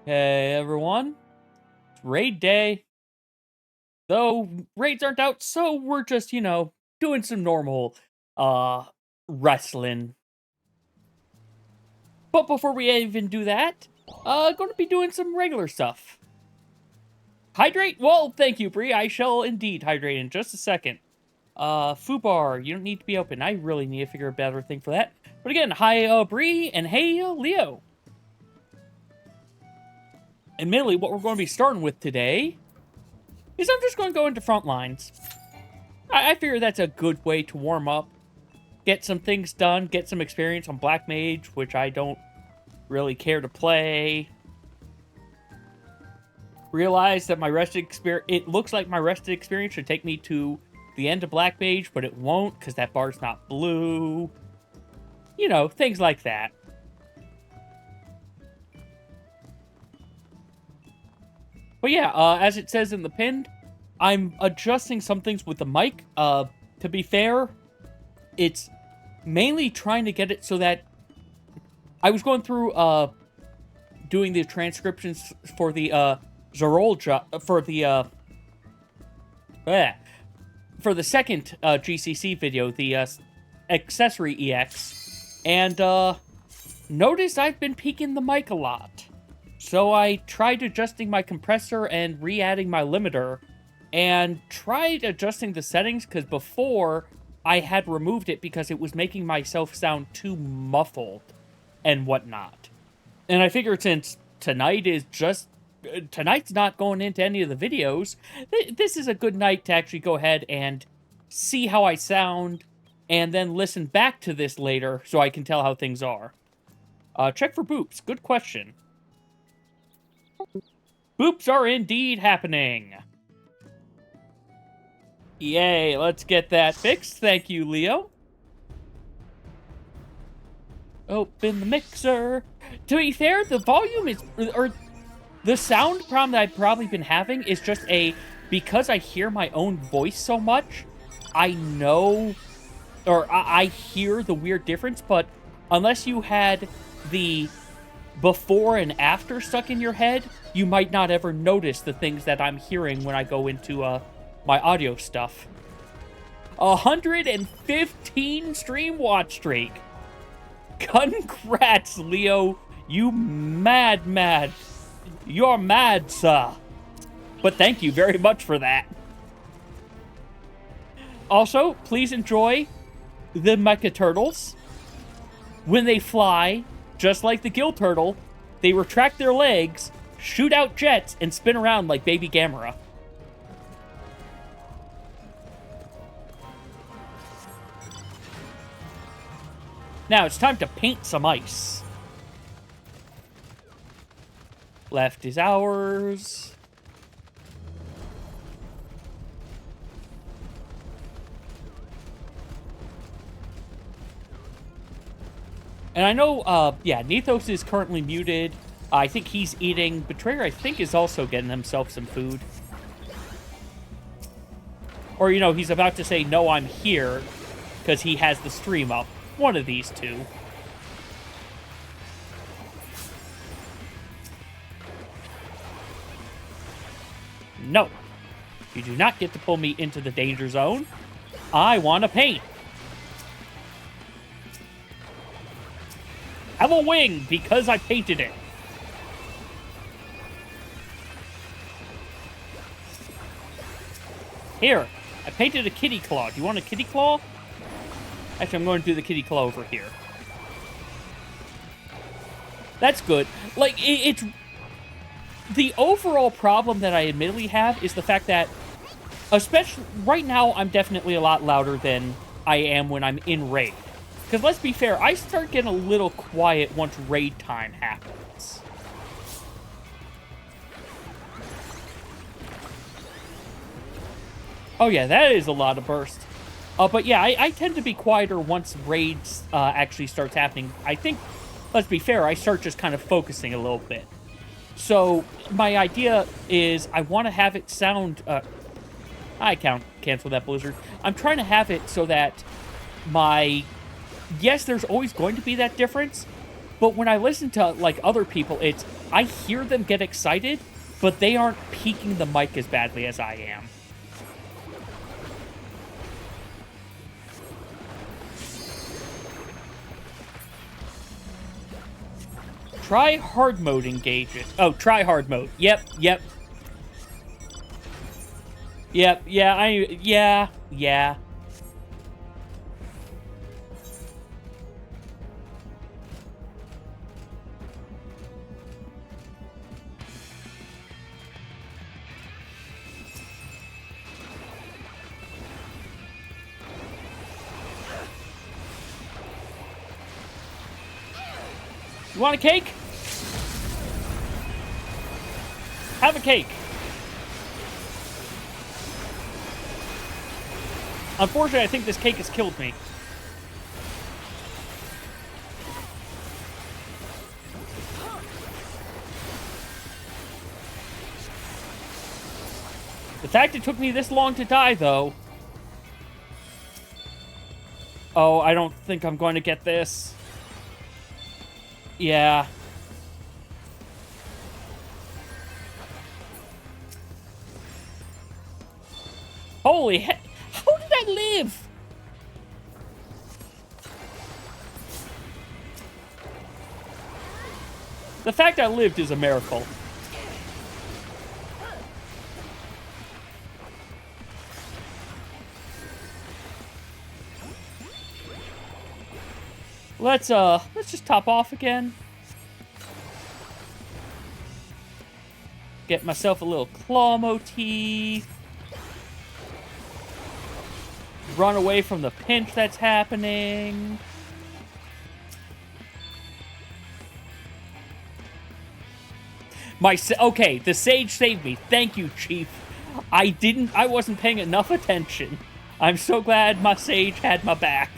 Hey everyone, it's raid day. Though raids aren't out, so we're just, doing some normal uh wrestling. But before we even do that, gonna be doing some regular stuff. Hydrate? Well, thank you, Bree. I shall indeed hydrate in just a second. Fubar, you don't need to be open. I really need to figure a better thing for that. But again, hi Bree, and hey Leo. Admittedly, what we're going to be starting with today is I'm just going to go into front lines. I figure that's a good way to warm up, get some things done, get some experience on Black Mage, which I don't really care to play. Realize that my rested experience, it looks like my rested experience should take me to the end of Black Mage, but it won't because that bar's not blue. You know, things like that. But yeah, as it says in the pinned, I'm adjusting some things with the mic. To be fair, it's mainly trying to get it so that I was going through doing the transcriptions for the for the second GCC video, the accessory EX, and noticed I've been peaking the mic a lot. So I tried adjusting my compressor and re-adding my limiter, and tried adjusting the settings, because before I had removed it because it was making myself sound too muffled and whatnot. And I figured since tonight's not going into any of the videos, this is a good night to actually go ahead and see how I sound, and then listen back to this later so I can tell how things are. Check for boops. Good question. Boops are indeed happening. Yay, let's get that fixed. Thank you, Leo. Open the mixer. To be fair, the volume is... or the sound problem that I've probably been having is just because I hear my own voice so much, I know... or I hear the weird difference, but unless you had the before and after stuck in your head, you might not ever notice the things that I'm hearing when I go into my audio stuff. 115 stream watch streak. Congrats, Leo. You mad. You're mad, sir. But thank you very much for that. Also, please enjoy the mecha turtles. When they fly, just like the gill turtle, they retract their legs, shoot out jets, and spin around like baby Gamera. Now it's time to paint some ice. Left is ours. And I know, yeah, Nethos is currently muted. I think he's eating. Betrayer, I think, is also getting himself some food. Or, he's about to say, no, I'm here, because he has the stream up. One of these two. No. You do not get to pull me into the danger zone. I want to paint. Have a wing because I painted it. Here, I painted a kitty claw. Do you want a kitty claw? Actually, I'm going to do the kitty claw over here. That's good. Like, it's... the overall problem that I admittedly have is the fact that, especially right now, I'm definitely a lot louder than I am when I'm in raid. Because let's be fair, I start getting a little quiet once raid time happens. Oh yeah, that is a lot of burst. But yeah, I tend to be quieter once raids actually starts happening. I think, let's be fair, I start just kind of focusing a little bit. So my idea is I want to have it sound... I cancel that blizzard. I'm trying to have it so that my... yes, there's always going to be that difference, But when I listen to, like, other people, I hear them get excited, but they aren't peaking the mic as badly as I am. Try hard mode engages. Oh, try hard mode. Yep. Yep, yeah. You want a cake? Have a cake. Unfortunately, I think this cake has killed me. The fact it took me this long to die, though. Oh, I don't think I'm going to get this. Yeah. Holy heck. How did I live? The fact I lived is a miracle. Let's just top off again. Get myself a little claw motif. Run away from the pinch that's happening. Okay, the sage saved me. Thank you, Chief. I wasn't paying enough attention. I'm so glad my sage had my back.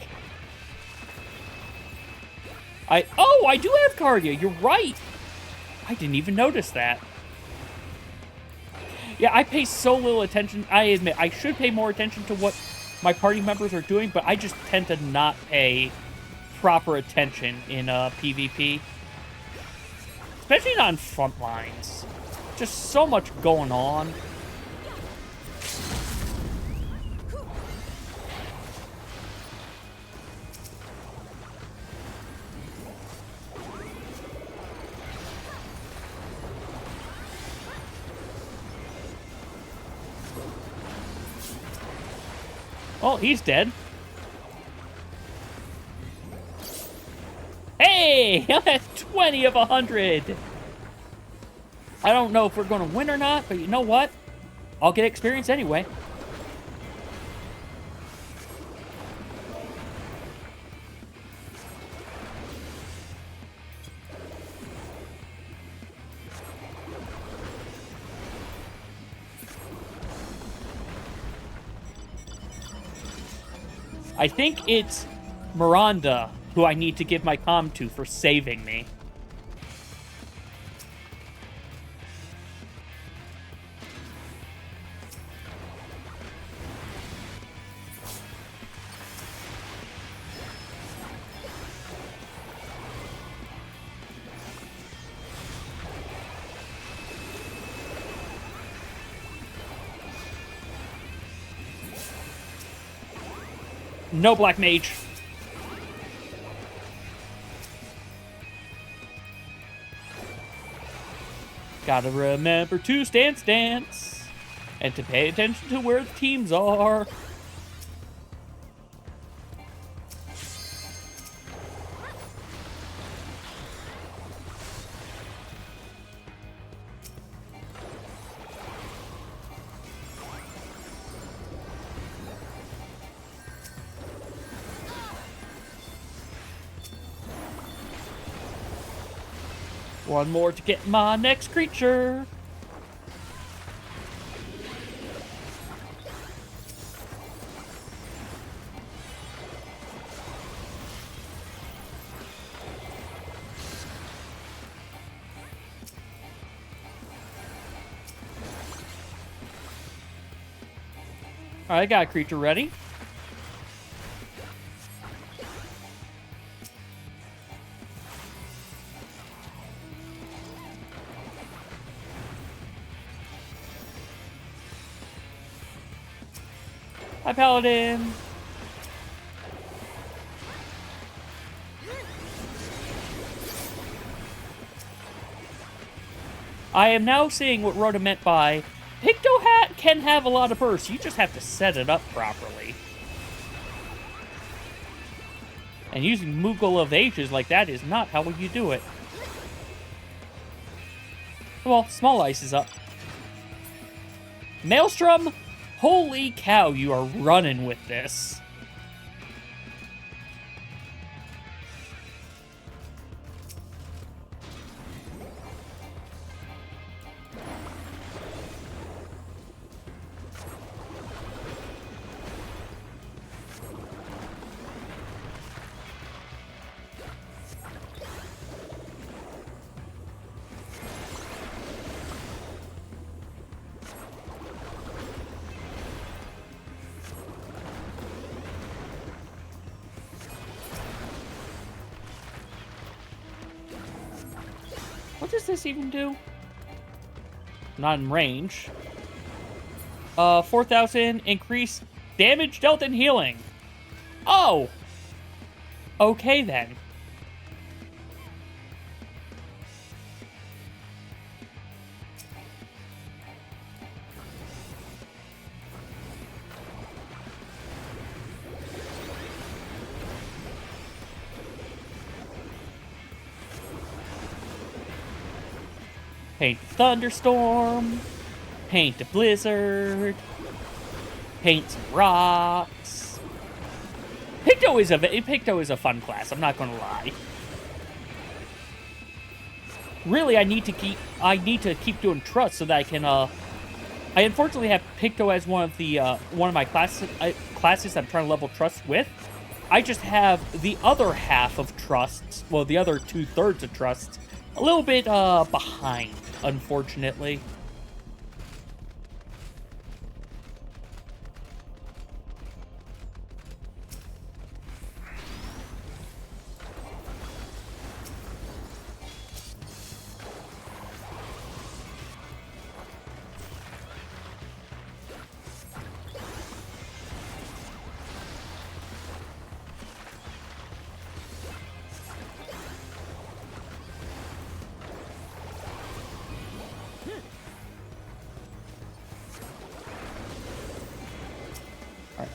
I do have cardio. You're right. I didn't even notice that. Yeah, I pay so little attention. I admit, I should pay more attention to what my party members are doing, but I just tend to not pay proper attention in PvP. Especially not on front lines. Just so much going on. Oh, he's dead. Hey! I'm at 20 of 100! I don't know if we're going to win or not, but you know what? I'll get experience anyway. I think it's Miranda who I need to give my comm to for saving me. No black mage. Gotta remember to stance, and to pay attention to where the teams are. One more to get my next creature. All right, I got a creature ready. Hi, Paladin. I am now seeing what Rhoda meant by Picto Hat can have a lot of bursts. You just have to set it up properly. And using Moogle of Ages like that is not how you do it. Well, Small Ice is up. Maelstrom, holy cow, you are running with this. What does this even do? Not in range. 4,000 increase damage dealt and healing. Oh! Okay then. Paint Thunderstorm. Paint a Blizzard. Paint some rocks. Picto is a fun class, I'm not gonna lie. Really, I need to keep doing Trust so that I can I unfortunately have Picto as one of my classes I'm trying to level Trust with. I just have the other half of Trusts, well, the other 2/3 of Trusts, a little bit behind, unfortunately.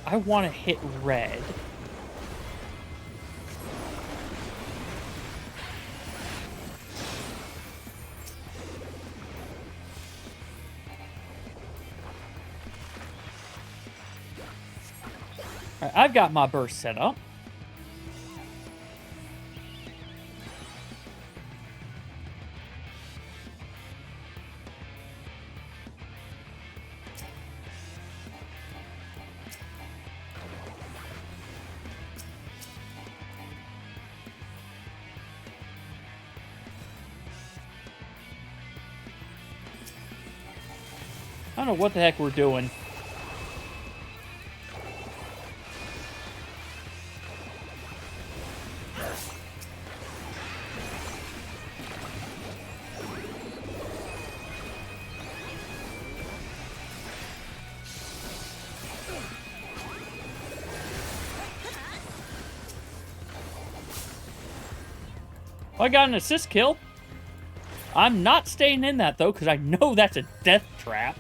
I want to hit red. All right, I've got my burst set up. I don't know what the heck we're doing. I got an assist kill. I'm not staying in that, though, because I know that's a death trap.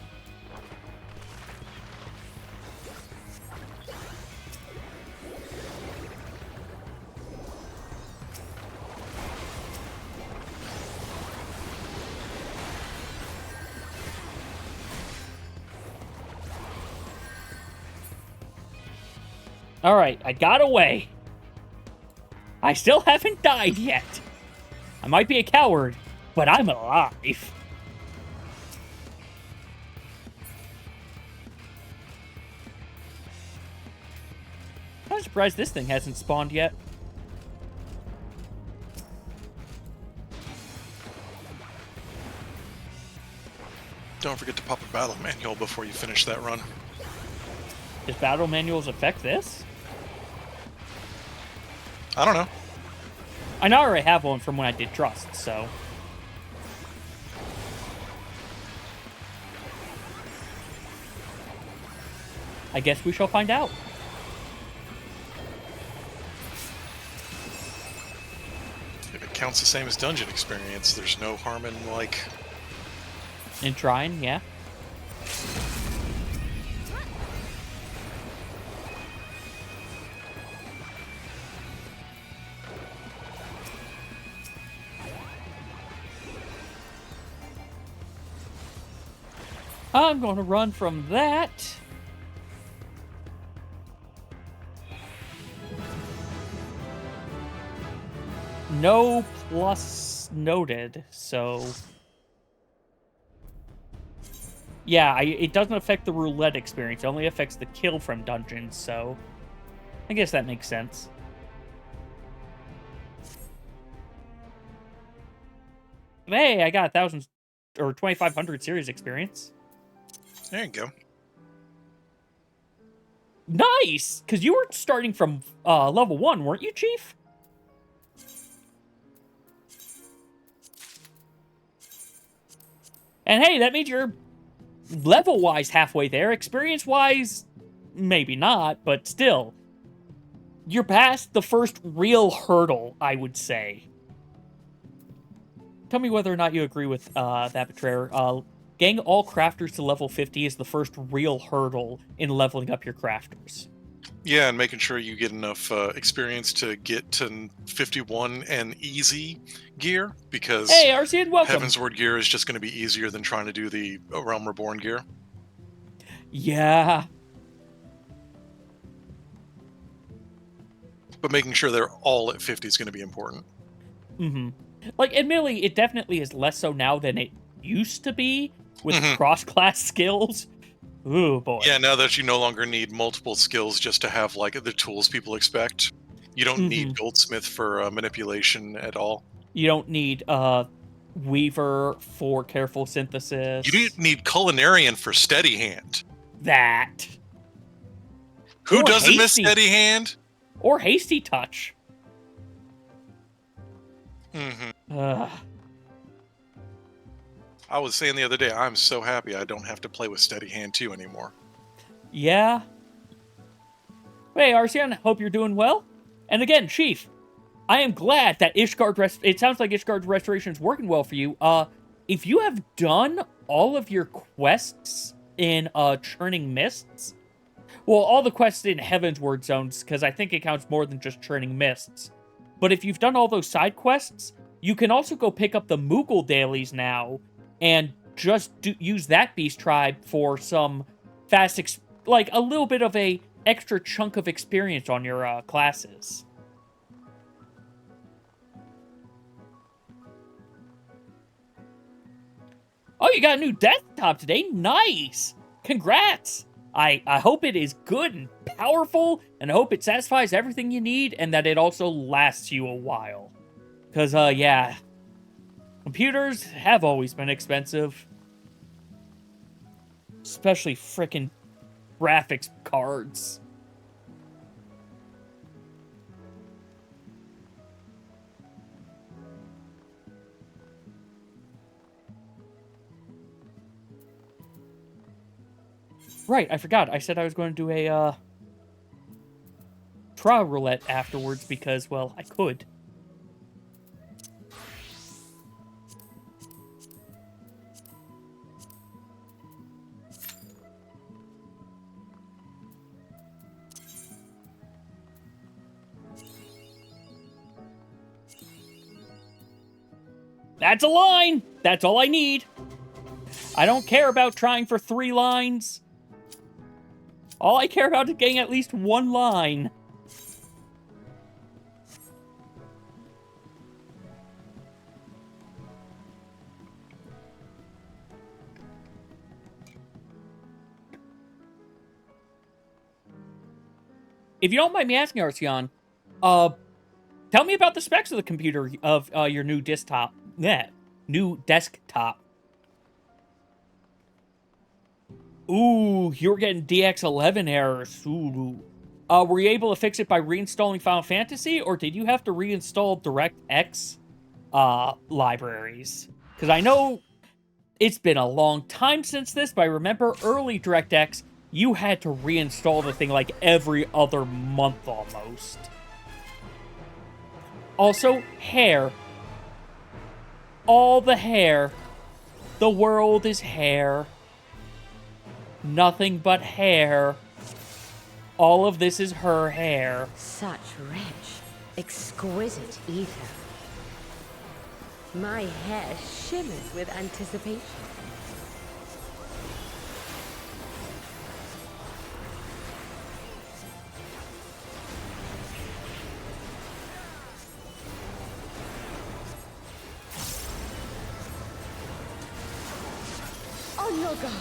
Alright, I got away. I still haven't died yet. I might be a coward, but I'm alive. I'm surprised this thing hasn't spawned yet. Don't forget to pop a battle manual before you finish that run. Does battle manuals affect this? I don't know. I know I already have one from when I did Trust, so... I guess we shall find out. If it counts the same as dungeon experience, there's no harm in, like... In trying, yeah. I'm going to run from that. No plus noted, so... Yeah, it doesn't affect the roulette experience. It only affects the kill from dungeons, so... I guess that makes sense. Hey, I got 1,000 or 2,500 series experience. There you go. Nice! Because you were starting from level 1, weren't you, Chief? And hey, that means you're level-wise halfway there. Experience-wise, maybe not, but still. You're past the first real hurdle, I would say. Tell me whether or not you agree with that, Betrayer. Getting all crafters to level 50 is the first real hurdle in leveling up your crafters. Yeah, and making sure you get enough experience to get to 51 and easy gear, because Hey, Arcean, welcome. Heavensward gear is just going to be easier than trying to do the Realm Reborn gear. Yeah. But making sure they're all at 50 is going to be important. Mm-hmm. Like, admittedly, it definitely is less so now than it used to be with cross-class skills. Ooh, boy. Yeah, now that you no longer need multiple skills just to have, like, the tools people expect. You don't need Goldsmith for manipulation at all. You don't need Weaver for careful synthesis. You don't need Culinarian for Steady Hand. That. Who Or doesn't miss hasty. Steady Hand? Or Hasty Touch. I was saying the other day, I'm so happy I don't have to play with Steady Hand 2 anymore. Yeah. Hey, Arcean, hope you're doing well. And again, Chief, I am glad that it sounds like Ishgard's Restoration is working well for you. If you have done all of your quests in Churning Mists, well, all the quests in Heavensward Zones, because I think it counts more than just Churning Mists. But if you've done all those side quests, you can also go pick up the Moogle dailies now, and just use that beast tribe for some fast, like a little bit of a extra chunk of experience on your classes. Oh, you got a new desktop today? Nice! Congrats! I hope it is good and powerful, and I hope it satisfies everything you need, and that it also lasts you a while. Because, yeah, computers have always been expensive. Especially frickin' graphics cards. Right, I forgot. I said I was going to do a, trial roulette afterwards because, well, I could. That's a line! That's all I need. I don't care about trying for 3 lines. All I care about is getting at least 1 line. If you don't mind me asking, Arceon, tell me about the specs of the computer of your new desktop. Yeah, new desktop. Ooh, you're getting DX11 errors. Ooh. Were you able to fix it by reinstalling Final Fantasy, or did you have to reinstall DirectX libraries? Because I know it's been a long time since this, but I remember early DirectX, you had to reinstall the thing like every other month almost. Also, hair. All the hair. The world is hair. Nothing but hair. All of this is her hair. Such rich, exquisite ether. My hair shimmers with anticipation. On your guard.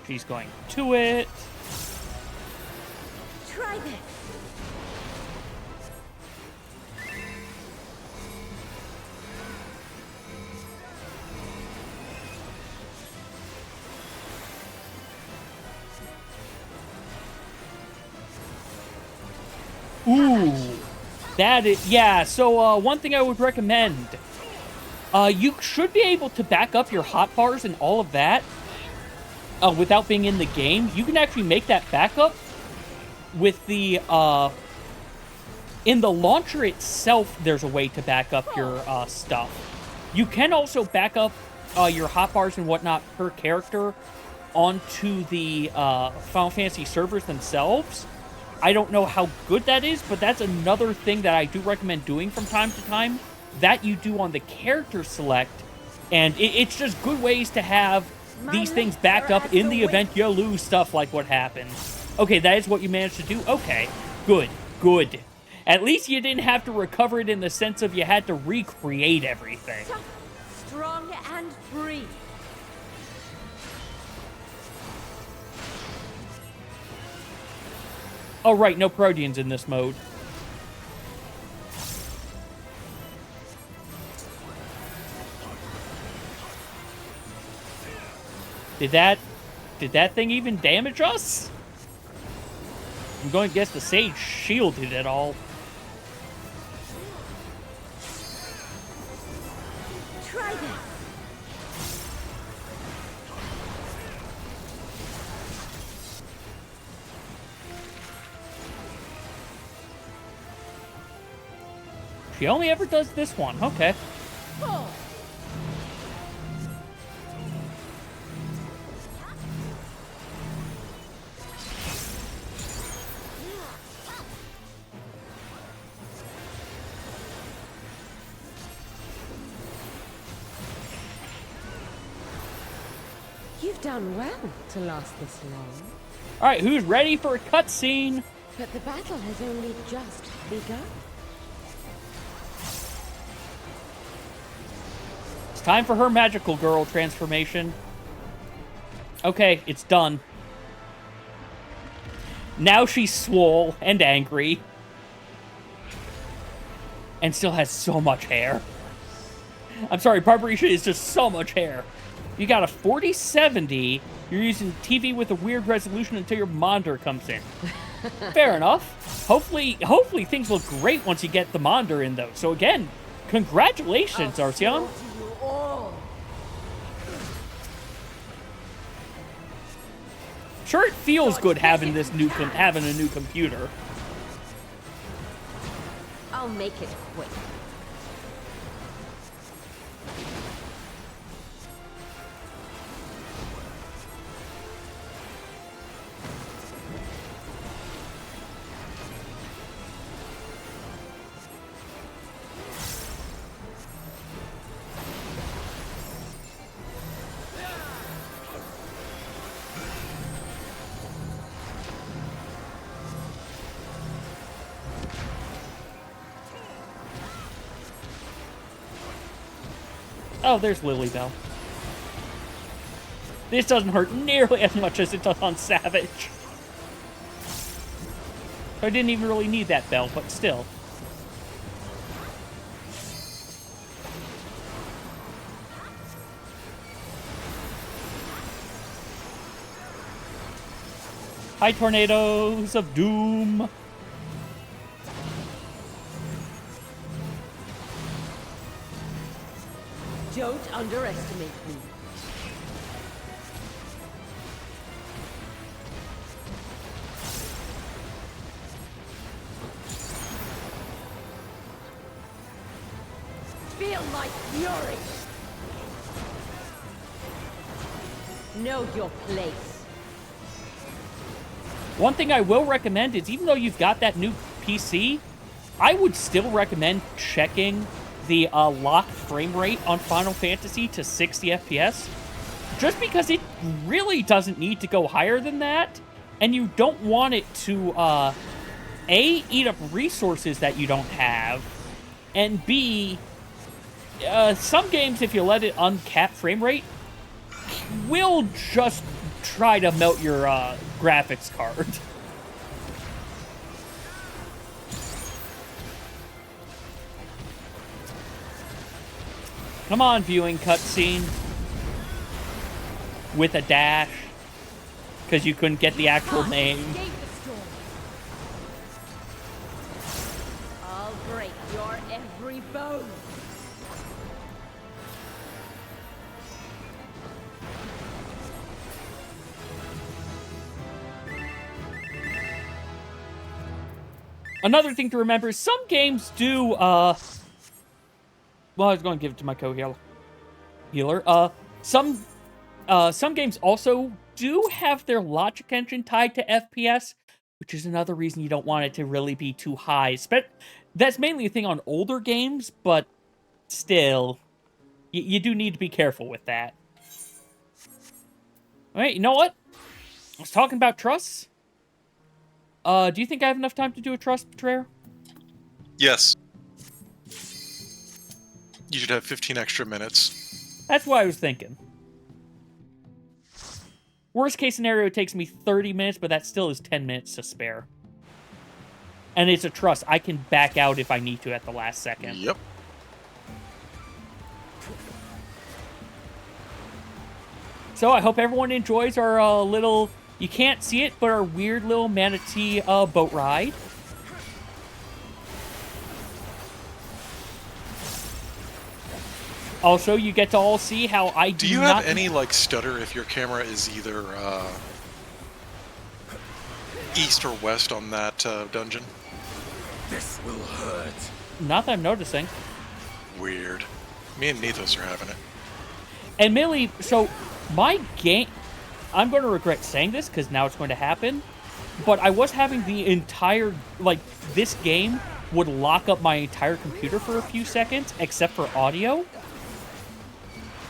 She's going to it. Try this. Ooh. That is, yeah, so one thing I would recommend. You should be able to back up your hotbars and all of that without being in the game. You can actually make that backup with the, in the launcher itself, there's a way to back up your stuff. You can also back up your hotbars and whatnot per character onto the Final Fantasy servers themselves. I don't know how good that is, but that's another thing that I do recommend doing from time to time, that you do on the character select, and it's just good ways to have these things backed up in the event you lose stuff like what happened. Okay, that is what you managed to do? Okay, good, good. At least you didn't have to recover it in the sense of you had to recreate everything. Tough, strong, and free. Oh, right, no Proteans in this mode. Did that thing even damage us? I'm going to guess the Sage shielded it all. Try this. She only ever does this one. Okay. Oh. You've done well to last this long. All right, who's ready for a cutscene? But the battle has only just begun. It's time for her magical girl transformation. Okay, it's done. Now she's swole and angry. And still has so much hair. I'm sorry, Barbarisha is just so much hair. You got a 4070. You're using TV with a weird resolution until your monitor comes in. Fair enough. Hopefully things look great once you get the monitor in, though. So again, congratulations, Arceon. Sure, it feels good having this having a new computer. I'll make it quick. Oh, there's Lilybell. This doesn't hurt nearly as much as it does on Savage. I didn't even really need that bell, but still. Hi, tornadoes of doom. Don't underestimate me. Feel my fury! Know your place. One thing I will recommend is, even though you've got that new PC, I would still recommend checking the locked frame rate on Final Fantasy to 60 FPS, just because it really doesn't need to go higher than that, and you don't want it to, A, eat up resources that you don't have, and B, some games, if you let it uncap frame rate, will just try to melt your graphics card. Come on, viewing cutscene. With a dash. Because you couldn't get the actual name. I'll break your every bone. Another thing to remember is some games do, well, I was going to give it to my co-healer. Some games also do have their logic engine tied to FPS, which is another reason you don't want it to really be too high. That's mainly a thing on older games, but still, you do need to be careful with that. Alright, you know what? I was talking about trusts. Do you think I have enough time to do a trust, Betrayer? Yes. You should have 15 extra minutes. That's what I was thinking. Worst case scenario, it takes me 30 minutes, but that still is 10 minutes to spare. And it's a trust. I can back out if I need to at the last second. Yep. So I hope everyone enjoys our little... You can't see it, but our weird little manatee boat ride. Also, you get to all see how I do you have any, like, stutter if your camera is either east or west on that dungeon? This will hurt. Not that I'm noticing. Weird. Me and Nethos are having it. And Millie, so my game... I'm going to regret saying this, because now it's going to happen, but I was having the entire... Like, this game would lock up my entire computer for a few seconds, except for audio.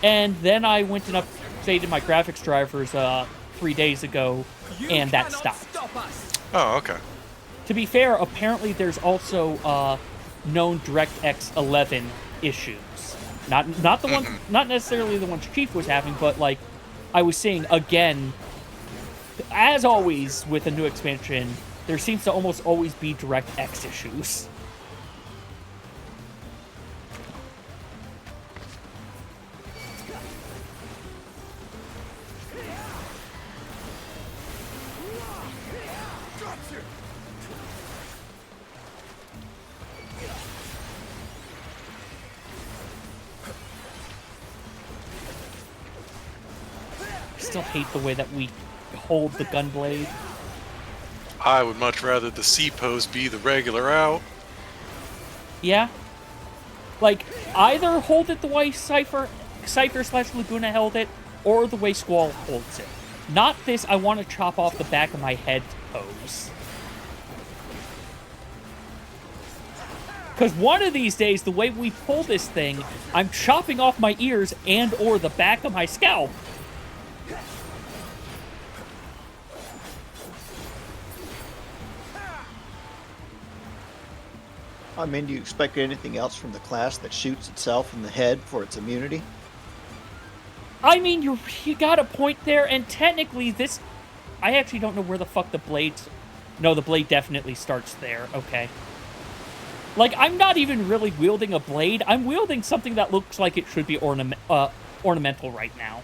And then I went and updated my graphics drivers 3 days ago, and that stopped. Oh, okay. To be fair, apparently there's also known DirectX 11 issues. Not the one, not necessarily the ones Chief was having, but like I was saying again, as always with a new expansion, there seems to almost always be DirectX issues. I still hate the way that we hold the gun blade. I would much rather the C pose be the regular out. Yeah. Like, either hold it the way Cypher/Laguna held it, or the way Squall holds it. Not this, I want to chop off the back of my head pose. Because one of these days, the way we pull this thing, I'm chopping off my ears and or the back of my scalp. I mean, do you expect anything else from the class that shoots itself in the head for its immunity? I mean, you got a point there, and technically this... I actually don't know where the fuck the blade's... No, the blade definitely starts there. Okay. Like, I'm not even really wielding a blade. I'm wielding something that looks like it should be ornamental right now.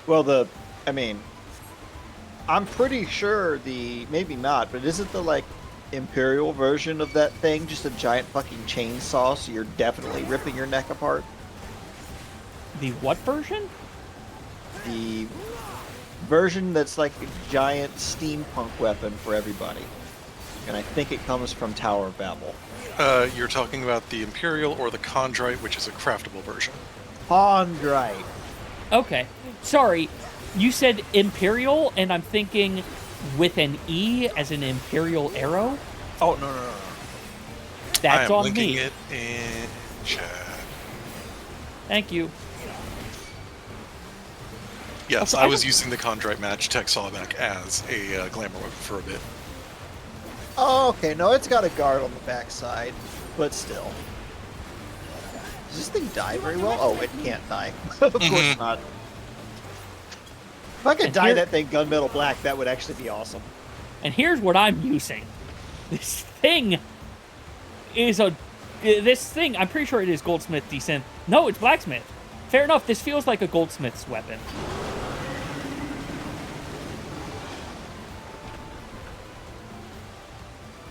Well, I mean, I'm pretty sure maybe not, but isn't the like Imperial version of that thing just a giant fucking chainsaw? So you're definitely ripping your neck apart. The what version? The version that's like a giant steampunk weapon for everybody, and I think it comes from Tower of Babel. You're talking about the Imperial or the Chondrite, which is a craftable version. Chondrite. Okay. Sorry, you said Imperial, and I'm thinking with an E as an Imperial arrow? Oh, no. That's I am on linking me. it in chat. Thank you. Yes, Also, I was using the Chondrite Magitech Sawback as a glamour weapon for a bit. Oh, okay. No, it's got a guard on the backside, but still. Does this thing die very well? Oh, it can't die. Of course not. If I could And dye here- that thing gunmetal black, that would actually be awesome. And here's what I'm using. This thing is I'm pretty sure it is Goldsmith Descent. No, it's Blacksmith. Fair enough, this feels like a Goldsmith's weapon.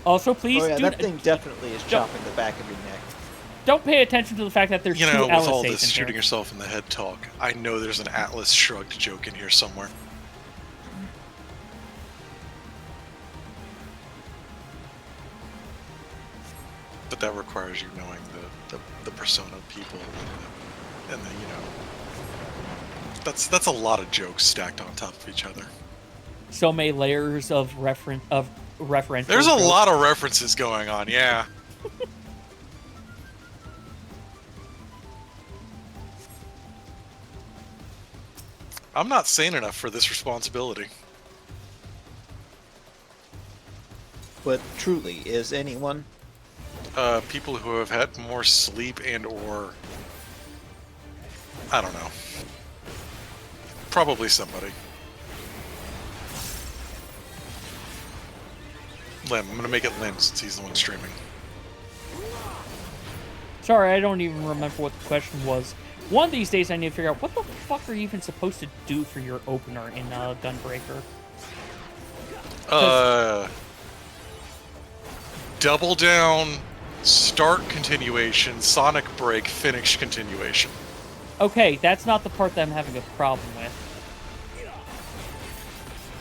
Also, please Oh yeah, do that thing definitely is chopping the back of your neck. don't pay attention to the fact that there's You two know, with all LSAs this in shooting here. yourself in the head talk, I know there's an Atlas Shrugged joke in here somewhere. But that requires you knowing the persona of people and the you know. That's a lot of jokes stacked on top of each other. So many layers of referential. There's a jokes. lot of references going on, yeah. I'm not sane enough for this responsibility. But truly, is anyone? People who have had more sleep and or I don't know. Probably somebody. Lim. I'm gonna make it Lim since he's the one streaming. Sorry, I don't even remember what the question was. One of these days I need to figure out what the fuck are you even supposed to do for your opener in Gunbreaker? Double down, start continuation, sonic break, finish continuation. Okay, that's not the part that I'm having a problem with.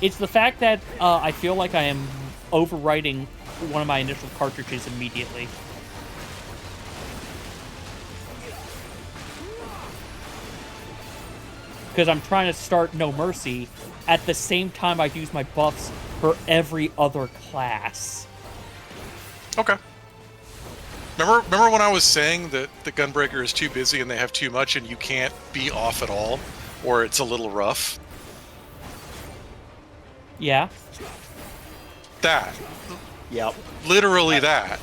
It's the fact that I feel like I am overwriting one of my initial cartridges immediately. Because I'm trying to start No Mercy at the same time I use my buffs for every other class. Okay. Remember when I was saying that the Gunbreaker is too busy and they have too much and you can't be off at all? Or it's a little rough? Yeah. That. Yep. Literally that.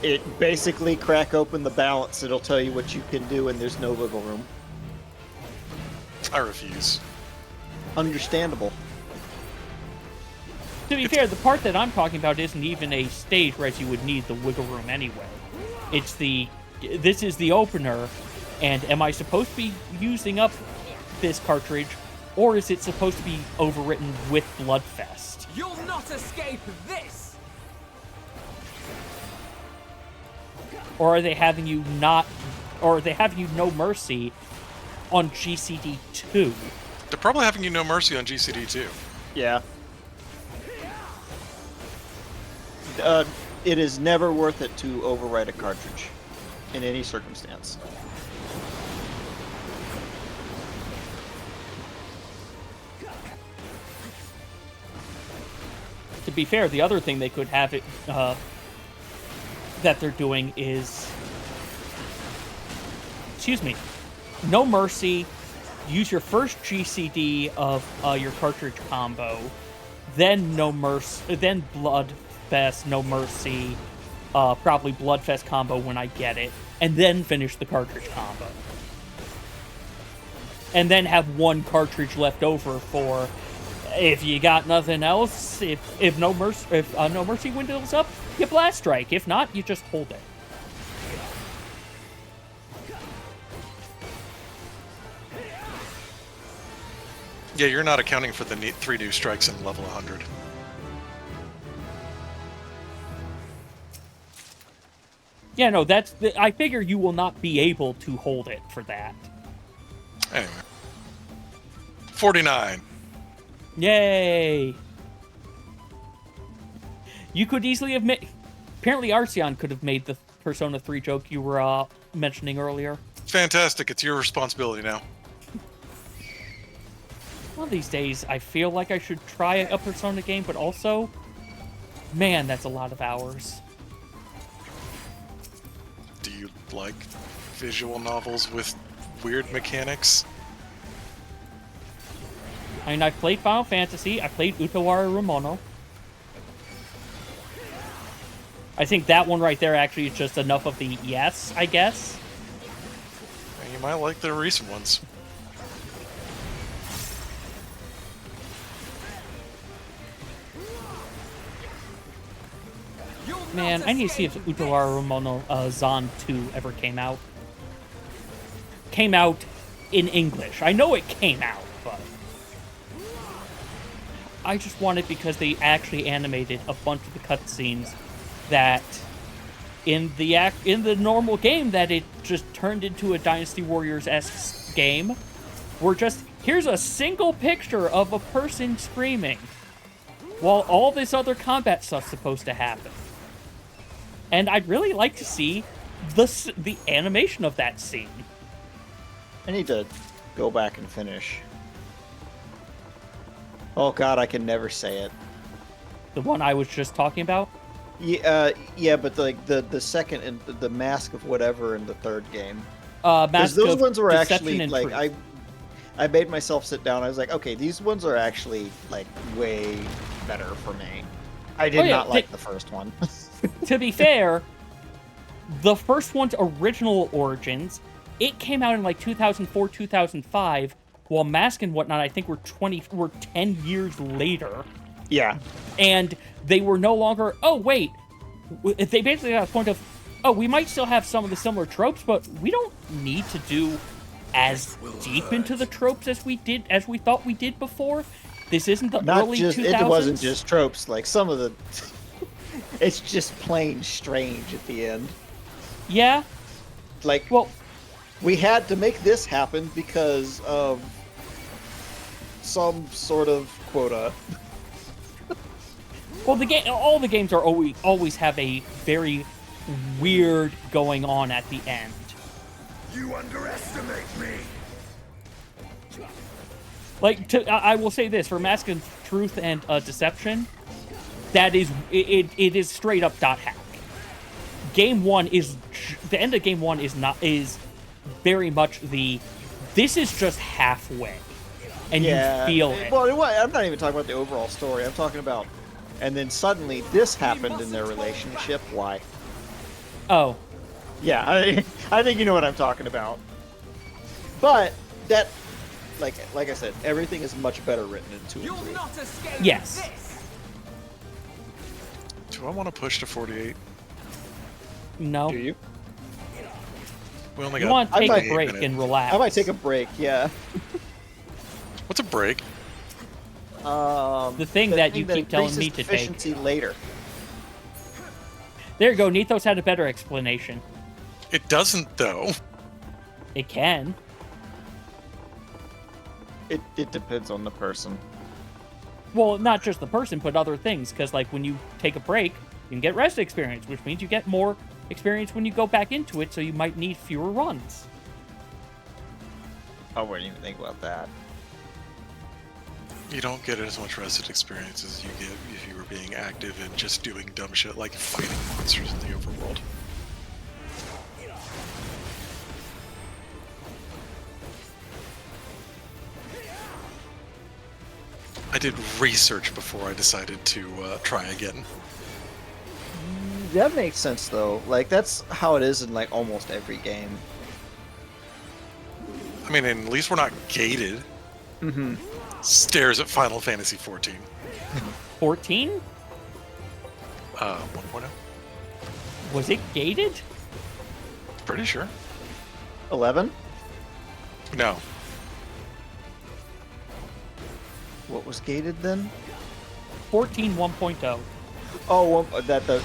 It basically crack open the balance. It'll tell you what you can do, and there's no wiggle room. I refuse. Understandable. To be fair, the part that I'm talking about isn't even a stage where you would need the wiggle room anyway. It's this is the opener, and am I supposed to be using up this cartridge, or is it supposed to be overwritten with Bloodfest? You'll not escape this! Or are they having you not, or are they having you No Mercy on GCD 2? They're probably having you No Mercy on GCD too. Yeah. It is never worth it to overwrite a cartridge in any circumstance. To be fair, the other thing they could have it that they're doing is, excuse me, No Mercy. Use your first GCD of your cartridge combo, then No Mercy, then Bloodfest, No Mercy, probably Bloodfest combo when I get it, and then finish the cartridge combo, and then have one cartridge left over for if you got nothing else. If No Mercy windows up, you Blast Strike. If not, you just hold it. Yeah, you're not accounting for the 3 new strikes in level 100. Yeah, no, I figure you will not be able to hold it for that. Anyway. 49. Yay! You could easily have made... Apparently Arceon could have made the Persona 3 joke you were mentioning earlier. Fantastic, it's your responsibility now. One of these days, I feel like I should try a Persona game, but also... Man, that's a lot of hours. Do you like visual novels with weird mechanics? I mean, I've played Final Fantasy, I played Utawara Ramono. I think that one right there actually is just enough of the yes, I guess. You might like the recent ones. Man, I need to see if Utawara Ramono Zon 2 ever came out. Came out in English. I know it came out, but... I just want it because they actually animated a bunch of the cutscenes that in the normal game that it just turned into a Dynasty Warriors-esque game were just, here's a single picture of a person screaming while all this other combat stuff's supposed to happen. And I'd really like to see the animation of that scene. I need to go back and finish. Oh god, I can never say it. The one I was just talking about? Yeah, but the second and the Mask of whatever in the third game. Mask those of ones were Deception actually and like Truth. I made myself sit down. I was like, okay, these ones are actually like way better for me. I did not like the first one. To be fair, the first one's original origins, it came out in like 2004, 2005, while Mask and whatnot, I think, were 10 years later. Yeah. And they were no longer, oh, wait. They basically got a point of, oh, we might still have some of the similar tropes, but we don't need to do as deep into the tropes as we thought we did before. This isn't the early 2000s. It wasn't just tropes. Like, some of the... it's just plain strange at the end. Yeah. Like, well, we had to make this happen because of some sort of quota. Well, all the games are always have a very weird going on at the end. You underestimate me. Like, I will say this, for Mask of Truth and Deception, that is, it is straight up dot hack. Game 1 is, the end of Game 1 is very much this is just halfway. And you feel it. Well, I'm not even talking about the overall story. I'm talking about, and then suddenly this happened in their relationship. Why? Oh. Yeah, I think you know what I'm talking about. But that, like I said, everything is much better written in 2 and 3. You'll not escape Yes. this. Do I want to push to 48? No. Do you? We only You got want to take a 48 break minutes. and relax. I might take a break. Yeah. What's a break? The thing that you keep telling me to take. Efficiency later. There you go. Nithos had a better explanation. It doesn't, though. It can. It depends on the person. Well, not just the person, but other things. Because, like, when you take a break, you can get rest experience, which means you get more experience when you go back into it, so you might need fewer runs. I wouldn't even think about that. You don't get as much rested experience as you get if you were being active and just doing dumb shit like fighting monsters in the overworld. I did research before I decided to try again. That makes sense, though. Like, that's how it is in, like, almost every game. I mean, at least we're not gated. Mm-hmm. Stares at Final Fantasy 14. 14? 1.0? Was it gated? Pretty sure. 11? No. What was gated then? 14 1.0. Oh,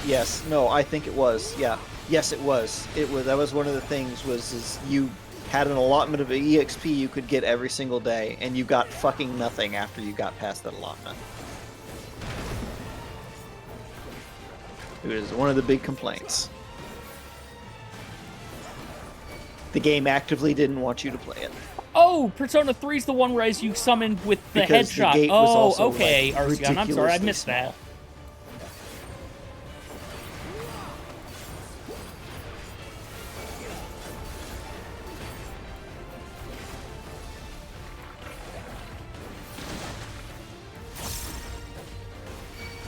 yes. No, I think it was. Yeah. Yes, it was. That was one of the things is you had an allotment of EXP you could get every single day, and you got fucking nothing after you got past that allotment. It was one of the big complaints. The game actively didn't want you to play it. Oh, Persona 3 is the one where as you summoned with the Because the headshot. gate was Oh, also, okay, like, Arceon. I'm sorry, I ridiculously missed that. small.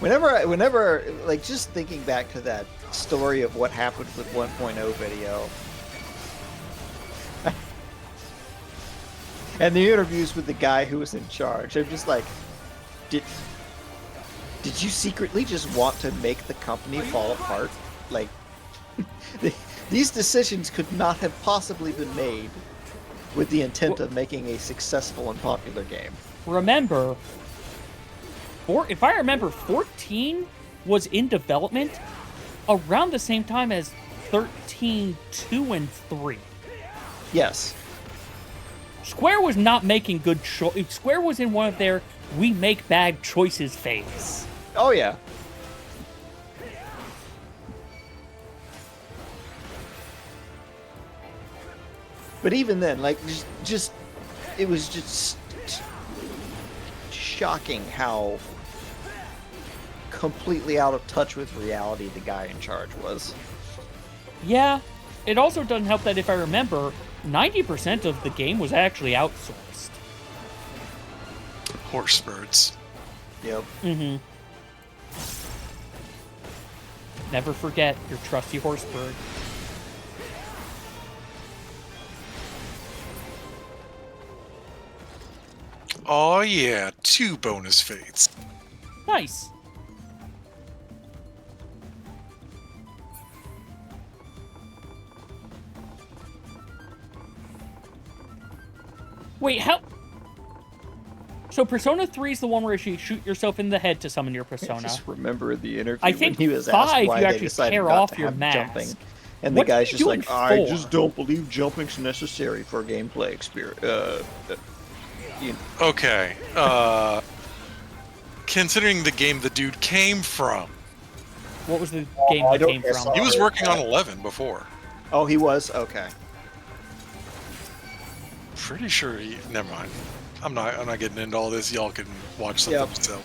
Whenever, like, just thinking back to that story of what happened with 1.0 video, and the interviews with the guy who was in charge, I'm just like, did you secretly just want to make the company fall apart? Like, these decisions could not have possibly been made with the intent of making a successful and popular game. Remember, if I remember, 14 was in development around the same time as 13, 2, and 3. Yes. Square was not making good choices. Square was in one of their we make bad choices phase. Oh, yeah. But even then, like, it was just shocking how completely out of touch with reality the guy in charge was. Yeah, it also doesn't help that if I remember, 90% of the game was actually outsourced. Horse birds. Yep. Mm-hmm. Never forget your trusty horse bird. Oh yeah, 2 bonus fates. Nice. Wait, how? So Persona 3 is the one where you shoot yourself in the head to summon your I persona. just remember the interview I think when he was 5 asked why you they actually decided tear not off to your have mask. jumping. And What the guy's did you just do like, in I 4? just don't believe jumping's necessary for gameplay experience. Okay. Considering the game the dude came from, What was the game I he don't came guess from? he was working on 11 before. Oh, he was? Okay. Pretty sure he. Never mind. I'm not getting into all this. Y'all can watch something Yep. yourself.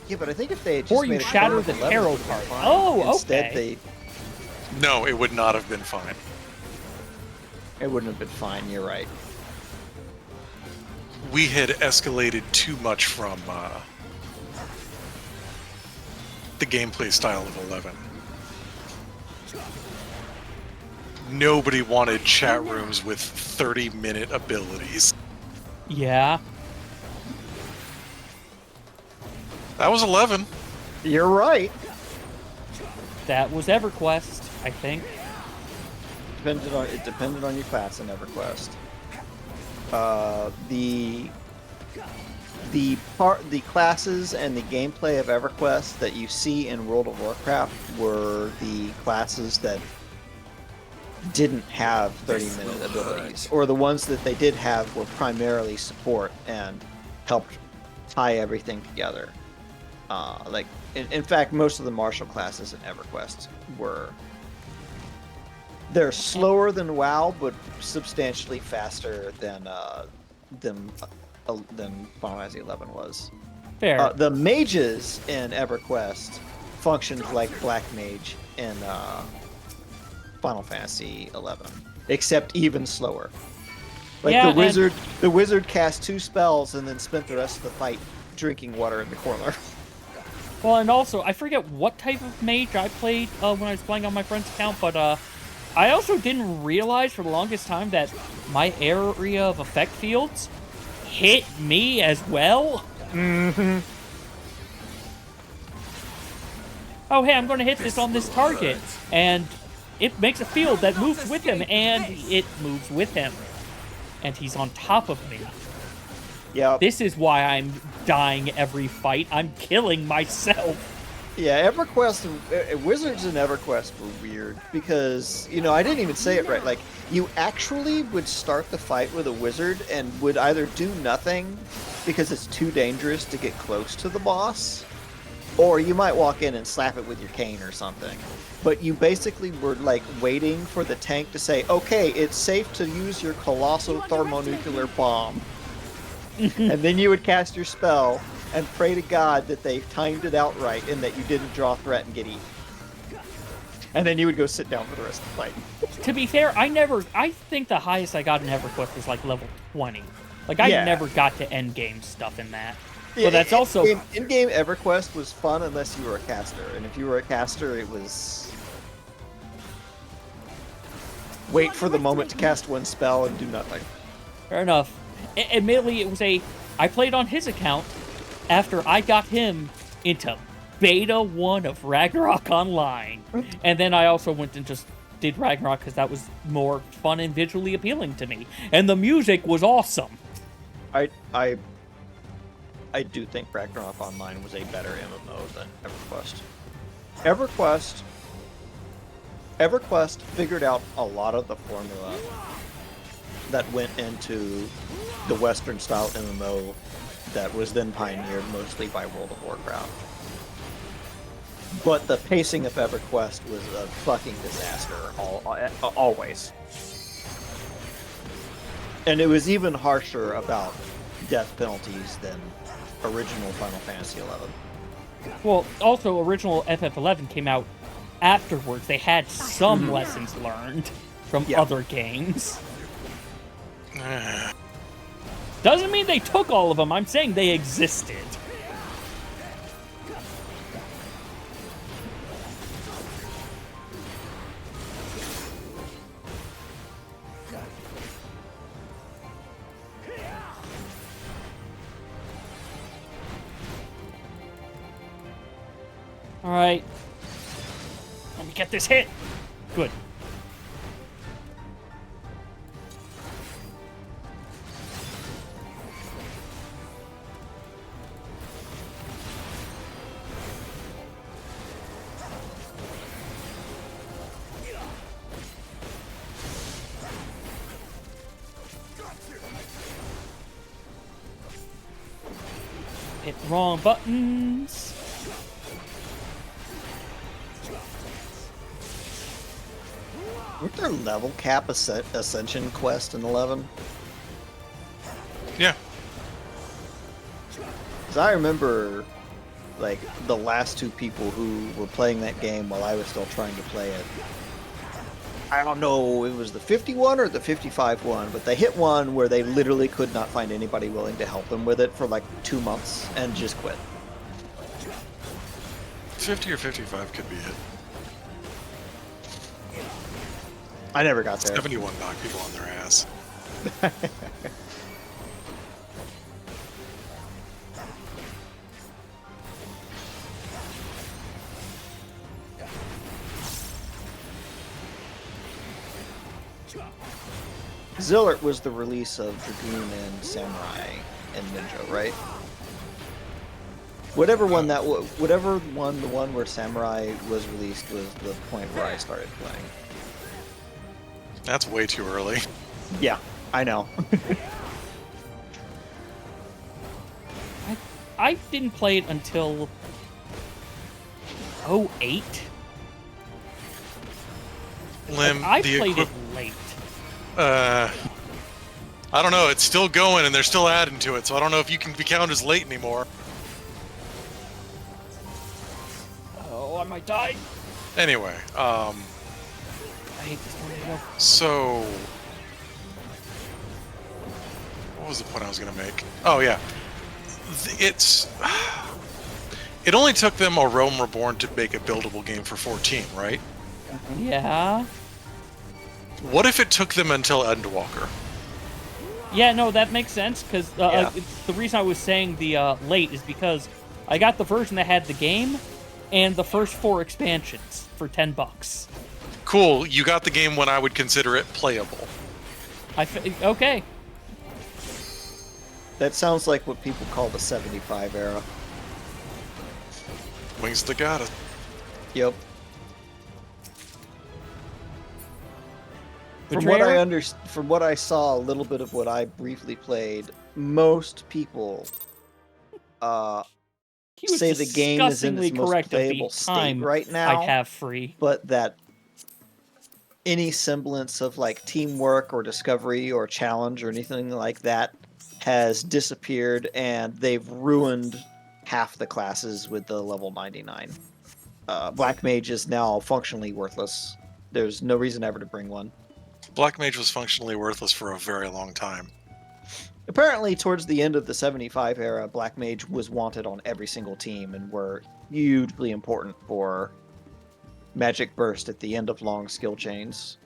Yeah, but I think if they had just Or you made a shatter curve the 11, tarot it would've been card. fine. Oh, Instead, okay. No, it would not have been fine. It wouldn't have been fine. You're right. We had escalated too much from the gameplay style of 11. Nobody wanted chat rooms with 30-minute abilities. Yeah. That was 11. You're right. That was EverQuest, I think. It depended on your class in EverQuest. The classes and the gameplay of EverQuest that you see in World of Warcraft were the classes that didn't have 30-minute abilities, or the ones that they did have were primarily support and helped tie everything together. In fact, most of the martial classes in EverQuest they're slower than WoW, but substantially faster than Final Fantasy 11 was. Fair. The mages in EverQuest functioned like Black Mage in Final Fantasy 11, except even slower. Like Yeah, the wizard cast 2 spells and then spent the rest of the fight drinking water in the corner. Well, and also, I forget what type of mage I played when I was playing on my friend's account, but I also didn't realize for the longest time that my area of effect fields hit me as well. Mm-hmm. oh, hey, I'm going to hit this on this target. And it makes a field that moves with him, and it moves with him. And he's on top of me. Yeah. This is why I'm dying every fight. I'm killing myself. Yeah, EverQuest, Wizards and EverQuest were weird because, you know, I didn't even say it right. Like, you actually would start the fight with a wizard and would either do nothing because it's too dangerous to get close to the boss, or you might walk in and slap it with your cane or something. But you basically were, like, waiting for the tank to say, okay, it's safe to use your colossal thermonuclear bomb. And then you would cast your spell and pray to God that they timed it out right and that you didn't draw threat and get eaten. And then you would go sit down for the rest of the fight. To be fair, I think the highest I got in EverQuest was like level 20. Like, I Yeah. never got to end game stuff in that. Yeah, But that's also... in-game EverQuest was fun unless you were a caster. And if you were a caster, it was... wait for the moment to cast one spell and do nothing. Fair enough. Admittedly, it was I played on his account after I got him into Beta 1 of Ragnarok Online. And then I also went and just did Ragnarok because that was more fun and visually appealing to me. And the music was awesome. I do think Ragnarok Online was a better MMO than EverQuest. EverQuest figured out a lot of the formula that went into the Western-style MMO that was then pioneered mostly by World of Warcraft. But the pacing of EverQuest was a fucking disaster, always. And it was even harsher about death penalties than original Final Fantasy XI. Well, also, original FF11 came out afterwards. They had some lessons learned from other games. Doesn't mean they took all of them. I'm saying they existed. All right. Let me get this hit. Good. Hit wrong buttons. Weren't there level cap Ascension quest in 11? Yeah. Because I remember, like, the last two people who were playing that game while I was still trying to play it. I don't know, it was the 51 or the 55 one, but they hit one where they literally could not find anybody willing to help them with it for like 2 months and just quit. 50 or 55 could be it. I never got there. 71 knocked people on their ass. Zillert was the release of Dragoon and Samurai and Ninja, right? Whatever one the one where Samurai was released was the point where I started playing. That's way too early. Yeah, I know. I didn't play it until 08. Lim, I played it late. I don't know. It's still going, and they're still adding to it, so I don't know if you can be counted as late anymore. Oh, I might die. Anyway, I hate this tornado. so what was the point I was gonna make? Oh yeah, it only took them a Realm Reborn to make a buildable game for 14, right? Yeah. What if it took them until Endwalker? Yeah, no, that makes sense, because the reason I was saying the late is because I got the version that had the game, and the first 4 expansions for $10. Cool, you got the game when I would consider it playable. Okay. That sounds like what people call the 75 era. Wings to gotta. Yep. Betrayer? From what I saw, a little bit of what I briefly played, most people He was say the game is in disgustingly its most correct of the playable state time right now, I'd have free. but that any semblance of like teamwork or discovery or challenge or anything like that has disappeared, and they've ruined half the classes with the level 99. Black Mage is now functionally worthless. There's no reason ever to bring one. Black Mage was functionally worthless for a very long time. Apparently, towards the end of the 75 era, Black Mage was wanted on every single team and were hugely important for Magic Burst at the end of long skill chains.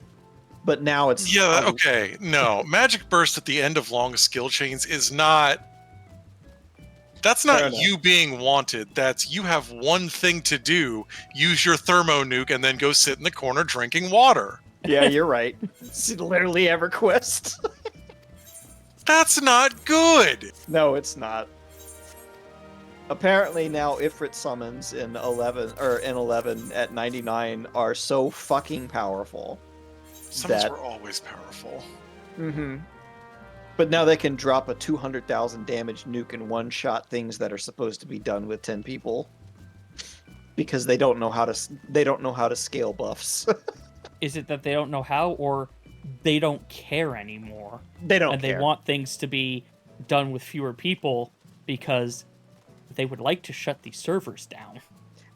But now it's... Yeah, okay. No, Magic Burst at the end of long skill chains is not... That's not you being wanted. That's you have one thing to do. Use your thermo nuke and then go sit in the corner drinking water. Yeah, you're right. It's literally EverQuest. That's not good. No, it's not. Apparently now Ifrit summons in 11 at 99 are so fucking powerful. Summons that... were always powerful. Mm-hmm. But now they can drop a 200,000 damage nuke and one-shot things that are supposed to be done with 10 people because they don't know how to scale buffs. Is it that they don't know how, or they don't care anymore? They don't and care. They want things to be done with fewer people because they would like to shut these servers down.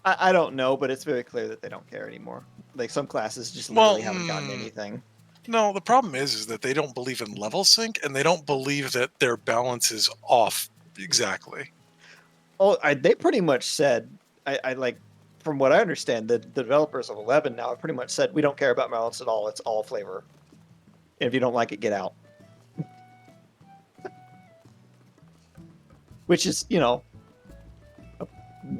I don't know, but it's very clear that they don't care anymore. Like some classes just literally haven't gotten anything. No, the problem is that they don't believe in level sync, and they don't believe that their balance is off exactly. Oh, they pretty much said, I like, from what I understand, the developers of 11 now have pretty much said, we don't care about balance at all, it's all flavor. And if you don't like it, get out. Which is, you know,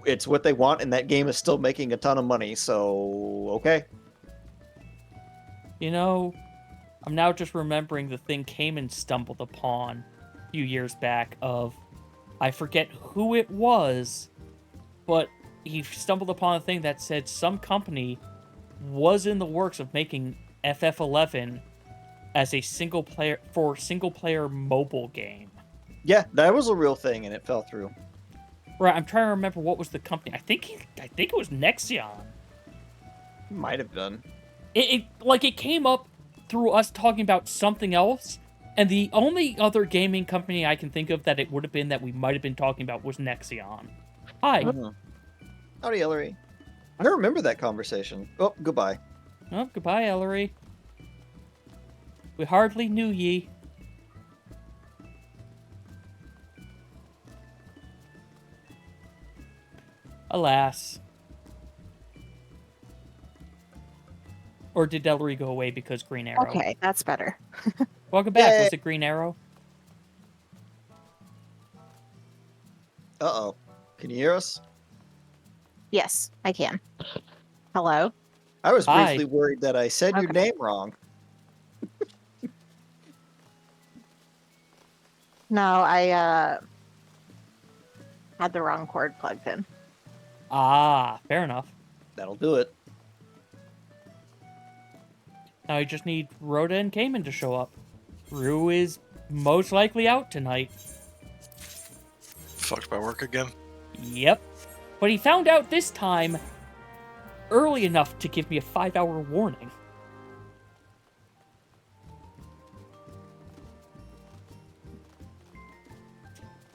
it's what they want, and that game is still making a ton of money, so okay. You know, I'm now just remembering the thing Cayman stumbled upon a few years back of, I forget who it was, but he stumbled upon a thing that said some company was in the works of making FF11 as a single player mobile game. Yeah, that was a real thing, and it fell through. Right, I'm trying to remember what was the company. I think it was Nexion. Might have done. It came up through us talking about something else, and the only other gaming company I can think of that it would have been that we might have been talking about was Nexion. Hi. Howdy, Ellery. I remember that conversation. Oh, goodbye. Oh, goodbye, Ellery. We hardly knew ye. Alas. Or did Ellery go away because Green Arrow? Okay, that's better. Welcome back. Yay. Was it Green Arrow? Uh-oh. Can you hear us? Yes, I can. Hello? I was Hi. briefly worried that I said your Okay. name wrong. No, I had the wrong cord plugged in. Ah, fair enough. That'll do it. Now I just need Rhoda and Cayman to show up. Rue is most likely out tonight. Fucked by work again. Yep. But he found out this time early enough to give me a 5-hour warning.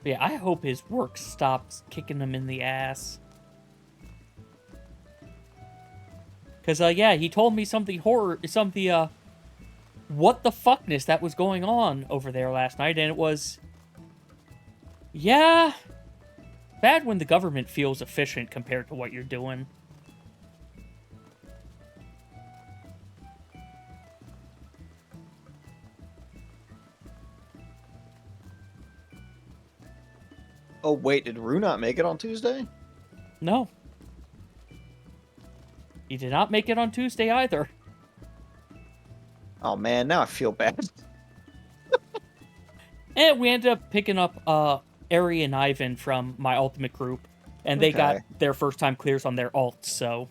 But yeah, I hope his work stops kicking him in the ass. Because, yeah, he told me what the fuckness that was going on over there last night, and it was, yeah, bad when the government feels efficient compared to what you're doing. Oh, wait, did Rue not make it on Tuesday? No. He did not make it on Tuesday either. Oh man, now I feel bad. And we ended up picking up Ari and Ivan from my ultimate group, and they got Okay. their first time clears on their alts, so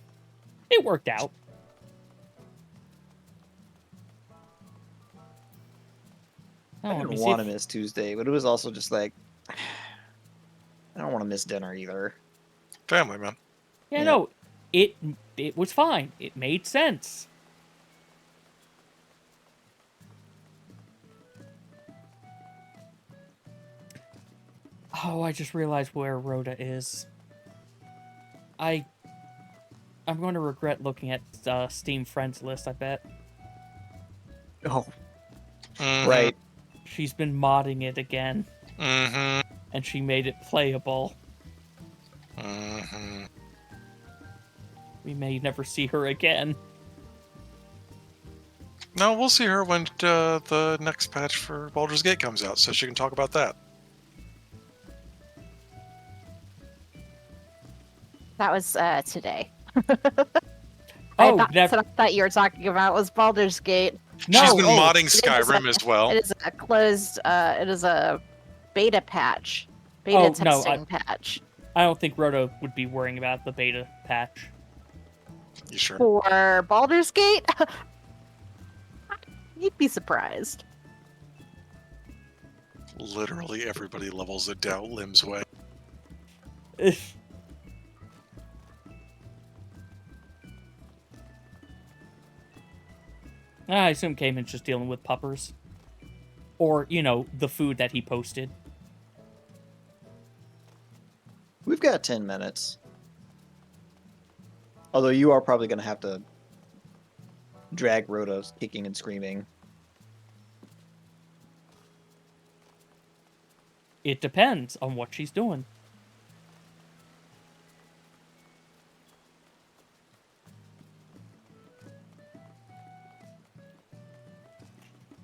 it worked out. I Let me didn't see want to if- miss Tuesday, but it was also just like I don't want to miss dinner either. Family, man. Yeah, Yeah. no, it was fine. It made sense. Oh, I just realized where Rhoda is. I'm going to regret looking at Steam friends list, I bet. Oh, Mhm. right. She's been modding it again, Mm-hmm. and she made it playable. Mm-hmm. We may never see her again. No, we'll see her when the next patch for Baldur's Gate comes out, so she can talk about that. That was today. Oh, That's what I thought you were talking about was Baldur's Gate. no! She's been Oh, modding is Skyrim as well. It is a closed. It is a beta patch. Beta Oh, testing no, patch I don't think Rhoda would be worrying about the beta patch. You sure? for Baldur's Gate. You'd be surprised. Literally everybody levels it down Lim's way. I assume Cayman's just dealing with puppers. Or, you know, the food that he posted. We've got 10 minutes. Although you are probably going to have to drag Rhoda kicking and screaming. It depends on what she's doing.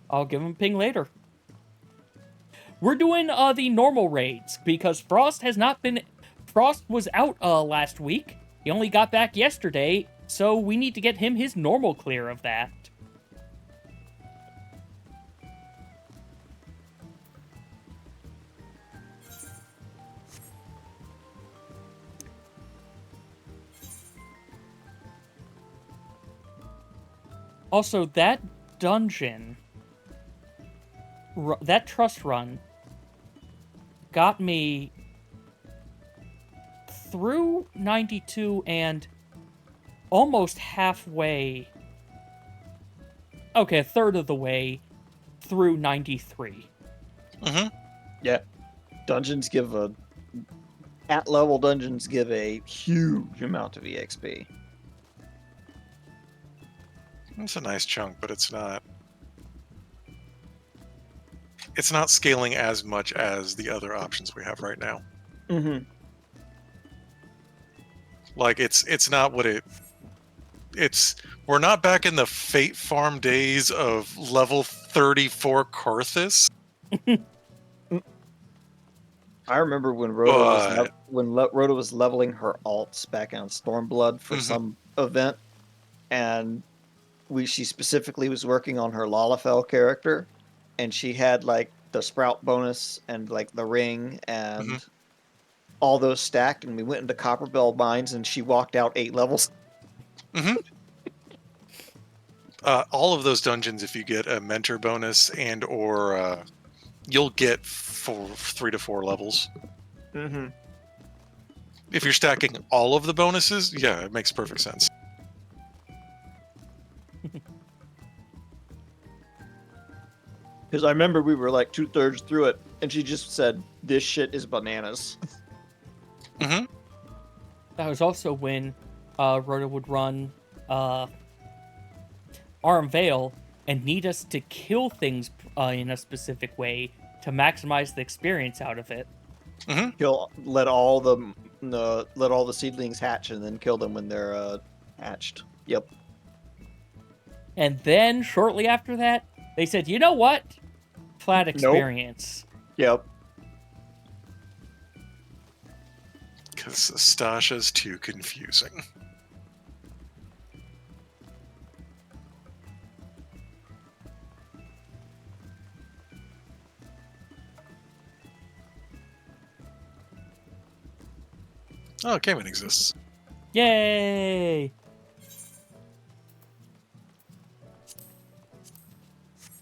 I'll give him a ping later. We're doing the normal raids because Frost has not been. Frost was out last week. He only got back yesterday, so we need to get him his normal clear of that. Also, that dungeon, that trust run, got me through 92 and almost halfway. Okay, a third of the way through 93. Mm-hmm. Yeah. Dungeons give a... At-level dungeons give a huge amount of EXP. It's a nice chunk, but it's not. It's not scaling as much as the other options we have right now. Mm-hmm. Like it's not what it's. We're not back in the Fate Farm days of level 34 Karthus. I remember when Rhoda But- Rhoda was leveling her alts back on Stormblood for Mhm. some event, and she specifically was working on her Lalafell character, and she had like the sprout bonus and like the ring and Mhm. all those stacked, and we went into Copperbell Mines, and she walked out 8 levels. Mm-hmm. All of those dungeons, if you get a mentor bonus and or you'll get 3 to 4 levels. Mm-hmm. If you're stacking all of the bonuses, yeah, it makes perfect sense. Because I remember we were like 2/3 through it, and she just said, "This shit is bananas." Mm-hmm. That was also when Rhoda would run Arm Veil and need us to kill things in a specific way to maximize the experience out of it. Let all the seedlings hatch, and then kill them when they're hatched. Yep. And then shortly after that, they said, "You know what? Flat experience." Yep. Because Stasha's too confusing. Oh, Cayman exists. Yay!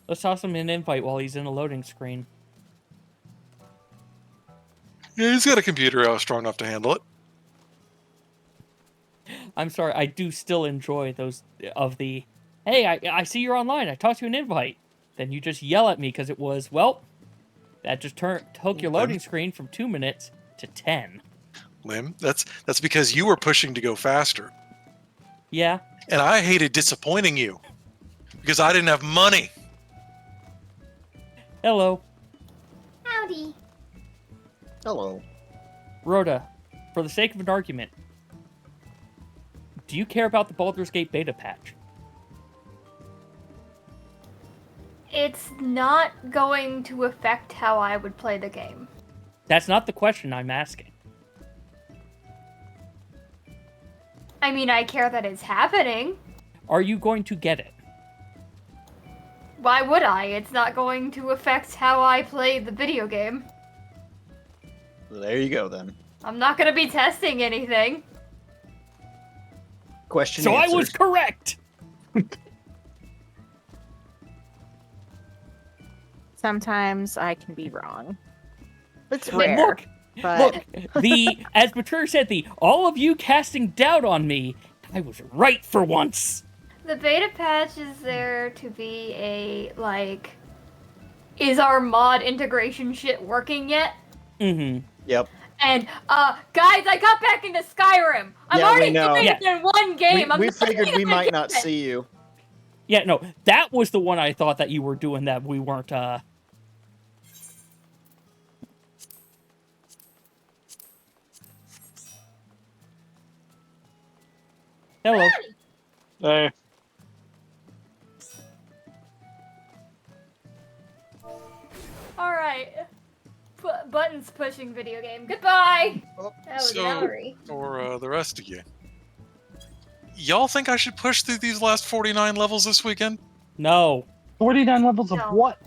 Let's toss him an invite while he's in a loading screen. Yeah, he's got a computer strong enough to handle it. I'm sorry, I do still enjoy those of the, hey, I see you're online, I tossed you an invite. Then you just yell at me because it was, well, that just took your loading screen from 2 minutes to 10. Lim, that's because you were pushing to go faster. Yeah. And I hated disappointing you because I didn't have money. Hello. Howdy. Hello. Rhoda, for the sake of an argument, do you care about the Baldur's Gate beta patch? It's not going to affect how I would play the game. That's not the question I'm asking. I mean, I care that it's happening. Are you going to get it? Why would I? It's not going to affect how I play the video game. There you go, then. I'm not going to be testing anything. Question So answered. I was correct! Sometimes I can be wrong. It's And rare. Look, as Mature said, all of you casting doubt on me, I was right for once. The beta patch is there to be a, like, is our mod integration shit working yet? Mm-hmm. Yep. And, guys, I got back into Skyrim. I'm Yeah, we already know. doing it in one game. We I'm figured we might not see. see you. Yeah, no, that was the one I thought that you were doing that we weren't, Hello. Hey. Alright. Buttons pushing video game. Goodbye! Oh, That was so- Mallory. For the rest of you. Y'all think I should push through these last 49 levels this weekend? No. 49 levels of No. what?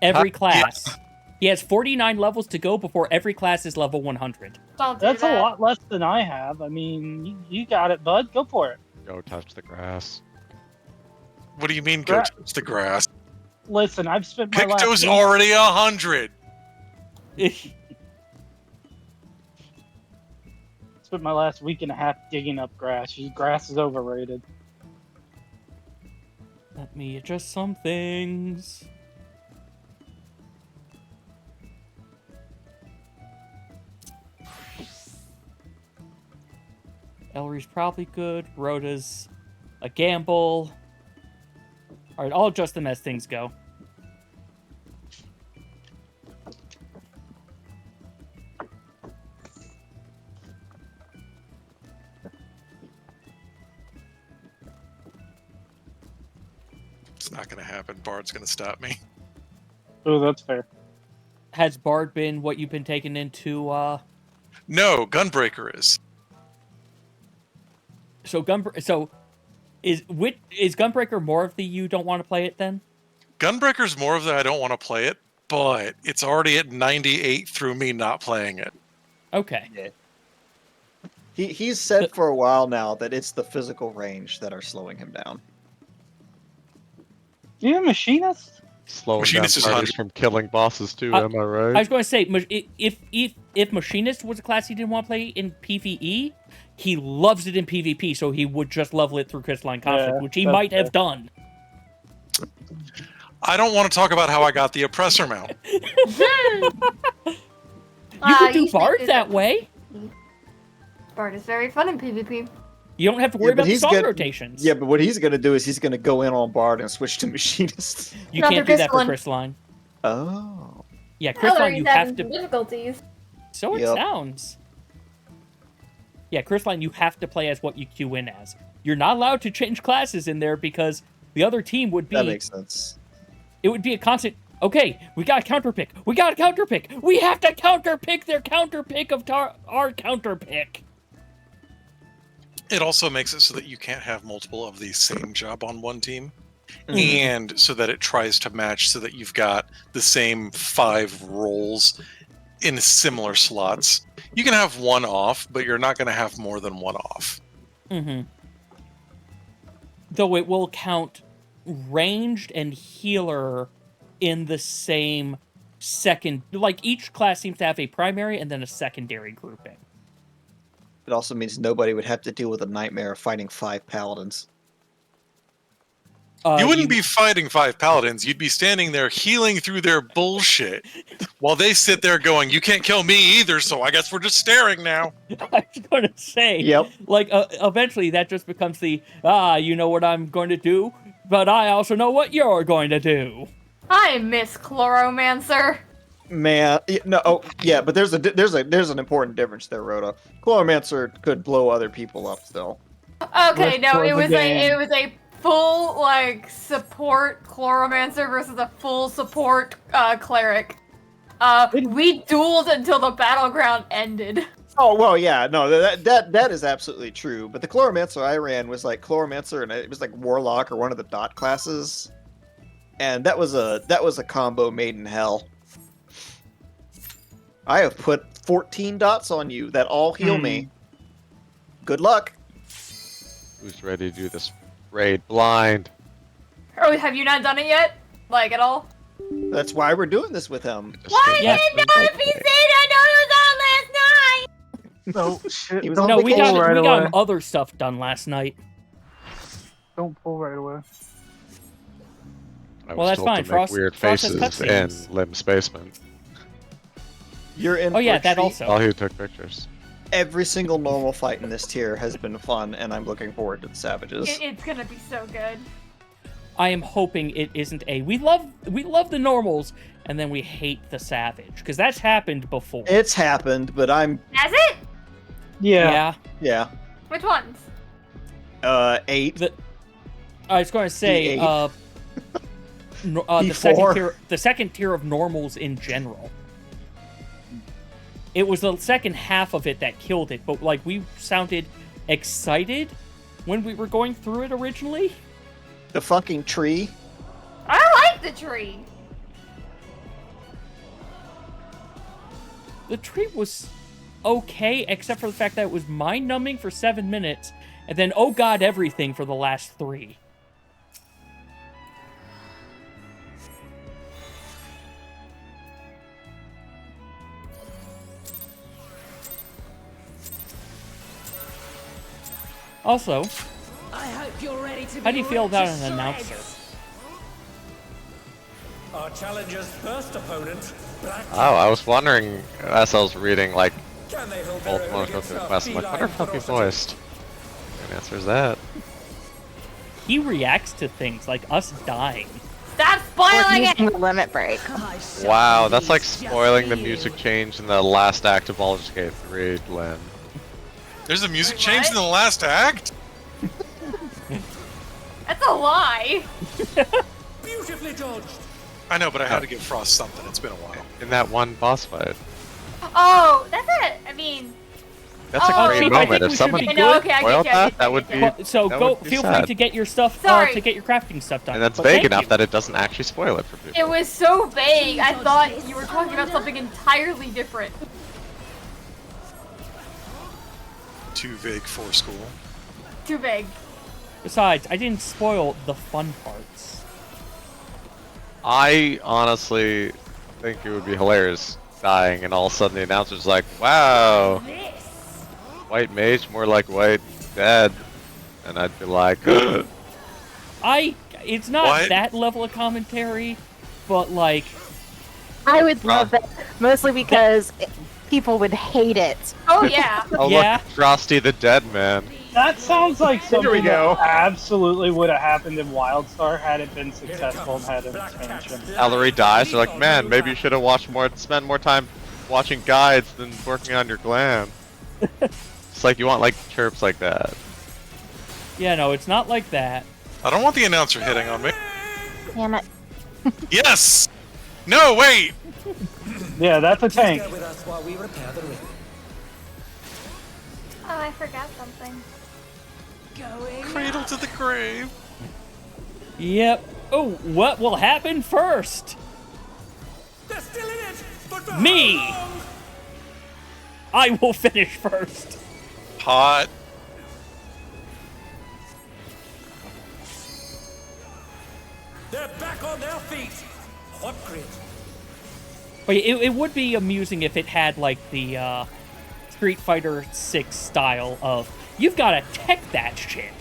Every Huh? class. He has 49 levels to go before every class is level 100. Don't do That's that. a lot less than I have. I mean, you got it, bud. Go for it. Go touch the grass. What do you mean go touch the grass? Listen, I've spent my Picto's last already 100. spent my last week and a half digging up grass. Grass is overrated. Let me adjust some things. Ellery's probably good. Rhoda's a gamble. Alright, I'll adjust them as things go. It's not going to happen. Bard's going to stop me. Oh, that's fair. Has Bard been what you've been taking into, No, Gunbreaker is. So is Gunbreaker more of the you don't want to play it then? Gunbreaker's more of the I don't want to play it, but it's already at 98 through me not playing it. Okay. Yeah. He's said for a while now that it's the physical range that are slowing him down. You a machinist? Slowing Machinist is down parties 100. from killing bosses too, am I right? I was going to say, if Machinist was a class he didn't want to play in PvE, he loves it in PvP, so he would just level it through Crystalline Conflict, Yeah, which he that's might have fair. done. I don't want to talk about how I got the oppressor mount. You could do should Bard that way. Bard is very fun in PvP. You don't have to worry about the he's song good- rotations. Yeah, but what he's going to do is he's going to go in on Bard and switch to Machinist. You Not can't for do that for Crystalline. Crystalline. Oh. Yeah, Crystalline, you have to... difficulties. So it Yep. sounds. Yeah, Crystalline, you have to play as what you queue in as. You're not allowed to change classes in there because the other team would be... That makes sense. It would be a constant... Okay, we got a counterpick. We got a counterpick. We have to counterpick their counterpick of our counterpick. It also makes it so that you can't have multiple of the same job on one team. Mm-hmm. And so that it tries to match so that you've got the same 5 roles in similar slots. You can have one off, but you're not going to have more than one off. Mm-hmm. Though it will count ranged and healer in the same second. Like, each class seems to have a primary and then a secondary grouping. It also means nobody would have to deal with a nightmare of fighting 5 paladins. You wouldn't be fighting 5 paladins. You'd be standing there healing through their bullshit while they sit there going, you can't kill me either, so I guess we're just staring now. I was going to say, Yep. Like, eventually that just becomes the, you know what I'm going to do, but I also know what you're going to do. I miss Chloromancer. Man, no, oh, yeah, but there's an important difference there, Rhoda. Chloromancer could blow other people up still. Okay, no, towards it the was game. a full like support Chloromancer versus a full support cleric. We dueled until the battleground ended. Oh well, yeah, no, that is absolutely true. But the Chloromancer I ran was like Chloromancer, and it was like Warlock or one of the dot classes, and that was a combo made in hell. I have put 14 dots on you that all heal me. Good luck. Who's ready to do this raid blind? Oh, have you not done it yet? Like, at all? That's why we're doing this with him. Why Yeah. didn't know if he said I know he was on last night? No, shit. He was Don't on No, we vacation. got pull right we got away. other stuff done last night. Don't pull right away. I Well, was that's told fine. to make Frost- weird Frost has faces in cutscenes. Lim's basement. You're in. Oh yeah, for a that treat. also. All who took pictures. Every single normal fight in this tier has been fun, and I'm looking forward to the savages. It's gonna be so good. I am hoping it isn't a we love the normals and then we hate the savage, because that's happened before. It's happened, but I'm Has it? Yeah. yeah. Which ones? 8. I was going to say D8. the second tier of normals in general. It was the second half of it that killed it, but like we sounded excited when we were going through it originally. The fucking tree. I like the tree. The tree was okay, except for the fact that it was mind-numbing for 7 minutes, and then oh god everything for the last 3. Also, I hope you're ready to how do you feel about an announcer? Our challenger's first opponent, Black. Oh, I was wondering as I was reading like Can they hold both their own most of against the our quests. I'm like, feline wonder if he'll be ferocity? voiced. And answer is that. He reacts to things like us dying. Stop spoiling it! Using the limit break. Wow, that's like spoiling the music change in the last act of Baldur's Gate 3, Lynn. There's a music Wait, change what? in the last act? That's a lie. Beautifully dodged. I know, but I had to give Frost something. It's been a while. In that one boss fight. Oh, that's it. I mean, That's Oh, a great Chief, I think moment. we If should someone be I know, okay, I spoiled get you, I that, get that you, would I be. get you. So that go would be feel free sad. to get your stuff Sorry. to get your crafting stuff done. And that's But vague thank enough you. that it doesn't actually spoil it for people. it was so vague. I thought you were talking about something entirely different. Too vague for school. Too vague. Besides, I didn't spoil the fun parts. I honestly think it would be hilarious dying and all of a sudden the announcer's like, wow, This. white mage more like white dead. And I'd be like, It's not What? that level of commentary, but like, I would love that, mostly because people would hate it. Oh yeah. oh Yeah. look, Frosty the dead man. That sounds like There we something go. that absolutely would have happened in WildStar had it been successful and had an expansion. Ellery dies, they're like, man, maybe you should have spent more time watching guides than working on your glam. It's like you want like chirps like that. yeah, no, it's not like that. I don't want the announcer hitting on me. Damn it. Yes! No, wait! Yeah, that's a tank. Go with us while we repair the ring. Oh, I forgot something. Going. Cradle to the grave. Yep. Oh, what will happen first? They're still in it, but for Me! how long? I will finish first. Hot. They're back on their feet. Hot grid. But it would be amusing if it had, like, the Street Fighter 6 style of, you've got to tech that shit.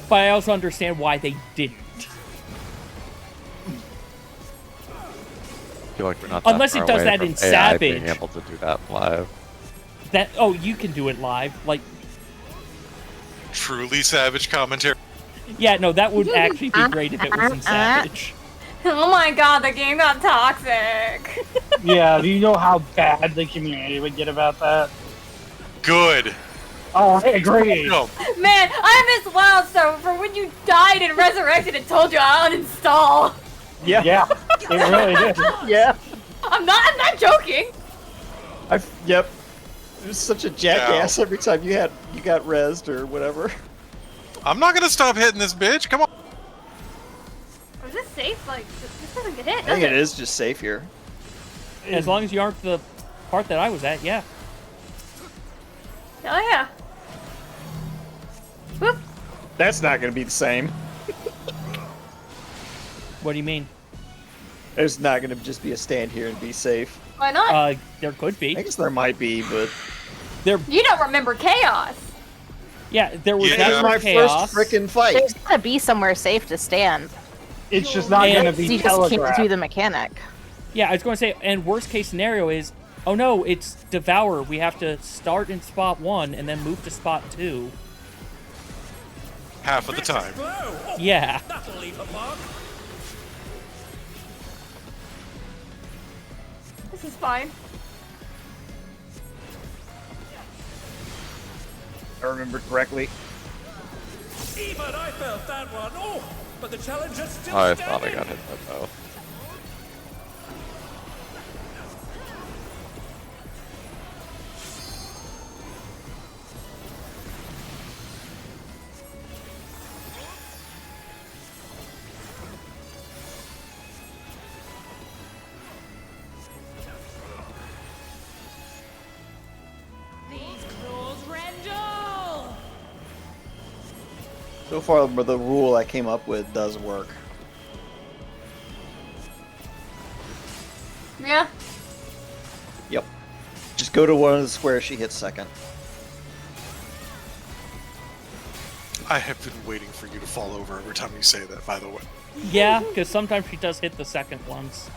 But I also understand why they didn't. I feel like we're not Unless that it far does away that from in AI Savage. being able to do that live. Oh, you can do it live. Like, Truly savage commentary. yeah, no, that would actually be great if it was in Savage. Oh my god, the game got toxic. Yeah, do you know how bad the community would get about that? Good. Oh, I agree. No. Man, I miss Wildstorm for when you died and resurrected and told you I uninstall. Yeah. Yeah, it really did. Yeah. I'm not joking. Yep. It was such a jackass every time you got rezzed or whatever. I'm not gonna stop hitting this bitch. Come on. Is this safe? Like, this doesn't get hit. I think it is just safe here. As long as you aren't the part that I was at, yeah. Oh yeah. Whoop. That's not going to be the same. What do you mean? There's not going to just be a stand here and be safe. Why not? There could be. I guess there might be, but You don't remember chaos. Yeah, there was Yeah. that This is my chaos. first frickin' fight. There's gotta be somewhere safe to stand. It's just not And- going to So be you just can't telegraphed. do the mechanic. Yeah, I was going to say, and worst case scenario is, oh no, it's Devour. We have to start in spot 1 and then move to spot 2. Half of the time. Blow. Oh, Yeah. that'll leave a mark. This is fine. I remember correctly. Even I felt that one. Oh, but the challenger's still Oh, I standing. thought I got hit by both. These claws rendle. So far, the rule I came up with does work. Yeah. Yep. Just go to one of the squares she hits second. I have been waiting for you to fall over every time you say that, by the way. Yeah, because sometimes she does hit the second ones.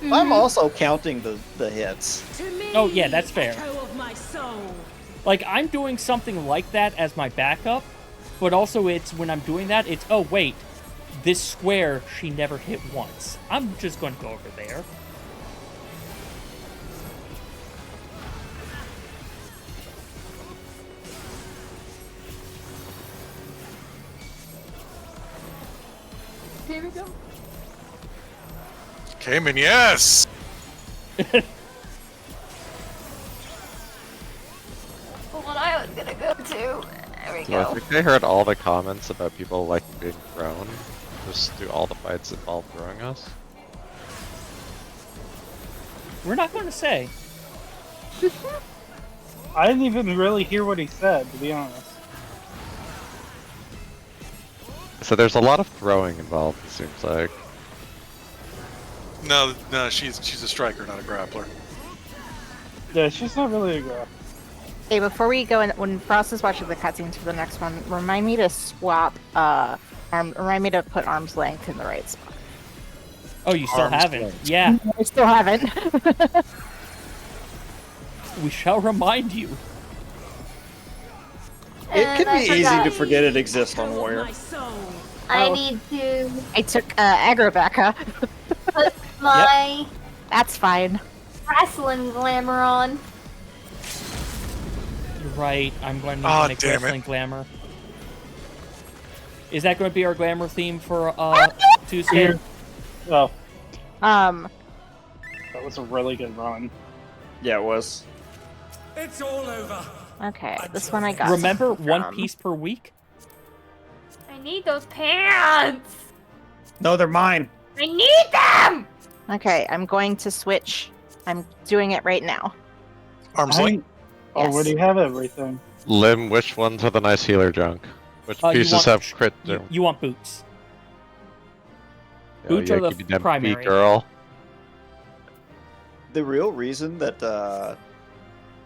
I'm also counting the hits. To me, Oh, yeah, that's fair. echo of my soul. Like, I'm doing something like that as my backup, but also it's when I'm doing that, it's, oh, wait, this square she never hit once. I'm just going to go over there. Here we go. Cayman, yes! What I was gonna go to. There we So I go. think I heard all the comments about people like being thrown. Just do all the fights involve throwing us. We're not going to say. I didn't even really hear what he said, to be honest. So there's a lot of throwing involved, it seems like. No, she's a striker, not a grappler. Yeah, she's not really a girl. Okay, before we go in, when Frost is watching the cutscenes for the next one, remind me to swap, remind me to put arm's length in the right spot. Oh, you still Arms haven't? length. Yeah, I still haven't. we shall remind you. It And can I be easy forgot. to forget it exists on Echo of Warrior. my soul. I Oh. need to I took aggro Becca. put my That's fine. wrestling glamour on. You're right. I'm going to Aw, make damn it. wrestling glamour. Is that going to be our glamour theme for Tuesday? Here. Oh, Um, that was a really good run. Yeah, it was. It's all over. okay, this one I got. Remember, from- one piece per week? I need those pants. No, they're mine. I need them! Okay, I'm going to switch. I'm doing it right now. Arms length. I already have everything. Lim, which ones are the nice healer junk? Which You pieces want- have crit? You want boots. Oh, boots yeah, are the give me them primary. feet, girl. The real reason that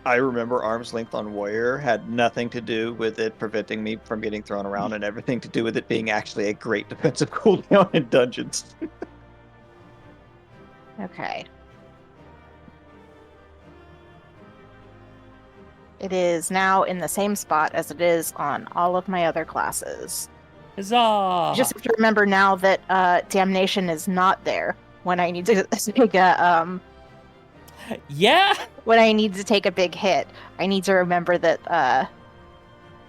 I remember arm's length on Warrior had nothing to do with it preventing me from getting thrown around, and everything to do with it being actually a great defensive cooldown in dungeons. Okay. It is now in the same spot as it is on all of my other classes. Huzzah! You just have to remember now that Damnation is not there when I need to take a Yeah. when I need to take a big hit. I need to remember that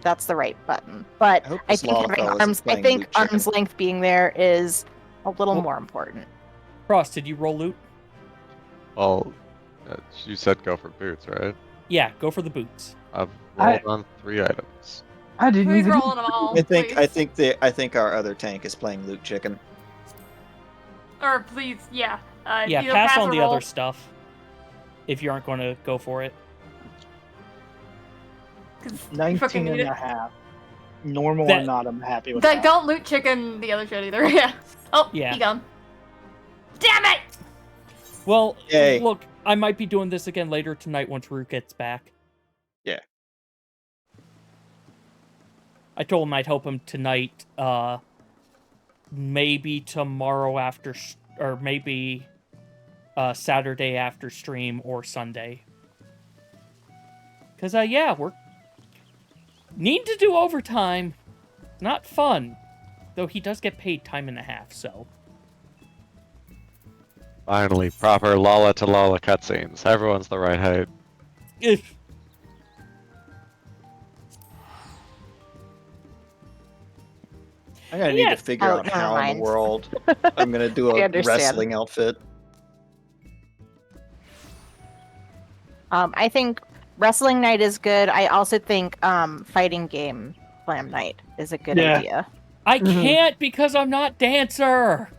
that's the right button. But I hope I this think having Lawfell isn't arms, I playing think Loot Chicken. arm's length being there is a little Well- more important. Frost, did you roll loot? Well, you said go for boots, right? Yeah, go for the boots. I've rolled on 3 items. I didn't Who's even. rolling them all? I think our other tank is playing Loot Chicken. Or please, yeah. Yeah, either pass or on the roll. other stuff. If you aren't going to go for it. 'Cause you fucking 19 need and it. a half. Normal or That- not, I'm happy with Like, that. don't loot chicken the other shit either. Yeah. Oh, Yeah. he gone. Damn it! Well, Yay. look, I might be doing this again later tonight once Root gets back. Yeah. I told him I'd help him tonight, maybe tomorrow after, or maybe Saturday after stream or Sunday. Because, yeah, we're need to do overtime. Not fun. Though he does get paid time and a half, so. Finally, proper Lala to Lala cutscenes. Everyone's the right height. If I'm gonna need Yeah. to figure Oh, out never how in mind. the world I'm gonna do I a understand. wrestling outfit. I think wrestling night is good. I also think fighting game slam night is a good Yeah. idea. I can't because I'm not dancer.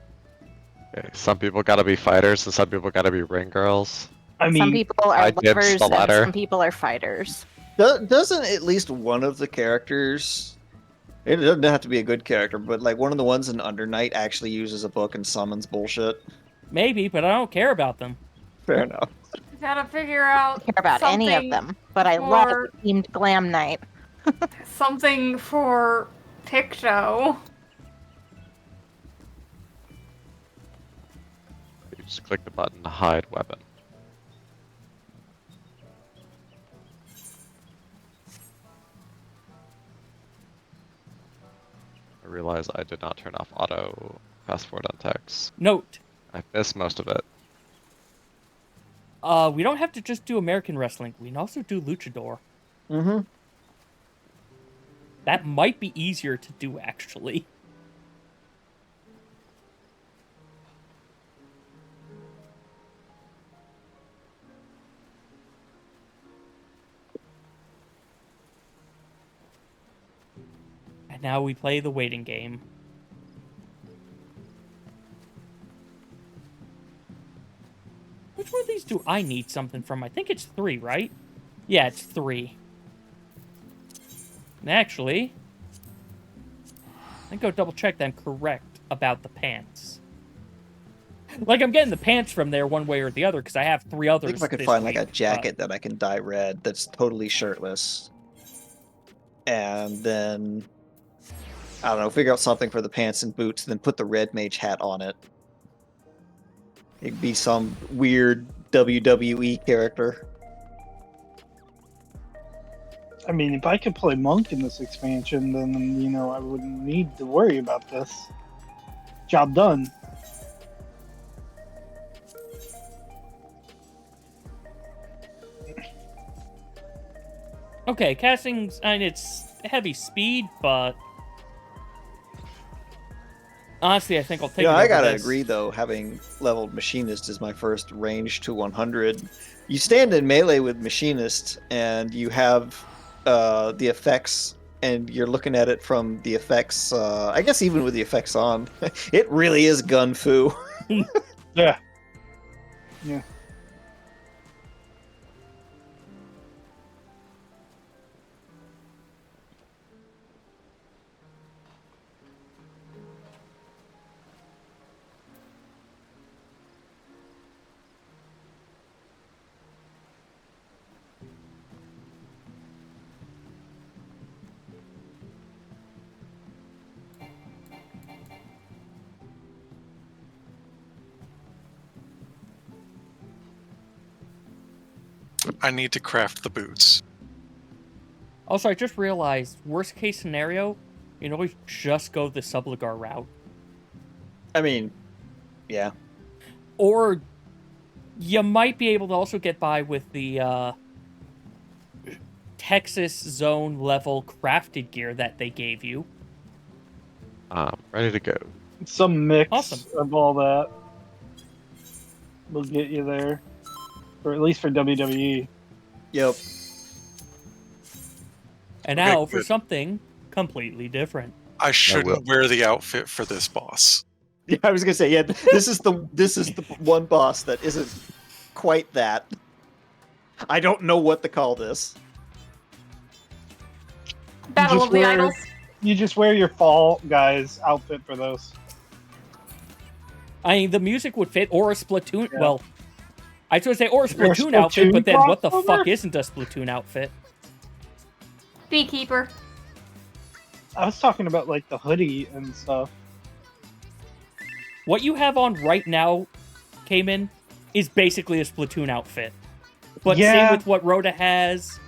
Okay, some people gotta be fighters, and some people gotta be ring girls. I mean, Some people are I dibs lovers the and latter. some people are fighters. Doesn't at least one of the characters? It doesn't have to be a good character, but like one of the ones in Under Night actually uses a book and summons bullshit. Maybe, but I don't care about them. Fair enough. You gotta figure out I don't care about any of something them, but I love for- themed glam night. Something for Picto. You just click the button to hide weapon. I realize I did not turn off auto fast forward on text. Note, I missed most of it. we don't have to just do American wrestling. We can also do luchador. Mm-hmm. That might be easier to do, actually. And now we play the waiting game. Which one of these do I need something from? I think it's 3, right? Yeah, it's 3. And actually, I go double check that I'm correct about the pants. Like, I'm getting the pants from there one way or the other, because I have 3 I others. think if I could this find like a week, jacket that I can dye red that's totally shirtless, and then I don't know, figure out something for the pants and boots, and then put the red mage hat on it. It'd be some weird WWE character. I mean, if I could play monk in this expansion, then you know I wouldn't need to worry about this. Job done. Okay, casting's, and it's heavy speed, but honestly, I think I'll take it Yeah, I over gotta this. agree though. Having leveled machinist is my first range to 100. You stand in melee with machinist, and you have the effects and you're looking at it from the effects, I guess even with the effects on, it really is gun fu. Yeah. Yeah. I need to craft the boots. Also, I just realized, worst case scenario, you can always just go the Subligar route. I mean, yeah. Or you might be able to also get by with the Texas zone level crafted gear that they gave you. Ready to go. Some mix Awesome. of all that will get you there, or at least for WWE. Yep. And Okay, now for good. something completely different. I shouldn't wear the outfit for this boss. Yeah, I was gonna say, yeah, this is the one boss that isn't quite that. I don't know what to call this. Battle just of the wear- Idols. You just wear your Fall Guys outfit for those. I mean, the music would fit, or a Splatoon. Yeah. Well, I was going to say, or a Or a Splatoon outfit, but then Splatoon what the crossover? fuck isn't a Splatoon outfit? Beekeeper. I was talking about like the hoodie and stuff. What you have on right now, Cayman, is basically a Splatoon outfit. But Yeah. same with what Rhoda has.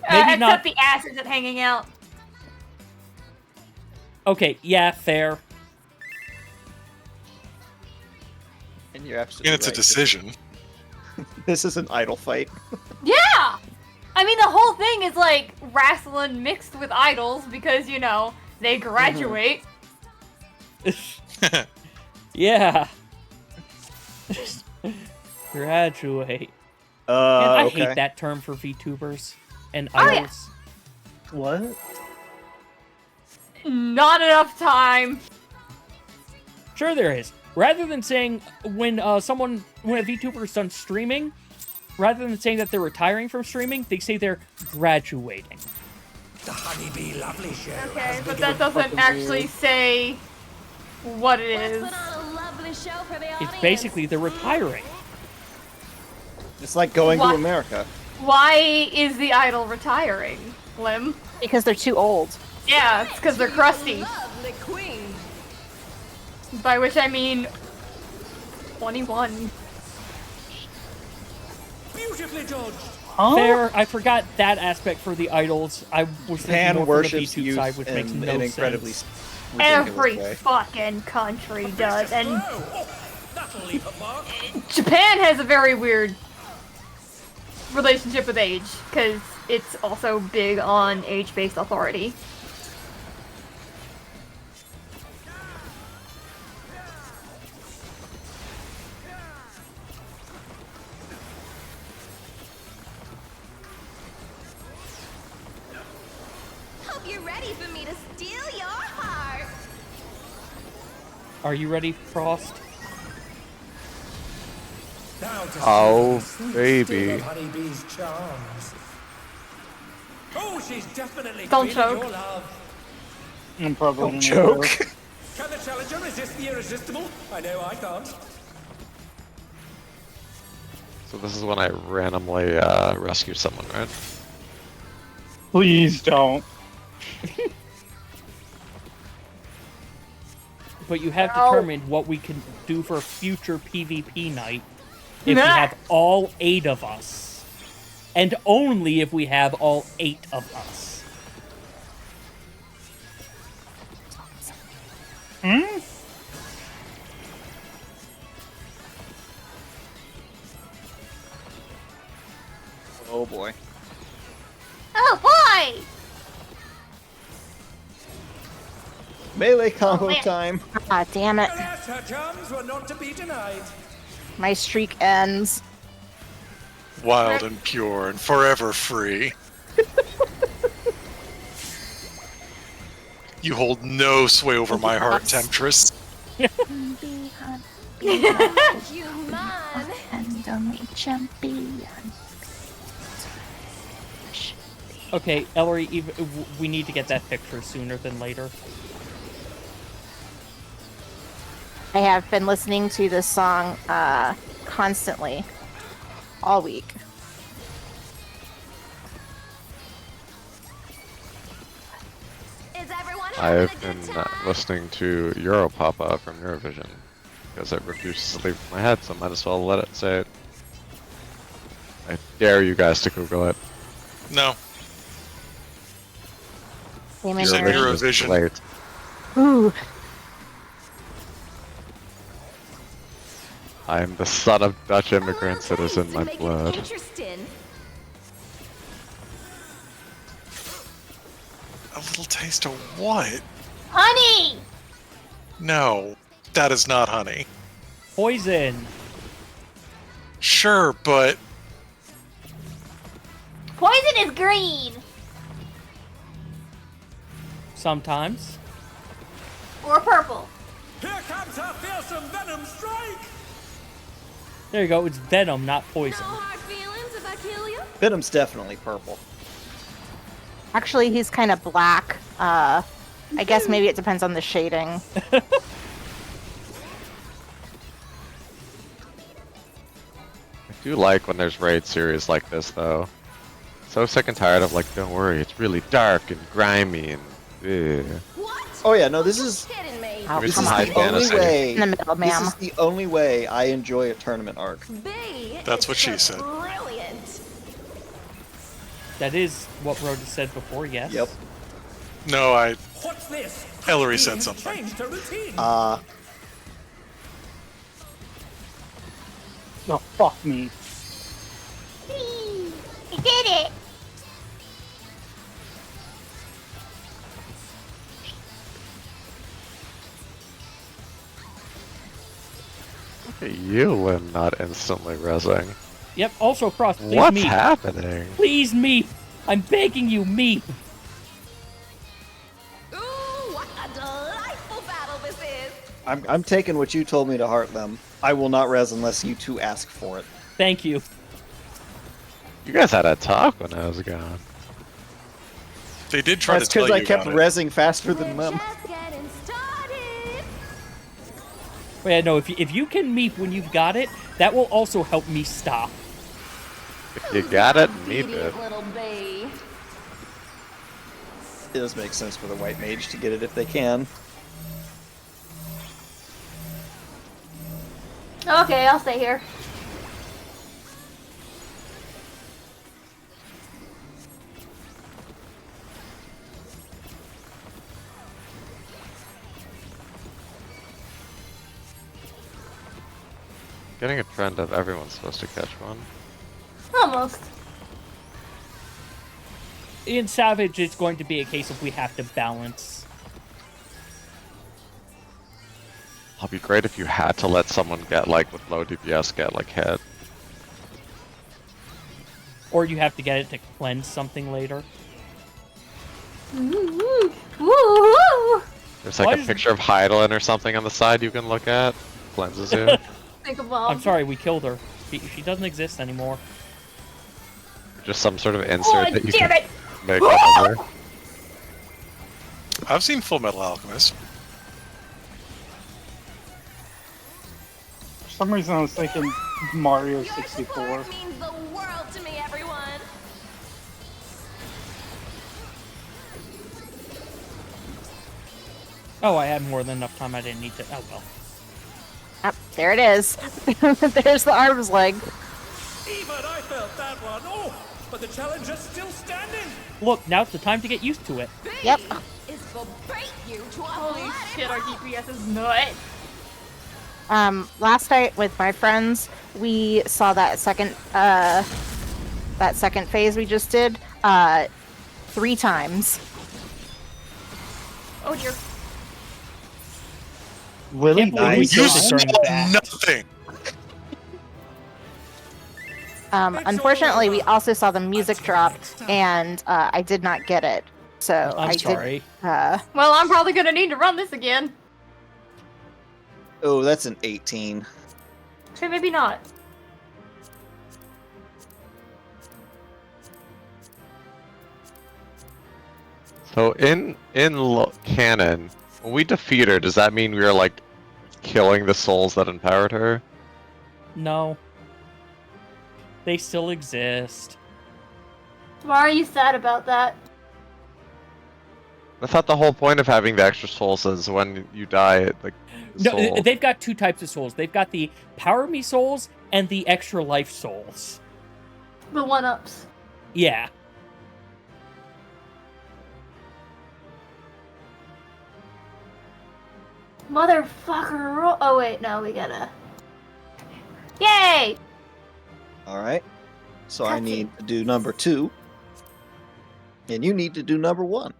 Maybe Except not. the ass isn't hanging out. Okay, yeah, fair. And you're absolutely And it's a right. decision. This is an idol fight. Yeah! I mean, the whole thing is like wrestling mixed with idols because, you know, they graduate. Yeah. Graduate. And I Okay. hate that term for VTubers and Oh, yeah. idols. What? Not enough time. Sure there is. Rather than saying when a VTuber is done streaming, rather than saying that they're retiring from streaming, they say they're graduating. The honeybee lovely show. Okay, but that doesn't actually say what it is. Put on a lovely show for the audience. It's basically they're retiring. It's like going What? to America. Why is the idol retiring, Lim? Because they're too old. Yeah, it's because they're crusty. Lovely queen. By which I mean 21. Beautifully judged. Huh? Fair. I forgot that aspect for the idols. I was thinking Japan more for the worships VTube youth side, which makes in no an incredibly sense. ridiculous Every way. fucking country does, and Oh, that'll leave a mark. Japan has a very weird relationship with age, because it's also big on age-based authority. Hope you're ready for me to steal your heart. Are you ready, Frost? Now to Oh, see the baby. sting of honeybee's charms. Oh, she's definitely Don't feeling choke. your love. I'm probably Don't gonna joke. go. Can the challenger resist the irresistible? I know I can't. So this is when I randomly rescue someone, right? Please don't. But you have Ow. determined what we can do for a future PvP night if we Nah. have all 8 of us. And only if we have all 8 of us. Hmm? Oh boy. Oh boy! Melee combo man. time. Ah, damn it. Alas, her charms were not to be denied. My streak ends. Wild and pure and forever free. You hold no sway over my heart, Temptress. Okay, Ellery, we need to get that picture sooner than later. I have been listening to this song constantly all week. Is everyone I've having a been good time? listening to Europapa from Eurovision because it refuses to leave my head, so I might as well let it say it. I dare you guys to Google it. No. Damn You said Eurovision. Eurovision. Late. Ooh. I am the son of Dutch immigrants. It A is little in taste my to make it blood. interesting. A little taste of what? Honey! No, that is not honey. Poison. Sure, but Poison is green! Sometimes. Or purple. Here comes her fearsome venom strike! There you go. It's venom, not No poison. hard feelings if I kill you. Venom's definitely purple. Actually, he's kind of black. I guess maybe it depends on the shading. I do like when there's raid series like this, though. So sick and tired of like, don't worry, it's really dark and grimy and. Ugh. What? Oh yeah, no, this is Kidding me. Oh, this some is high the only fantasy. way. In the middle, This ma'am. is the only way I enjoy a tournament arc. B That's is what she for said. Brilliant. That is what Rhoda said before, yes. Yep. no, What's this? Ellery You've said something. Changed her routine. Oh, fuck me. He did it! Look at you, Lynn, not instantly rezzing. Yep. Also, Cross, please What's meep. happening? Please meep. I'm begging you, meep. Ooh, what a delightful battle this is. I'm taking what you told me to heart them. I will not res unless you two ask for it. Thank you. You guys had a talk when I was gone. They did try That's to tell because you I kept about it. resing faster than We're them. just getting started. But yeah, no, if you can meep when you've got it, that will also help me stop. If you got it, meep Obedient it. little bee. It does make sense for the white mage to get it if they can. Okay, I'll stay here. Getting a trend of everyone's supposed to catch one. Almost. In Savage, it's going to be a case of we have to balance. It'd be great if you had to let someone get like with low DPS get like hit. Or you have to get it to cleanse something later. Woo! Woo! There's like Why a does- picture of Heidelin or something on the side you can look at. Cleanses you. Think of I'm sorry, we killed her. She doesn't exist anymore. Just some sort of insert Oh, that you damn can it! make whatever. I've seen Full Metal Alchemist. For some reason, I was thinking Mario Your 64. support means the world to me, everyone. Oh, I had more than enough time. I didn't need to. Oh, well. Yep, there it is. There's the arms leg. Even I felt that one. Oh, but the challenger's still standing. Look, now's the time to get used to it. B Yep. is for bait you to a Holy bloody shit, our pulp. DPS is nuts. Last night with my friends, we saw that second phase we just did 3 times. Oh dear. Really Can't believe we nice. You killed it during saw that. nothing. Unfortunately, we also saw the music drop, and I did not get it. So I'm I sorry. did. Well, I'm probably gonna need to run this again. Oh, that's an 18. Okay, maybe not. So in canon, when we defeat her, does that mean we are like killing the souls that empowered her? No. They still exist. Why are you sad about that? I thought the whole point of having the extra souls is when you die, like the No, soul. they've got two types of souls. They've got the Power Me souls and the extra life souls. The one-ups. Yeah. Motherfucker. Oh, wait, no, we gotta. Yay! All right. So I Cutscene. need to do number 2. And you need to do number 1.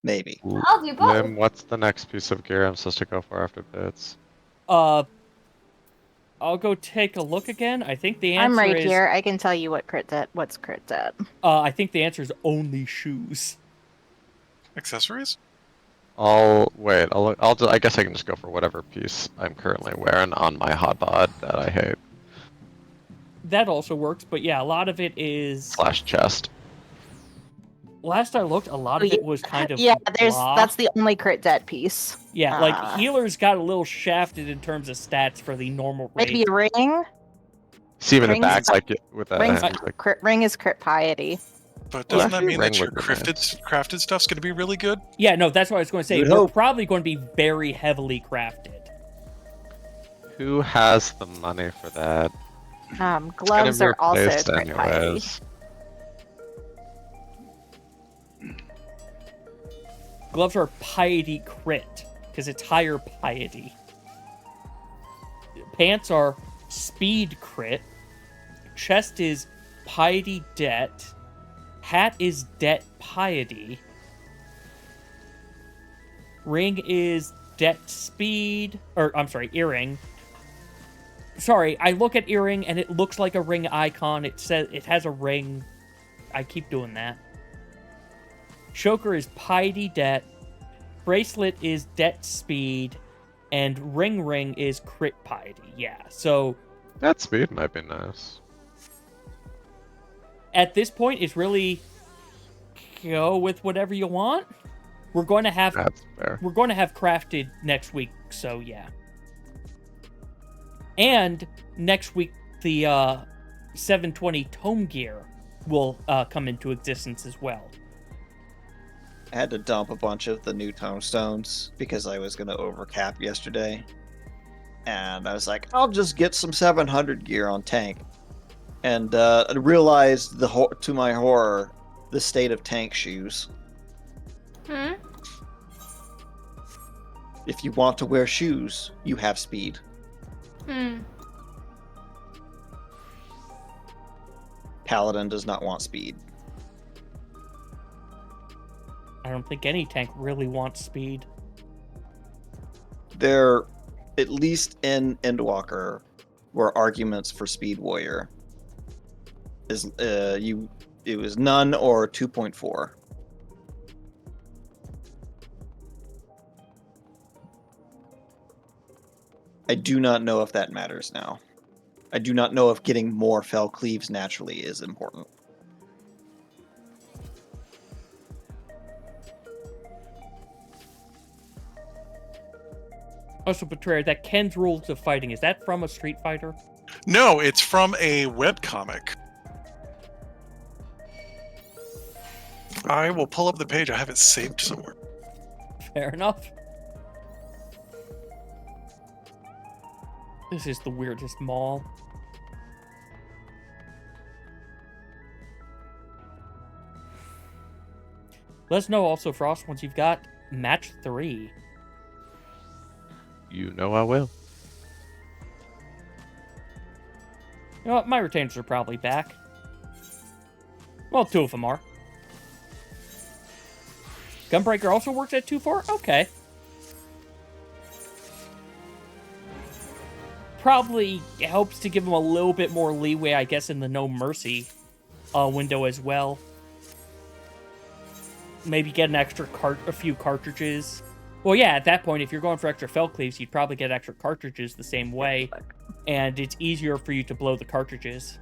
Maybe. I'll do both. Lim, what's the next piece of gear I'm supposed to go for after bits? I'll go take a look again. I think the answer I'm right is... here. I can tell you what crit at. What's crit at? I think the answer is only shoes. Accessories? I'll wait. I guess I can just go for whatever piece I'm currently wearing on my hot bod that I hate. That also works, but yeah, a lot of it is... / chest. Last I looked, a lot of it was kind of blah. that's the only crit debt piece. Yeah, like, healers got a little shafted in terms of stats for the normal rate. Maybe ring. See even the Rings- back like with that. Rings, like, crit, ring is crit piety. But doesn't that actually, mean that ring your would be crafted stuff's going to be really good? Yeah, no, that's what I was going to say. Good We're hope. probably going to be very heavily crafted. who has the money for that? It's gonna Gloves be are also replaced crit piety. anyways. Gloves are piety crit, because it's higher piety. Pants are speed crit. Chest is piety debt. Hat is debt piety. Ring is debt speed. Or, I'm sorry, earring. Sorry, I look at earring and it looks like a ring icon. It says it has a ring. I keep doing that. Choker is piety debt. Bracelet is debt speed. And ring is crit piety. Yeah, so... That speed might be nice. At this point, it's really... Go with whatever you want. We're going to have... That's fair. We're going to have crafted next week, so yeah. And next week, the 720 tome gear will come into existence as well. I had to dump a bunch of the new tombstones because I was going to overcap yesterday. And I was like, I'll just get some 700 gear on tank. And I realized, to my horror, the state of tank shoes. If you want to wear shoes, you have speed. Paladin does not want speed. I don't think any tank really wants speed. There, at least in Endwalker, were arguments for Speed Warrior. It was none or 2.4. I do not know if that matters now. I do not know if getting more fell cleaves naturally is important. Also, Betrayer, that Ken's Rules of Fighting, is that from a Street Fighter? No, it's from a webcomic. I will pull up the page. I have it saved somewhere. Fair enough. This is the weirdest mall. Let us know also, Frost, once you've got match 3. You know I will. You know what? My retainers are probably back. Well, 2 of them are. Gunbreaker also works at 2-4? Okay. Probably helps to give him a little bit more leeway, I guess, in the No Mercy window as well. maybe get an extra a few cartridges. Well, yeah, at that point, if you're going for extra fell cleaves, you'd probably get extra cartridges the same way, and it's easier for you to blow the cartridges.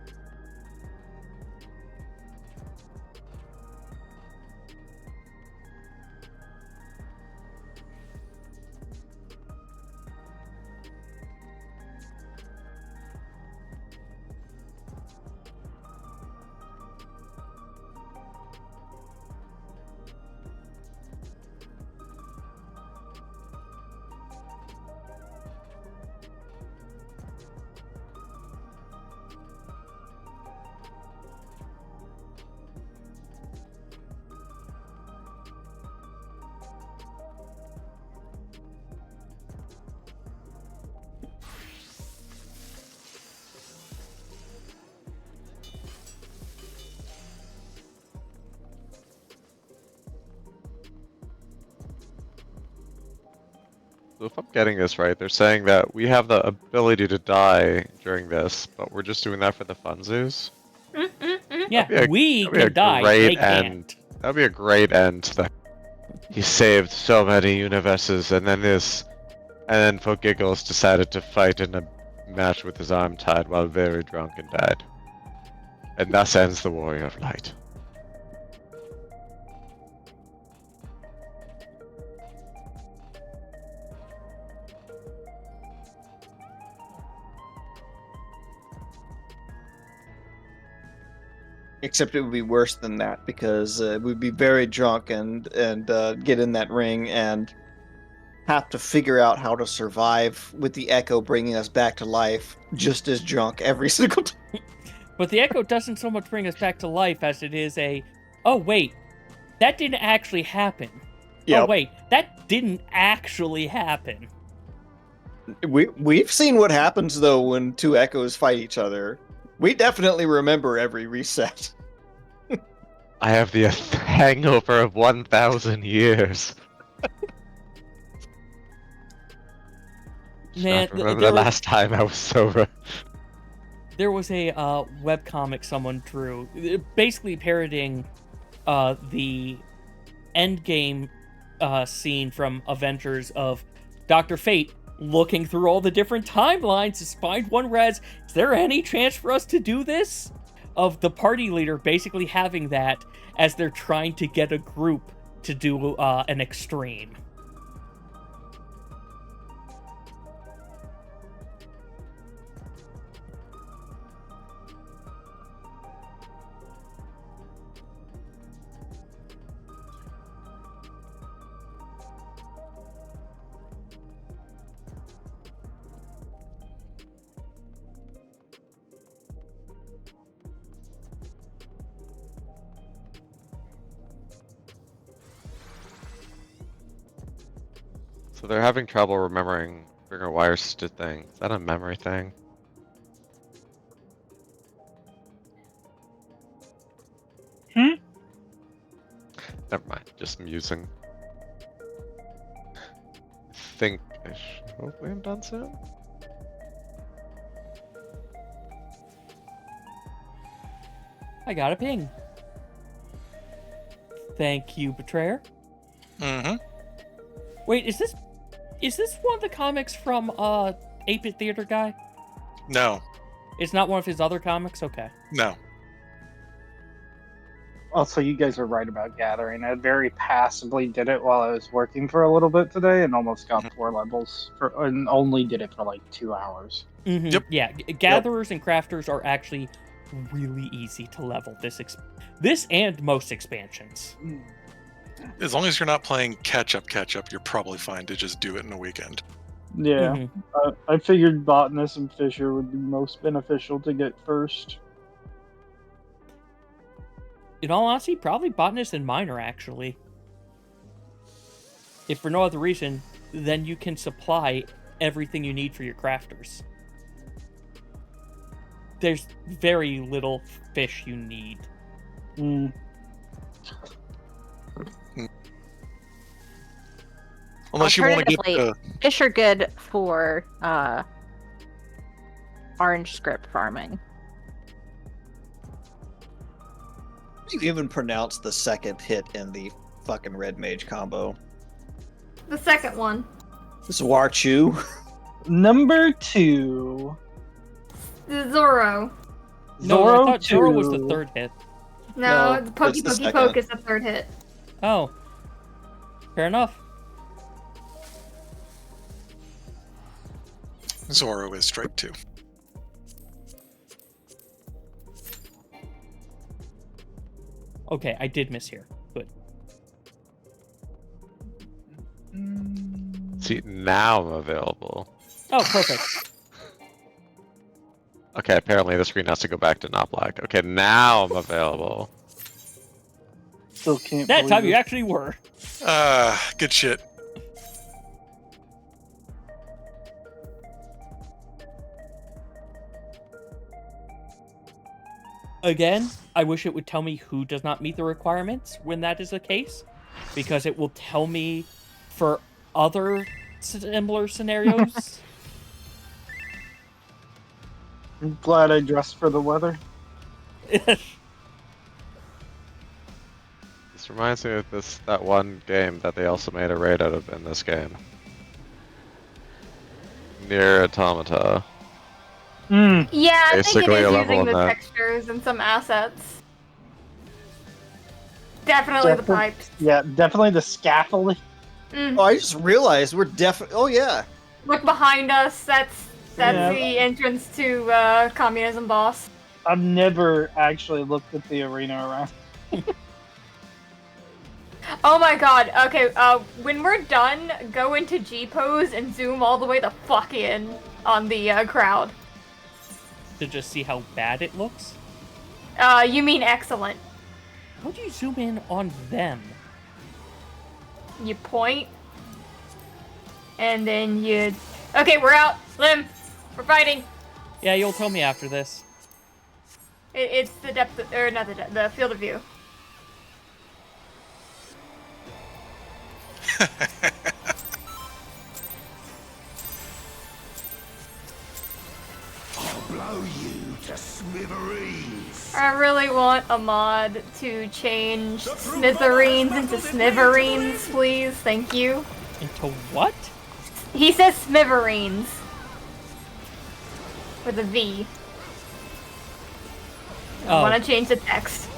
So if I'm getting this right, they're saying that we have the ability to die during this, but we're just doing that for the funsies? Yeah, we can die, they can't. That'd be a great end to the... He saved so many universes, and then for giggles decided to fight in a match with his arm tied while very drunk and died. And thus ends the Warrior of Light. Except it would be worse than that, because we'd be very drunk and get in that ring and have to figure out how to survive with the echo bringing us back to life just as drunk every single time. But the echo doesn't so much bring us back to life as it is oh wait, that didn't actually happen. Yep. Oh wait, that didn't actually happen. We've seen what happens though when two echoes fight each other. We definitely remember every reset. I have the hangover of 1,000 years. Man, I remember the last time I was sober. There was a webcomic someone drew, basically parodying the endgame scene from Avengers of Dr. Fate looking through all the different timelines to find one where is there any chance for us to do this? Of the party leader basically having that as they're trying to get a group to do an extreme. So they're having trouble remembering bigger wires to thing. Is that a memory thing? Never mind, just musing. Think hopefully I'm done soon. I got a ping. Thank you, Betrayer. Mm-hmm. Wait, is this one of the comics from 8-Bit Theater Guy? No. It's not one of his other comics? Okay. No. Also, you guys are right about gathering. I very passively did it while I was working for a little bit today, and almost got 4 levels and only did it for like 2 hours. Mm-hmm. Yep. Yeah, gatherers and crafters are actually really easy to level. This and most expansions. As long as you're not playing catch up, you're probably fine to just do it in a weekend. Yeah, Mm-hmm. I figured Botanist and Fisher would be most beneficial to get first. In all honesty, probably Botanist and Miner, actually. If for no other reason, then you can supply everything you need for your crafters. There's very little fish you need. Unless you want to get fish are good for orange script farming. You even pronounce the second hit in the fucking red mage combo. The second one. Zwarchu. Number 2. The Zoro. No, I Zoro thought Zoro was the 2. third hit. No, No, the Pokey it's the Pokey second. Poke is the third hit. Oh. Fair enough. Zoro is strike 2. Okay, I did miss here. Good. See, now I'm available. Oh, perfect. Okay, apparently the screen has to go back to not black. Okay, now I'm available. Still can't That believe time you it. actually were. Good shit. Again, I wish it would tell me who does not meet the requirements when that is the case, because it will tell me for other similar scenarios. I'm glad I dressed for the weather. This reminds me of that one game that they also made a raid out of in this game. Near Automata. Mm. Yeah, I think Basically it a is level using in the that. textures and some assets. Definitely the pipes. Yeah, definitely the scaffolding. Mm. Oh, I just realized we're definitely. Oh yeah. Look behind us. That's Yeah. the entrance to communism boss. I've never actually looked at the arena around. Oh my god. Okay, when we're done, go into G pose and zoom all the way the fuck in on the crowd. To just see how bad it looks. You mean excellent. How do you zoom in on them? You point, and then you. Okay, we're out. Lim, we're fighting. Yeah, you'll tell me after this. It's the depth, or not the depth, the field of view. I'll blow you to smithereens. I really want a mod to change smithereens into smithereens, please. Thank you. Into what? He says smithereens. With a V. I Oh. want to change the text.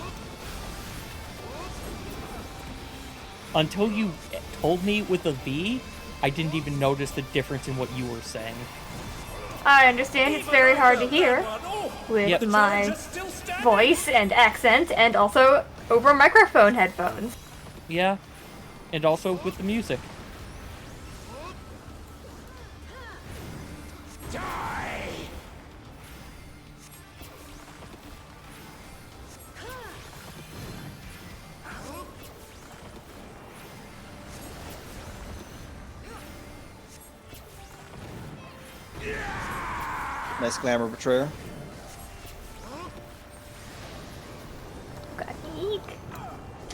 Until you told me with a V, I didn't even notice the difference in what you were saying. I understand it's very hard to hear with Yep. my voice and accent, and also over microphone headphones. Yeah. And also with the music. Die! Nice glamour betrayer. Got eek.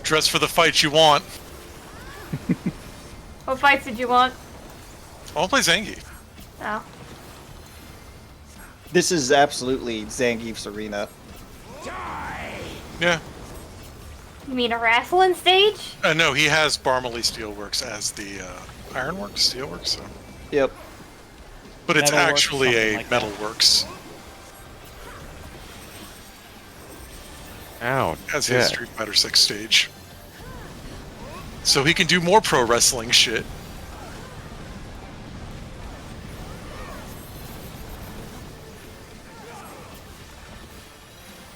Dress for the fight you want. What fights did you want? I want to play Zangief. Oh. This is absolutely Zangief's arena. Yeah. You mean a wrestling stage? No, he has Barmley Steelworks as the Ironworks, Steelworks. So. Yep. But it's Metalworks, actually something a like that. Metalworks. Ow. As shit. his Street Fighter 6 stage. So he can do more pro wrestling shit.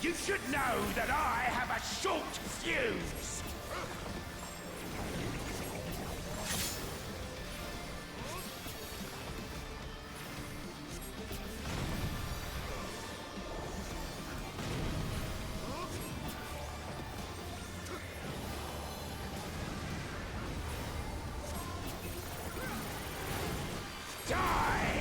You should know that I have a short fuse. Die!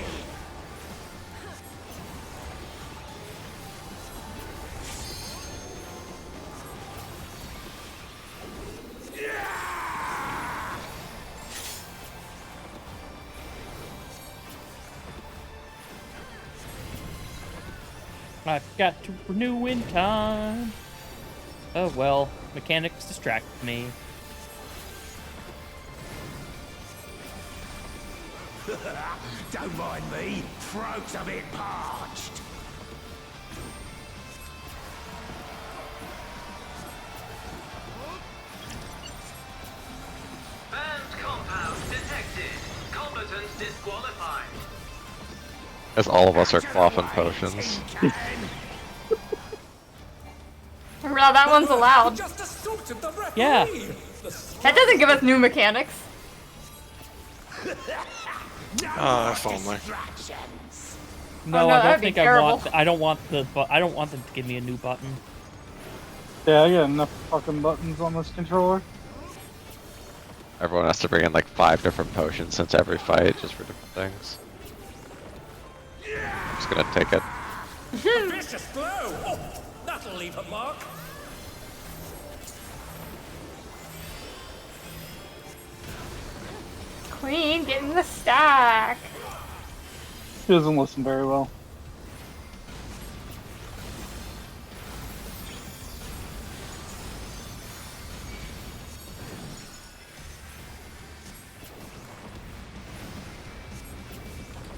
I've got to renew in time. Oh well, mechanics distract me. Don't mind me. Throat's a bit parched. Banned compound detected. Combatant disqualified. As all of us are quaffing potions. Wow, that one's allowed. Just assaulted the referee. Yeah. That doesn't give us new mechanics. If only. No, Oh, no, I don't that'd be think I terrible. want. I don't want the. I don't want them to give me a new button. Yeah, I got enough fucking buttons on this controller. Everyone has to bring in like 5 different potions since every fight, just for different things. I'm just gonna take it. A vicious blow. Oh, that'll leave a mark. Queen getting the stack. He doesn't listen very well.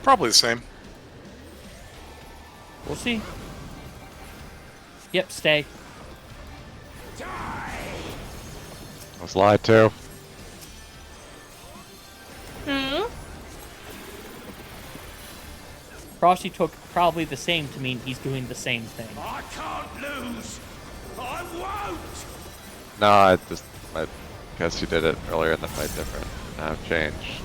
Probably the same. We'll see. Yep, stay. I was lied to. Hmm? Frosty took probably the same to mean he's doing the same thing. I can't lose. I won't. No, I guess you did it earlier in the fight different. Now I've changed.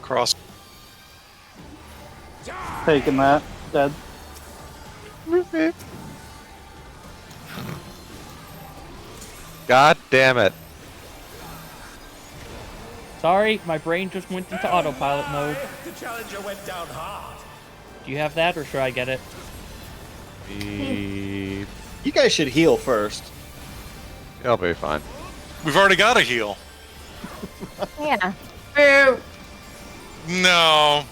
Cross. Taking that. Dead. God damn it. Sorry, my brain just went into autopilot mode. The challenger went down hard. Do you have that, or should I get it? Beep. You guys should heal first. It'll be fine. We've already got a heal. Yeah. Boo. No.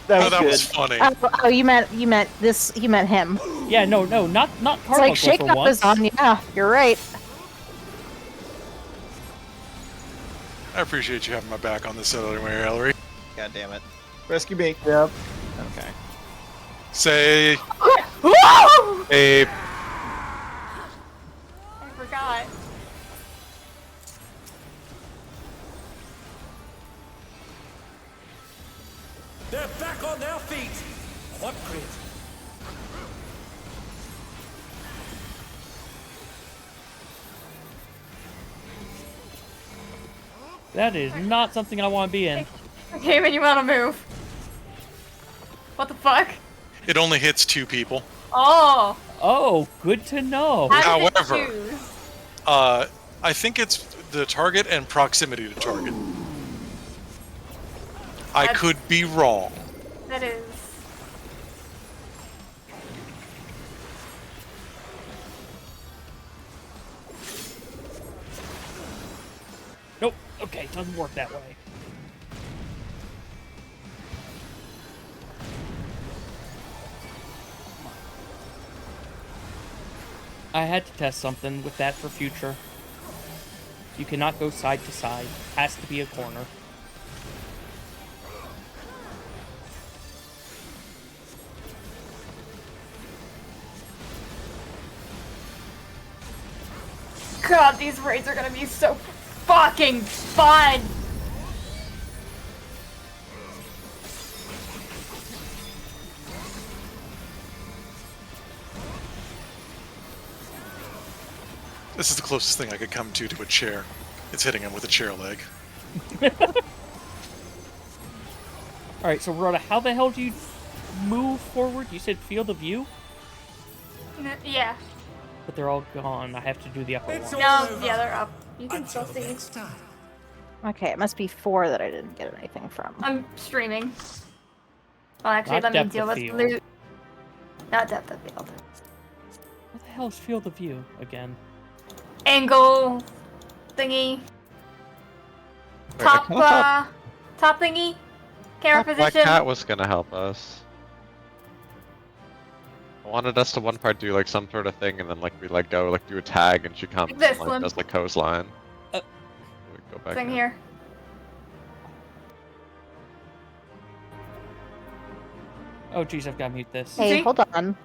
That was funny. Oh, you meant this. You meant him. Yeah, no, not It's Carmichael like for shake up once. is on. Yeah, you're right. I appreciate you having my back on this anyway, Hillary. God damn it. Rescue me. Yep. Okay. Say, Whoa! Beep. I forgot. They're back on their feet. What grit? That is not something I want to be in. Okay, when you want to move. What the fuck? it only hits 2 people. Oh. Oh, good to know. How did it However, choose? I think it's the target and proximity to target. I could be wrong. That is. Nope. Okay, doesn't work that way. I had to test something with that for future. You cannot go side to side. Has to be a corner. God, these raids are gonna be so fucking fun! This is the closest thing I could come to a chair. It's hitting him with a chair leg. Alright, so Rhoda, how the hell do you move forward? You said field of view? Yeah. But they're all gone. I have to do the upper one. No, yeah, they're up. You can still see. Okay, it must be 4 that I didn't get anything from. I'm streaming. Well, actually, Not let me depth deal of with field. loot. Not depth of field. What the hell is field of view again? Angle thingy. Wait, I kinda thought- top thingy? Camera My position? cat was gonna help us. I wanted us to one part do like some sort of thing, and then like we like go like do a tag, and she comes Like this, and like Slim. does the coastline. Uh, We go back Thing in. here. Oh, geez, I've got to mute this. Hey, See? hold on.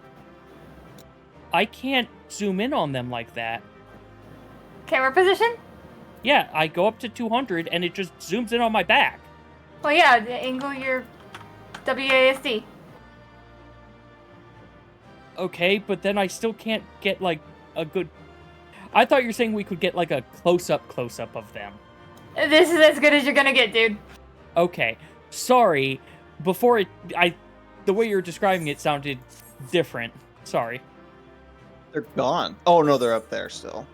I can't zoom in on them like that. Camera position? Yeah, I go up to 200 and it just zooms in on my back. Well, yeah, angle your WASD. Okay, but then I still can't get like a good. I thought you were saying we could get like a close up of them. This is as good as you're gonna get, dude. Okay, sorry. Before the way you're describing it sounded different. Sorry. They're gone. Oh no, they're up there still.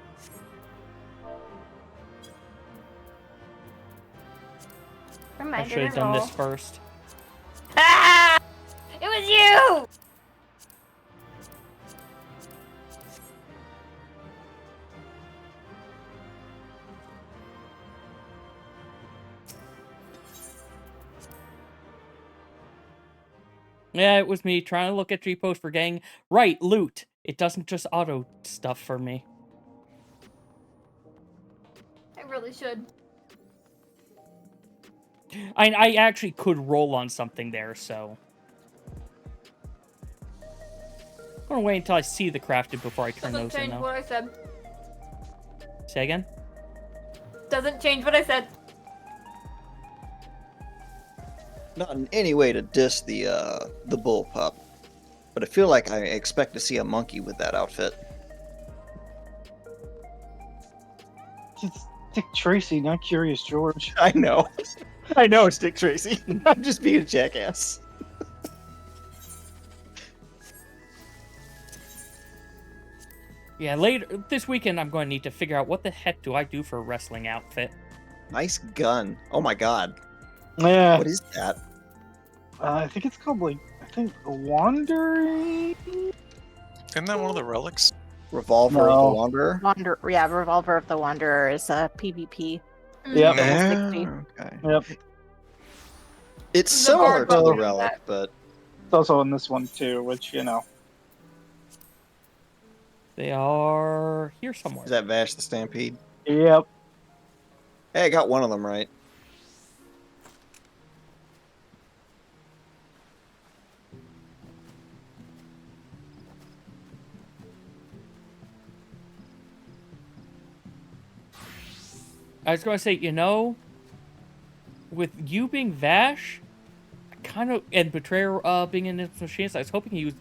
I Reminder should have to done roll. this first. Ah! It was you! Yeah, it was me trying to look at G-Post for gang. Right, loot. It doesn't just auto stuff for me. I really should. I actually could roll on something there, so. I'm gonna wait until I see the crafted before I turn Doesn't those in, change though. what I said. Say again? Doesn't change what I said. Not in any way to diss the bull pup, but I feel like I expect to see a monkey with that outfit. It's Dick Tracy, not Curious George. I know. I know it's Dick Tracy. I'm just being a jackass. Yeah, later this weekend I'm going to need to figure out what the heck do I do for a wrestling outfit. Nice gun. Oh my god. Yeah. What is that? I think it's called like Wandering. Isn't that one of the relics? Revolver of the Wanderer? Revolver of the Wanderer is a PvP. Yep. Yeah, okay. Yep. It's The similar bard to the version of relic, that. but It's also in this one too, which you know. They are here somewhere. is that Vash the Stampede? Yep. Hey, I got one of them right. I was going to say, you know, with you being Vash, kind of, and Betrayer being in his machines, I was hoping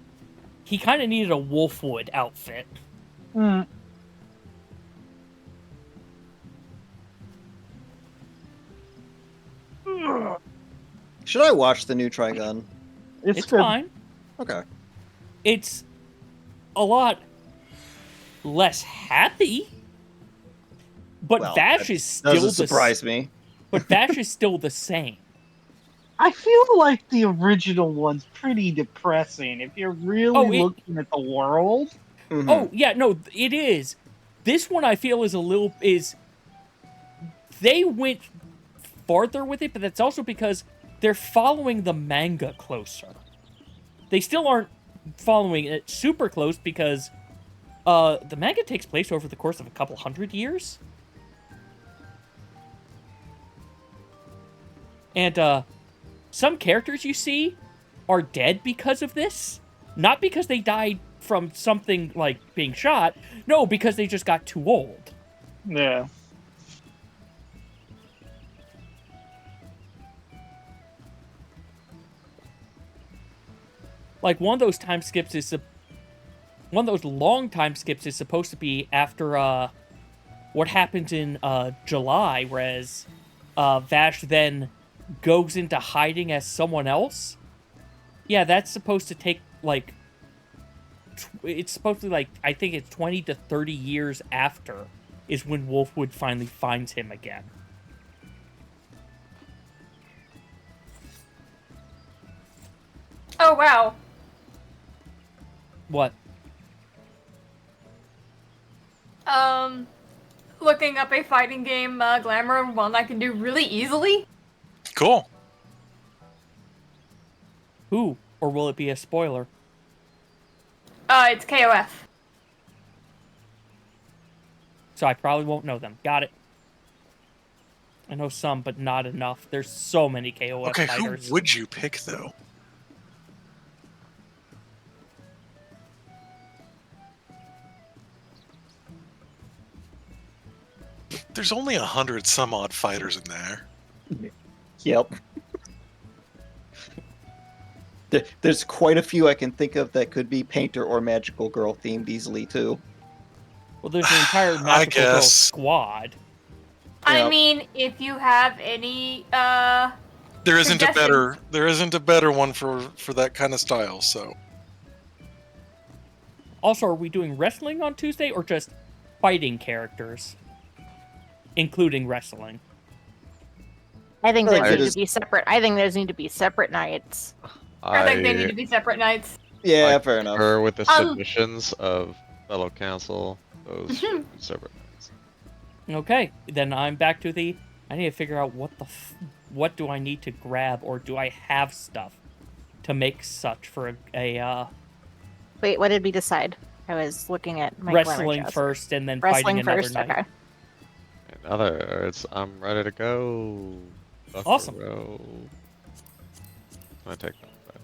he kind of needed a Wolfwood outfit. Mm. Should I watch the new Trigun? It's good. fine. Okay. It's a lot less happy, but Well, Vash that is still doesn't surprise me. But Vash is still the same. I feel like the original one's pretty depressing if you're really looking at the world. Mhm. Oh yeah, no, it is. This one I feel is they went farther with it, but that's also because they're following the manga closer. They still aren't following it super close because the manga takes place over the course of a couple hundred years. And some characters you see are dead because of this. Not because they died from something like being shot. No, because they just got too old. Yeah. Like one of those time skips is one of those long time skips is supposed to be after what happens in July, whereas Vash then goes into hiding as someone else. Yeah, that's supposed to take like it's supposed to be like I think it's 20 to 30 years after is when Wolfwood finally finds him again. Oh, wow. What? Looking up a fighting game glamour one I can do really easily. Cool. Who? Or will it be a spoiler? It's KOF. So I probably won't know them. Got it. I know some, but not enough. There's so many KOF Okay, fighters. who would you pick, though? There's only 100 some odd fighters in there. Yep. There's quite a few I can think of that could be Painter or Magical Girl themed easily, too. Well, there's an entire Magical Girl guess. squad. I Yep. mean, if you have any, There isn't a suggestions. better one for that kind of style, so. Also, are we doing wrestling on Tuesday or just fighting characters? Including wrestling. I think Like those it need is- to be separate. I think those need to be separate nights. I think they need to be separate nights. Yeah, I fair enough. concur with the Um, submissions of fellow council. Those should be separate nights. Okay, then I'm back to the... I need to figure out what do I need to grab, or do I have stuff to make such for a Wait, what did we decide? I was looking at my wrestling glamour chest. first and then Wrestling fighting another first. night. Okay. In other words, I'm ready to go. Awesome. Buckaroo. I'm gonna take that back.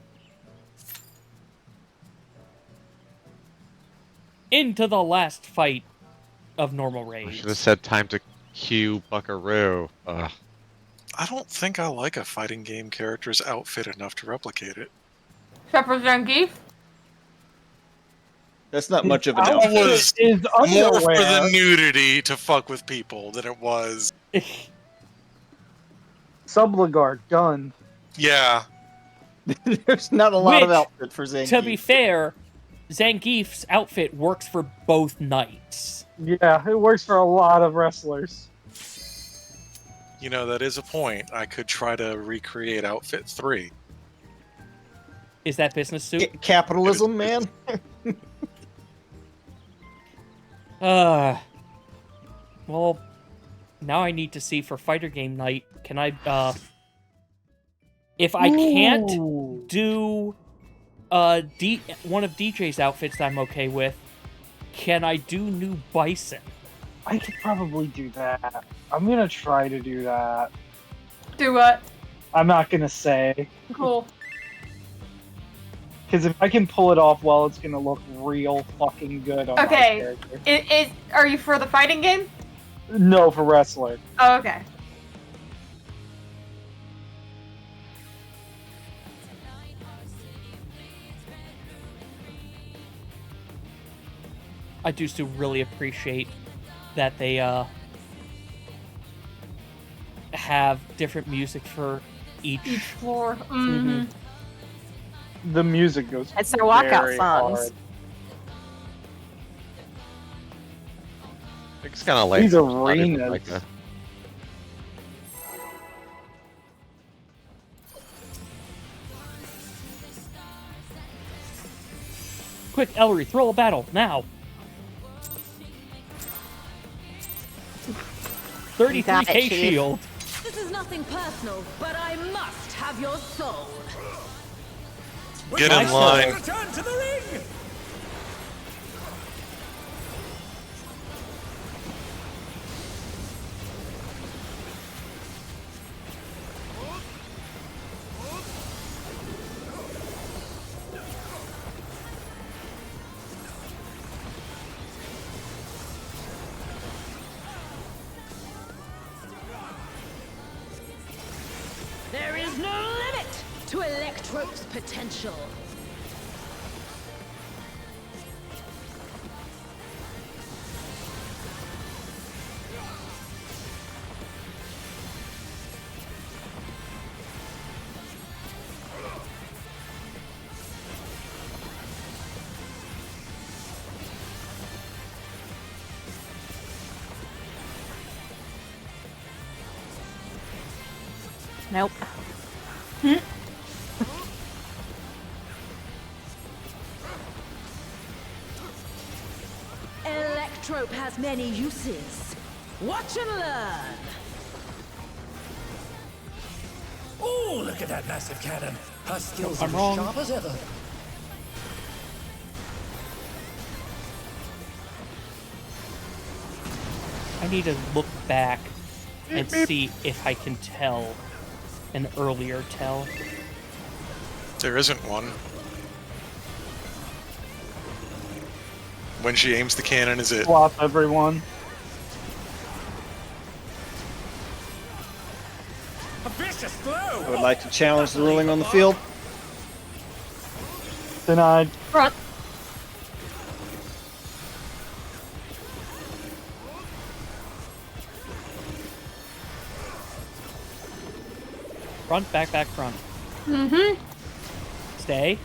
Into the last fight of normal I raids. should have said time to cue Buckaroo. Ugh. I don't think I like a fighting game character's outfit enough to replicate it. Shepherd Zangief? That's not much of an That outfit. was Is more for the underwear. nudity to fuck with people than it was. Subligar, done. Yeah. There's not a lot of Which, outfit for Zangief. To be fair, Zangief's outfit works for both nights. Yeah, it works for a lot of wrestlers. You know, that is a point. I could try to recreate outfit 3. Is that business suit? Capitalism, man. Well, now I need to see for fighter game night. Can I, if I can't do, one of DJ's outfits that I'm okay with, can I do new Bison? I could probably do that. I'm gonna try to do that. Do what? I'm not gonna say. Cool. Because if I can pull it off well, it's gonna look real fucking good on my Okay. character. Are you for the fighting game? No, for wrestler. Oh, okay. I do still really appreciate that they, have different music for each floor. Mm-hmm. The music goes. It's their walkout very songs. hard. It's kind of like These arenas. like a, Quick, Ellery, throw a battle, now! 33k shield. This is nothing personal, but I must have your soul. Get in line. Return to the ring! There is no limit to Electrope's potential. Nope. Electrope has many uses. Watch and learn. Oh, look at that massive cannon. Her skills I'm are wrong. as sharp as ever. I need to look back and see if I can tell an earlier tell. There isn't one. When she aims the cannon, is it? Swap everyone. A vicious blow. I would like to challenge the ruling on the field. Denied. Front. Front, back, front. Mm-hmm. Stay.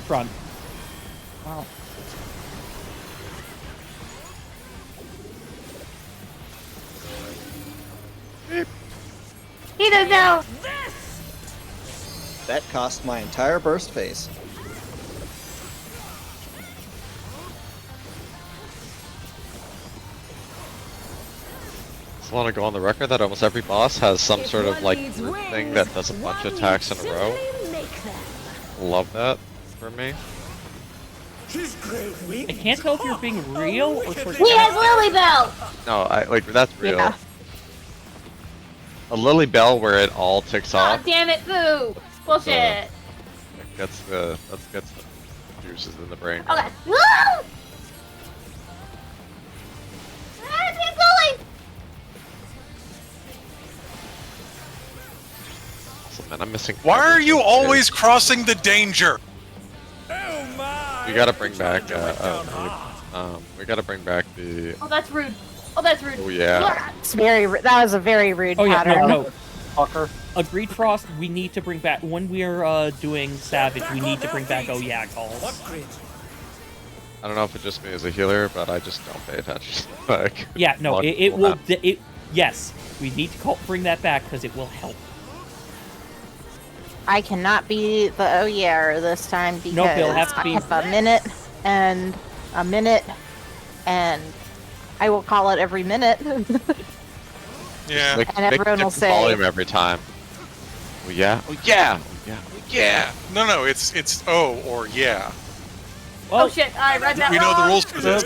Front. Wow. He doesn't know. That cost my entire burst phase. Just want to go on the record that almost every boss has some sort of like group thing that does a bunch of attacks in a row. Love that for me. She's great wings. I can't tell if you're being real or sort of. He has Lily Bell. No, I like that's real. Yeah. A Lily Bell where it all ticks Oh, off. damn it, boo. Bullshit. That gets the juices in the brain. Okay. Woo! Ah, keep going. So, man, I'm missing. Why are you everything. always crossing the danger? Oh my. We gotta bring back. Trying to went down hard. We gotta bring back the. Oh, that's rude. Oh, that's rude. Oh yeah. It's that was a very rude Oh yeah, pattern. no. Fucker. Agreed, Frost. We need to bring back when we're doing Savage. We need to bring back oh yeah calls. Upgrade. I don't know if it's just me as a healer, but I just don't pay attention. Like. Yeah, no. what It will will. happen. Yes, we need to bring that back because it will help. I cannot be the oh yeah this time because Nope, it'll have to I be- have a minute, and I will call it every minute. Yeah. Like, And make everyone will different say- volume every time. Oh yeah. Oh yeah. Oh yeah. Oh yeah. No, it's oh or yeah. Well, Oh shit, I read that We know the wrong. rules for this.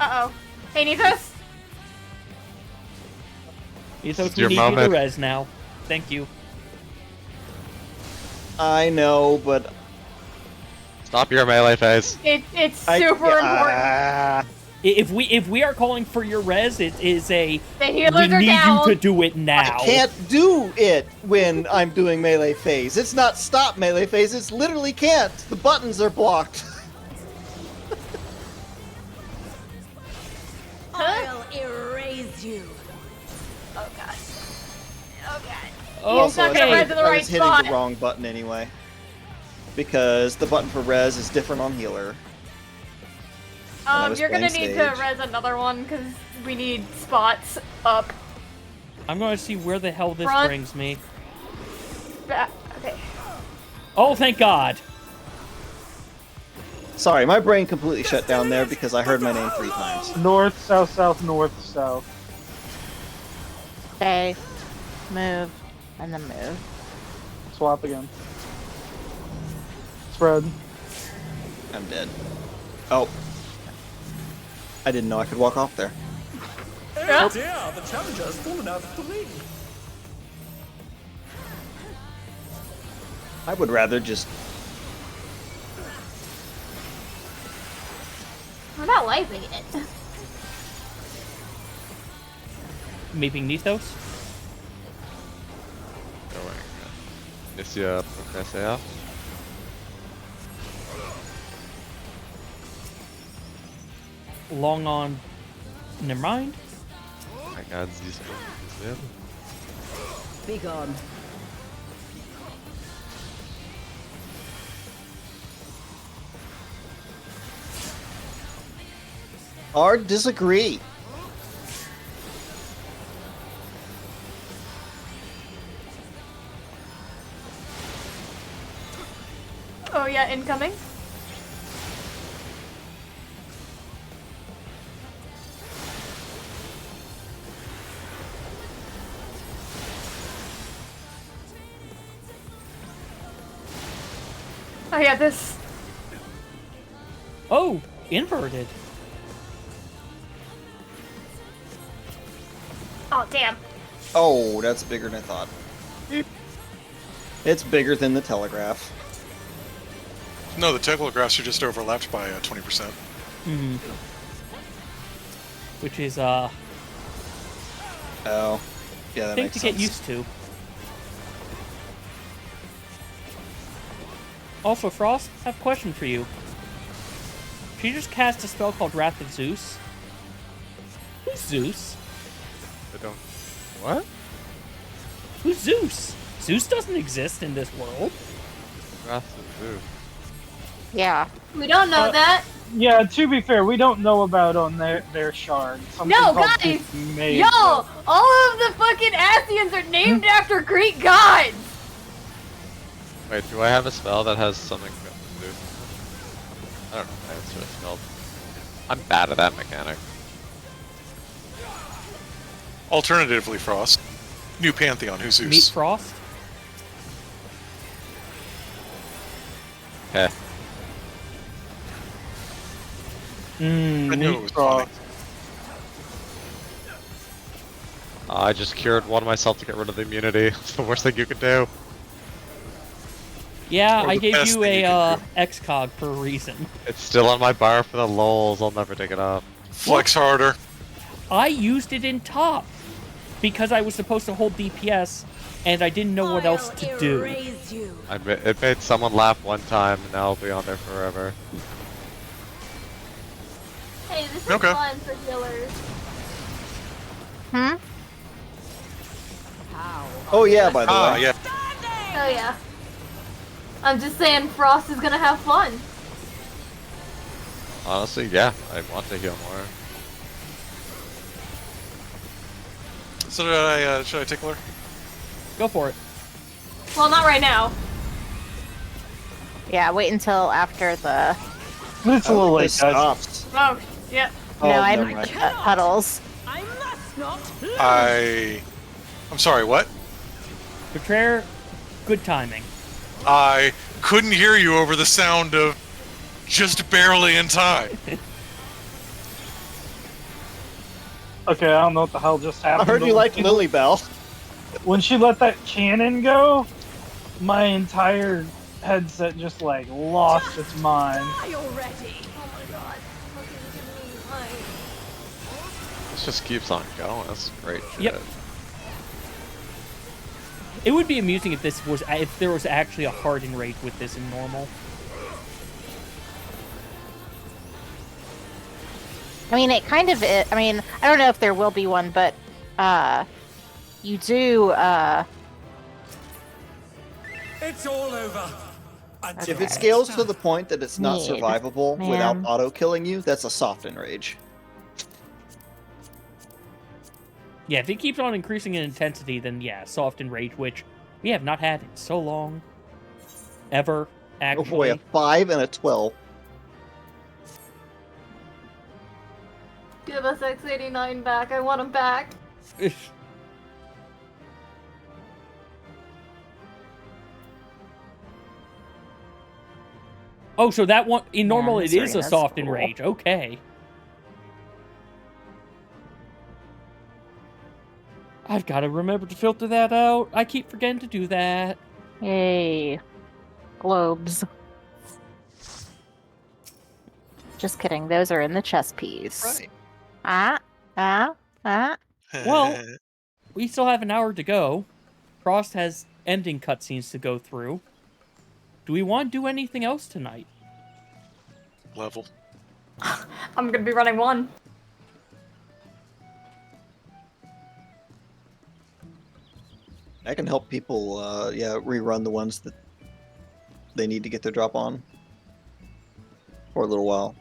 Uh-oh. Hey, Nethos? Ethos, It's we your need you to moment. res now. Thank you. I know, but Stop your melee phase. It's super important. If we are calling for your res, it is a The healers we are need down. you to do it now. I can't do it when I'm doing melee phase. It's not stop melee phase, it's literally can't. The buttons are blocked. I'll erase you. Oh god. Oh god. Also, not I gonna was, res in the I right was hitting spot. the wrong button anyway. Because the button for res is different on healer. I was You're gonna playing need to Sage. res another one because we need spots up. I'm going to see where the hell this Front. brings me. Okay. Oh, thank God. Sorry, my brain completely shut down there because I heard my name 3 times. North, south, south, north, south. Okay, move, and then move. Swap again. Spread. I'm dead. Oh. I didn't know I could walk off there. Oh dear, the challenger's fallen out of the ring. I would rather just... I'm not liking it. Maybe Nethos? Going. Inicia Professor. Long on. Never mind. My God, these men. Be gone. Hard disagree. Oh yeah, incoming. Oh yeah, this. Oh, inverted. Oh damn. Oh, that's bigger than I thought. It's bigger than the telegraph. No, the telegraphs are just overlapped by 20%. Hmm. Which is Oh, yeah, that thing makes to sense. get used to. Also, Frost, I have a question for you. She just cast a spell called Wrath of Zeus. Who's Zeus? I don't. What? Who's Zeus? Zeus doesn't exist in this world. Wrath of Zeus. Yeah. We don't know that. Yeah, to be fair, we don't know about on their shard. Something No, called guys! made Yo, that. all of the fucking Asians are named after Greek gods. Wait, do I have a spell that has something to do? I don't know what it's really spelled. I'm bad at that mechanic. Alternatively, Frost. New Pantheon, who's Zeus? Meet Frost. Okay. I knew it was Frost. funny. I just cured one of myself to get rid of the immunity. It's the worst thing you could do. Yeah, Or I the gave best you thing you a can XCOG for a reason. It's still on my bar for the lols. I'll never take it off. Flex harder. I used it in top because I was supposed to hold DPS, and I didn't know what else to do. It made someone laugh one time, and now I'll be on there forever. Hey, this is Okay. fun for healers. Hmm? Oh yeah, by the way. Yeah. Oh yeah. I'm just saying, Frost is gonna have fun. Honestly, yeah, I want to heal more. So should I tickle her? Go for it. Well, not right now. Yeah, wait until after the. It's a little late, This guys. stopped. Oh, yeah. Oh, no, never I'm mind. puddles. I'm sorry, what? Betrayer, good timing. I couldn't hear you over the sound of just barely in time. Okay, I don't know what the hell just I happened. heard but you when like she- Lily Bell. When she let that cannon go, my entire headset just like lost its mind. Oh my god. This just keeps on going. That's great shit. Yep. It would be amusing if there was actually a hardened rate with this in normal. I mean, it kind of. I mean, I don't know if there will be one, but you do. It's all over. If it scales to the point that it's not Mid, survivable without man. auto killing you, that's a soft enrage. Yeah, if it keeps on increasing in intensity, then yeah, soft enrage, which we have not had in so long. Ever, Oh boy, actually. a 5 and a 12. Give us X89 back. I want him back. Oh, so that one in normal Man, it this is a arena's soft cool. enrage. Okay. I've got to remember to filter that out. I keep forgetting to do that. Yay. Globes. Just kidding. Those are in the chess piece. Right. Well, we still have an hour to go. Frost has ending cutscenes to go through. Do we want to do anything else tonight? Level. I'm gonna be running one. I can help people, rerun the ones that they need to get their drop on for a little while.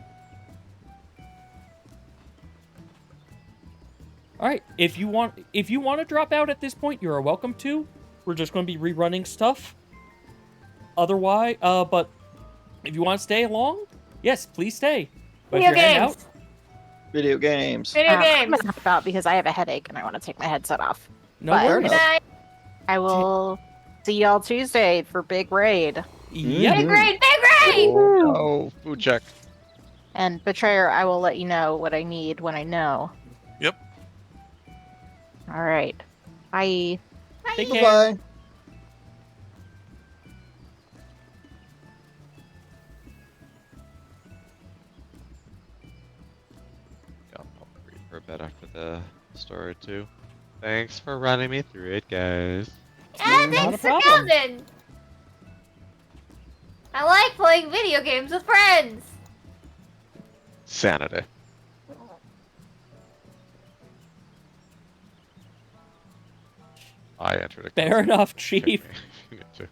All right, if you want to drop out at this point, you're welcome to. We're just going to be rerunning stuff. Otherwise, but if you want to stay along, yes, please stay. But if Video you're heading games. out, Video games. Video I'm games. gonna knock out because I have a headache and I want to take my headset off. no But- worries. Good night. I will see y'all Tuesday for Big Raid. Yep. Big raid. Big raid. Hey! Oh, food check. And Betrayer, I will let you know what I need when I know. Yep. All right. Bye. Take care. Bye. I'll read for a bit after the story too. Thanks for running me through it, guys. Yeah, Not thanks a for problem. coming. I like playing video games with friends. Sanity. I entered a Fair enough, Chief. Kick me. You need to.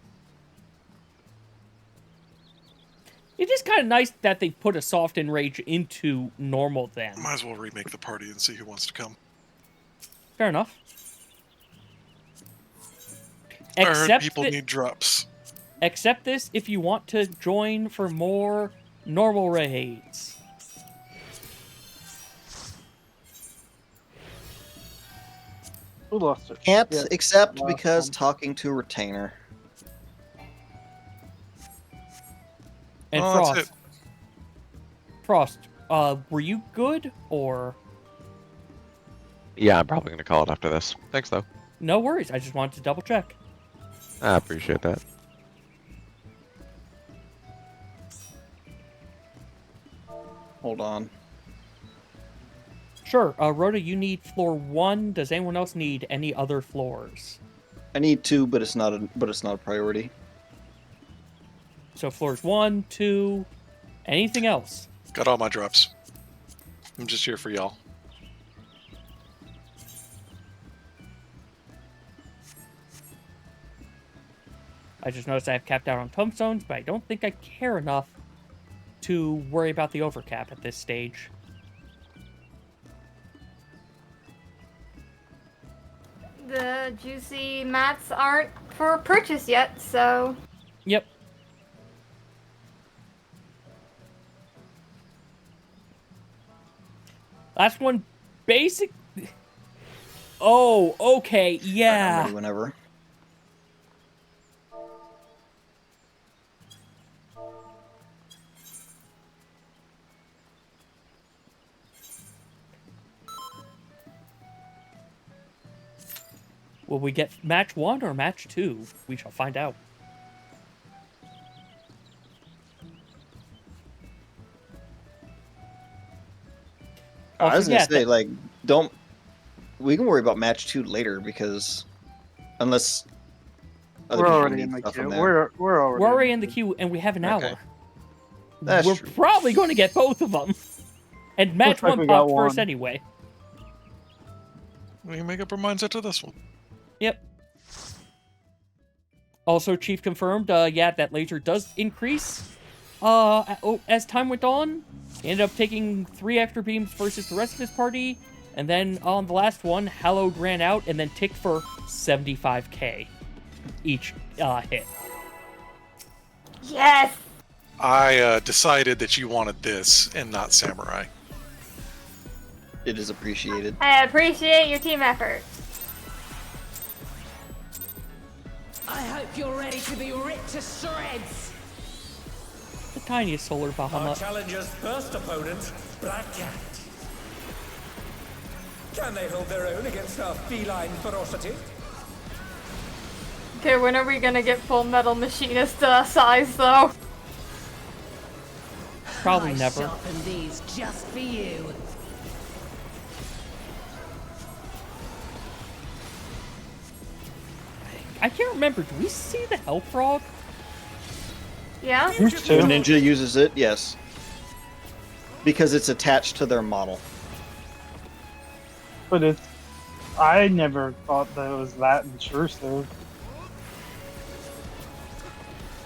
It is kind of nice that they put a soft enrage into normal then. Might as well remake the party and see who wants to come. Fair enough. I heard people need drops. Accept this if you want to join for more normal raids. Who lost it? Can't Yeah. accept Last because one. talking to a retainer. And Oh, that's Frost. it. Frost, were you good or? Yeah, I'm probably gonna call it after this. Thanks though. No worries. I just wanted to double check. I appreciate that. Hold on. Sure. Rhoda, you need floor 1. Does anyone else need any other floors? I need 2, but it's not a priority. So floors 1, 2, anything else? Got all my drops. I'm just here for y'all. I just noticed I have capped out on tombstones, but I don't think I care enough to worry about the overcap at this stage. The juicy mats aren't for purchase yet, so... Yep. Last one, basic... Oh, okay, I'm yeah. ready whenever. Will we get match 1 or match 2? We shall find out. I was gonna forget say, that- like, don't. We can worry about match 2 later because, unless other We're people already need in the stuff queue. from there. We're already We're already in the queue, and we have an Okay. hour. That's We're true. probably going to get both of them. And match Looks like 1 we got popped first one. anyway. We can make up our minds after this one. Yep. Also, Chief confirmed, yeah, that laser does increase. As time went on, he ended up taking 3 extra beams versus the rest of his party. And then on the last one, Hallowed ran out and then ticked for 75k each hit. Yes! I decided that you wanted this and not Samurai. It is appreciated. I appreciate your team effort. I hope you're ready to be ripped to shreds. The tiniest solar Our Bahamut. challenger's first opponent, Black Cat. Can they hold their own against our feline ferocity? Okay, when are we gonna get Full Metal Machinist size, though? Probably I never. sharpened these just for you. I can't remember. Do we see the Hell Frog? Yeah? Used If to. a ninja uses it, yes. Because it's attached to their model. But it's. I never thought that it was that intrusive.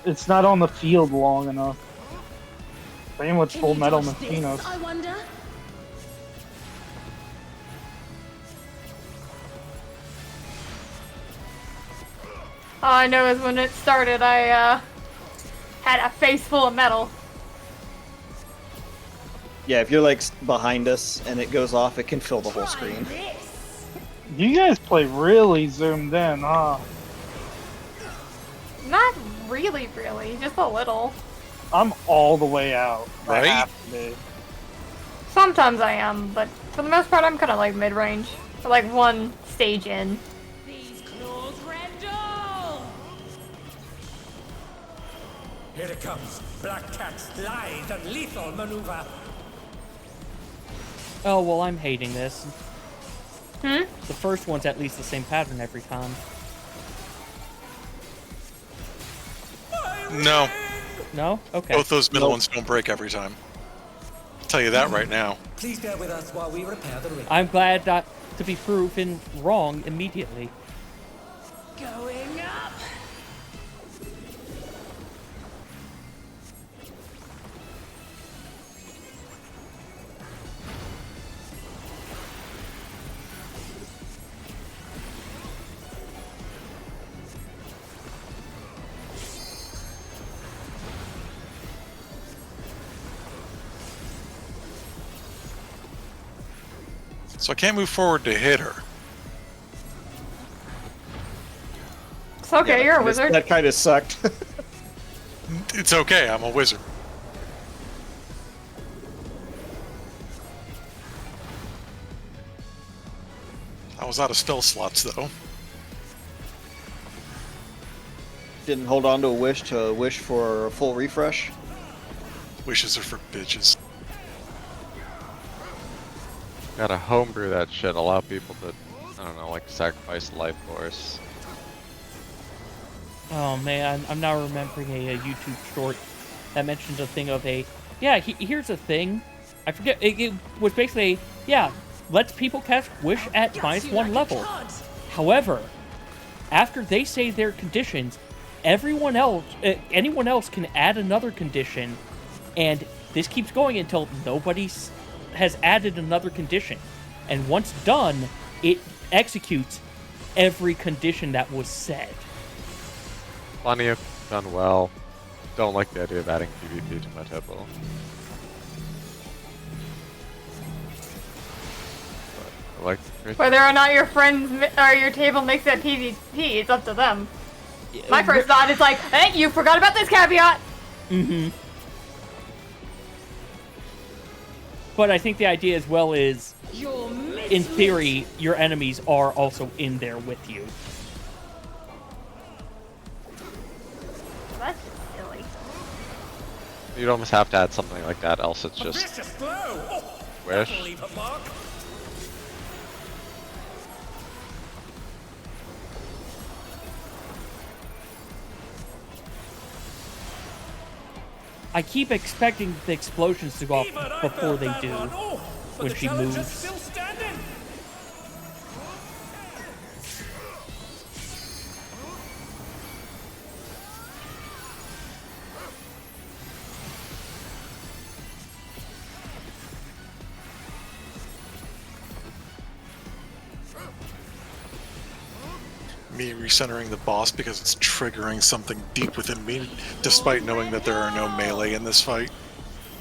It's not on the field long enough. Same with Can Full you Metal dodge this, Machinist. I wonder. All I know is when it started, I had a face full of metal. Yeah, if you're like behind us and it goes off, it can fill the whole screen. You guys play really zoomed in, huh? Not really, just a little. I'm all the way out. Right? I have to be. Sometimes I am, but for the most part, I'm kind of like mid-range. Or like one stage in. These claws rendle! Here it comes. Black Cat's lithe and lethal maneuver. Oh, well, I'm hating this. Hmm? The first one's at least the same pattern every time. No, No? Okay. both those middle ones don't break every time. I'll tell you that right now. Please bear with us while we repair the ring. I'm glad not to be proven wrong immediately. Going up! So I can't move forward to hit her. It's okay, you're a wizard. That kind of sucked. It's okay, I'm a wizard. I was out of stealth slots, though. Didn't hold on to a wish for a full refresh. Wishes are for bitches. Gotta homebrew that shit. Allow people to, I don't know, like sacrifice life force. Oh man, I'm now remembering a YouTube short that mentioned a thing of a, yeah, here's a thing. I forget, it was basically, yeah, lets people cast Wish at -1 level. However, after they say their conditions, anyone else can add another condition, and this keeps going until nobody has added another condition. And once done, it executes every condition that was said. Funny if done well. Don't like the idea of adding PvP to my temple. But I like Whether or not your friends or your table makes that PvP, it's up to them. My first thought is like, hey, you forgot about this caveat! Mm-hmm. But I think the idea as well is, in theory, your enemies are also in there with you. That's silly. You'd almost have to add something like that, else it's just Vicious blow! Oh, wish. that'll leave a mark. I keep expecting the explosions to go Even I off before felt they that do one. Oh, but when the she challenge is moves. still standing. Me recentering the boss because it's triggering something deep within me, despite knowing that there are no melee in this fight.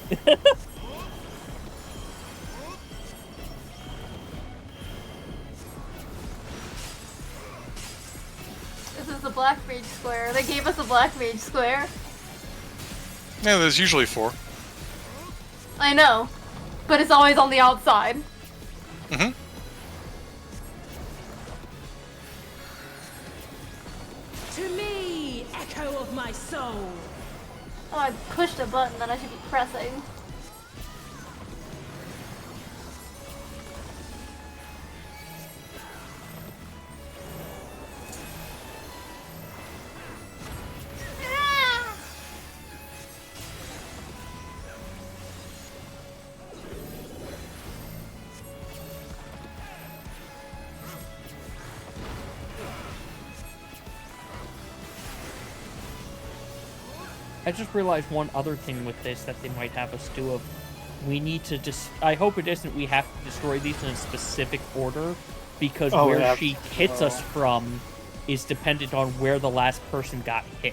This is the Black Mage Square. They gave us a Black Mage Square. Yeah, there's usually 4. I know. But it's always on the outside. Mm-hmm. To me, echo of my soul! Oh, I pushed a button that I should be pressing. I just realized one other thing with this that they might have us do of, we need to I hope it isn't we have to destroy these in a specific order, because where she hits us from is dependent on where the last person got hit.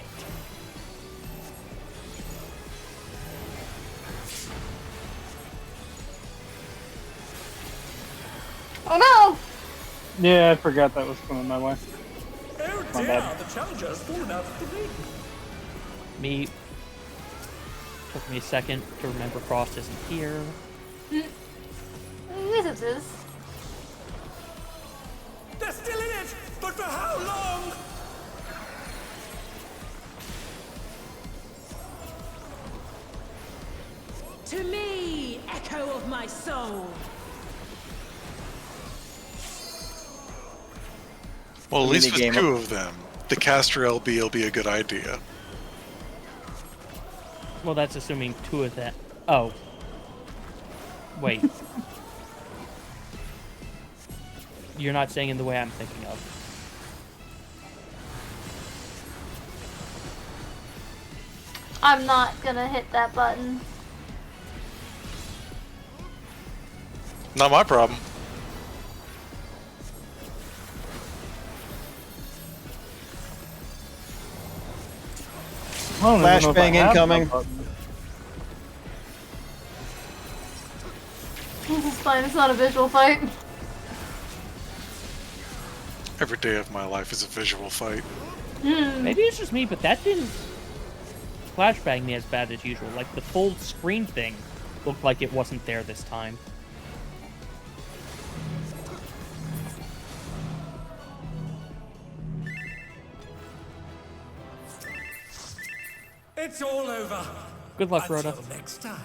Oh no! Yeah, I forgot that was coming my way. Oh My dear, bad. the challenger's fallen out of the ring. Me. Took me a second to remember Frost isn't here. Yes, it is. They're still in it, but for how long? To me, echo of my soul. Well, at least with Minigame. 2 of them, the caster LB will be a good idea. Well, that's assuming 2 of that. Oh. Wait. You're not saying in the way I'm thinking of. I'm not gonna hit that button. Not my problem. I don't even know if I Flashbang have incoming. that button. This is fine, it's not a visual fight. Every day of my life is a visual fight. Maybe it's just me, but that didn't flashbang me as bad as usual. Like, the full screen thing looked like it wasn't there this time. It's all over. Good luck, Rhoda. Until next time.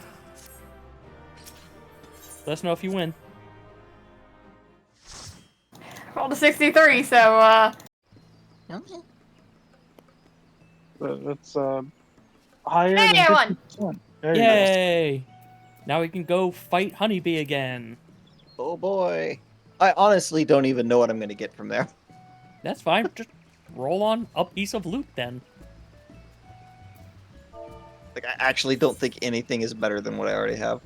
Let us know if you win. Rolled a 63, so, Okay. That's higher Hey, than everyone! 50%. There you go. Yay! Now we can go fight Honeybee again. Oh boy. I honestly don't even know what I'm going to get from there. That's fine. Just roll on a piece of loot then. Like, I actually don't think anything is better than what I already have.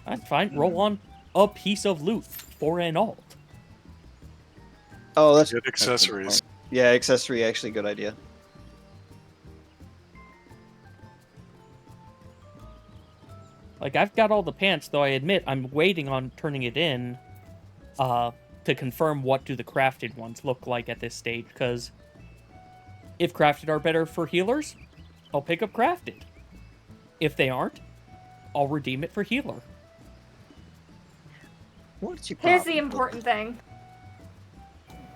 That's fine. Roll on a piece of loot for an alt. Oh, that's Good accessories. Yeah, accessory actually a good idea. Like, I've got all the pants, though I admit I'm waiting on turning it in to confirm what do the crafted ones look like at this stage, because if crafted are better for healers, I'll pick up crafted. If they aren't, I'll redeem it for healer. What's your here's problem? the important thing.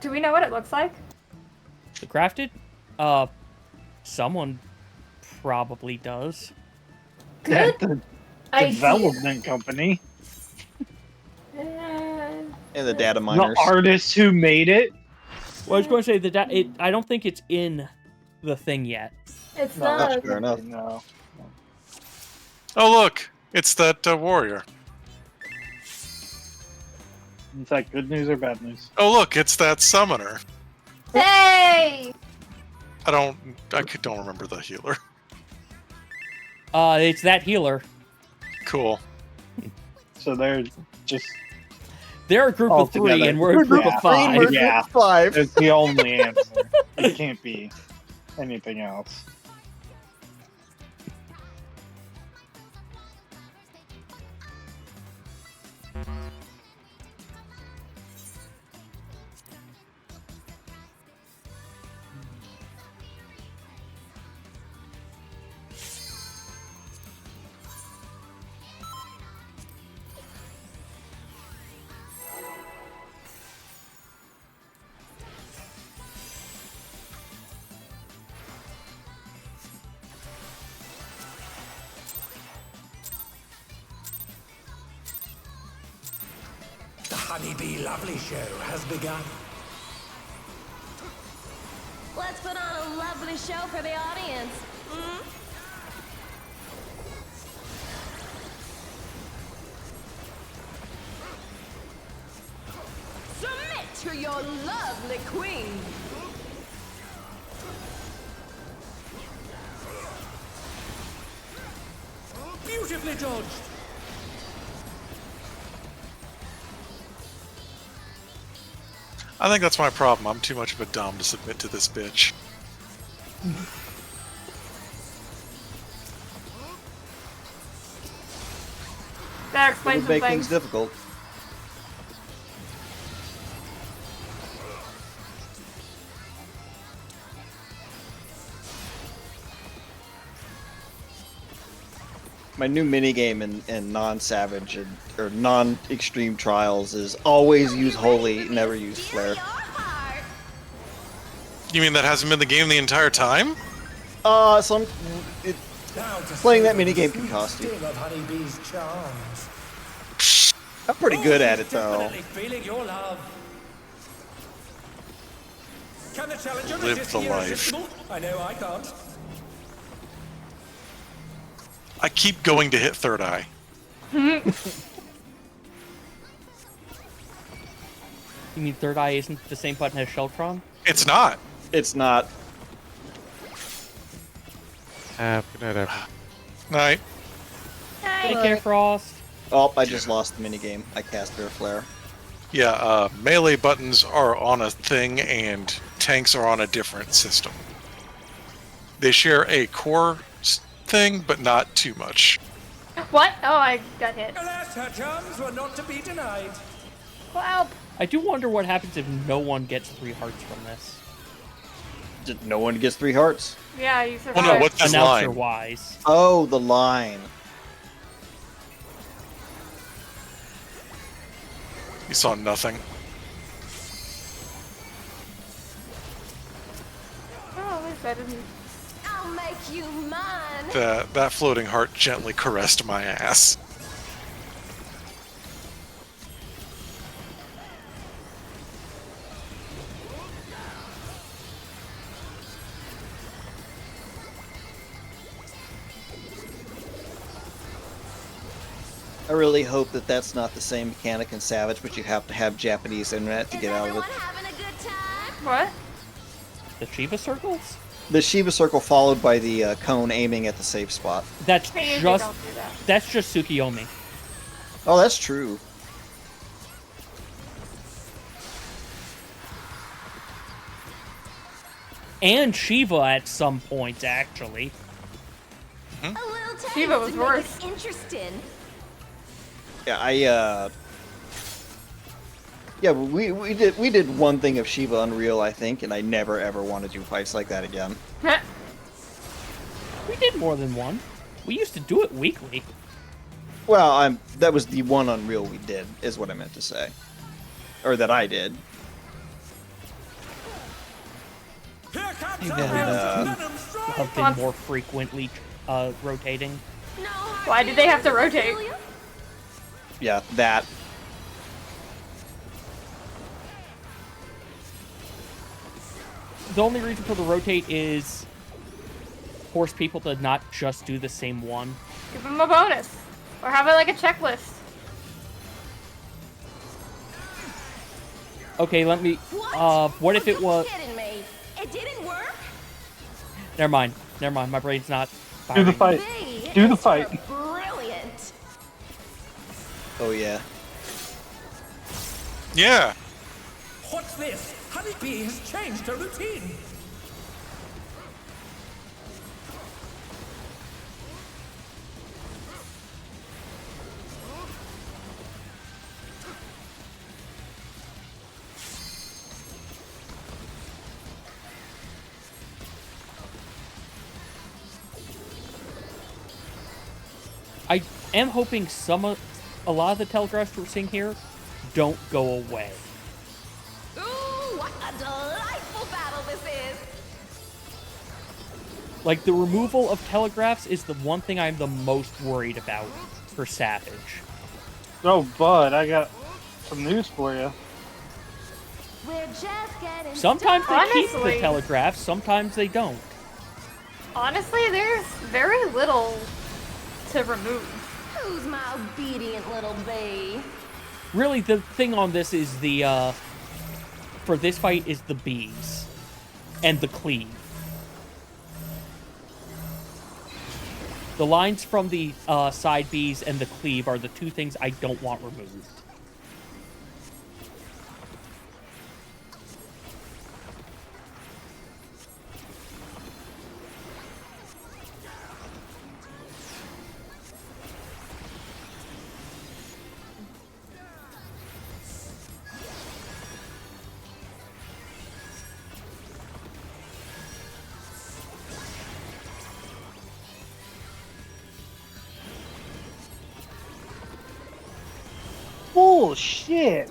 Do we know what it looks like? The crafted? Someone probably does. Good. The I development company. And the data The miners. artists who made it. Well, I was going to say, I don't think it's in the thing yet. It's No, not. That's fair enough. No. Oh, look! It's that warrior. Is that good news or bad news? Oh, look! It's that summoner. Hey! I don't remember the healer. It's that healer. Cool. So they're just. They're a group All of 3, together. and we're a group Yeah. of 5. We're Yeah. 5. It's the only answer. It can't be anything else. The Honeybee Lovely Show has begun. Let's put on a lovely show for the audience. Submit to your lovely queen. Beautifully dodged. I think that's my problem. I'm too much of a dumb to submit to this bitch. That It explains would some make things things. difficult. My new minigame in non-savage or non-extreme trials is always use holy, never use flare. You mean that hasn't been the game the entire time? Playing that minigame can cost you. I'm pretty good at it though. Feeling your love. Can the challenger Live resist the the life. irresistible? I know I can't. I keep going to hit third eye. You mean third eye isn't the same button as Shelltron? It's not. It's not. Good night, everyone. Night. Take care, Frost. Oh, I just lost the minigame. I cast Air Flare. Yeah, melee buttons are on a thing and tanks are on a different system. They share a core thing, but not too much. What? Oh, I got hit. Alas, her charms were not to be denied. Wow. I do wonder what happens if no one gets 3 hearts from this. No one gets 3 hearts. Yeah, you survived. Well, no, what's this line? Announcer-wise. Oh, the line. You saw nothing. Oh, at least I didn't. I'll make you mine. That floating heart gently caressed my ass. I really hope that that's not the same mechanic in Savage, but you have to have Japanese internet to get out of it. Having a good time? What? The Shiva circles? The Shiva circle followed by the cone aiming at the safe spot. That's They usually just don't do that. that's just Tsukiyomi. Oh, that's true. And Shiva at some points, actually. A little taste Shiva was to make worse. it interesting. Yeah, yeah, we did one thing of Shiva Unreal, I think, and I never ever want to do fights like that again. We did more than one. We used to do it weekly. Well, that was the one Unreal we did, is what I meant to say, or that I did. Here comes You our have venom strike. have been more frequently rotating. Why did they have to rotate? Yeah, that. The only reason for the rotate is force people to not just do the same one. Give them a bonus. Or have it like a checklist. Okay, let me. What if it was? Kidding me? It didn't work? Never mind. Never mind. My brain's not. Do the firing. fight. Do the fight. Brilliant. Oh yeah. Yeah. What's this? Honeybee has changed her routine. I am hoping a lot of the telegraphs we're seeing here don't go away. Ooh, what a delightful battle this is. Like, the removal of telegraphs is the one thing I'm the most worried about for Savage. Oh, bud, I got some news for you. We're just getting Sometimes they keep the Honestly. telegraphs, sometimes they don't. Honestly, there's very little to remove. Who's my obedient little bee? Really, the thing on this is for this fight is the bees and the cleave. The lines from the side bees and the cleave are the two things I don't want removed. Bullshit.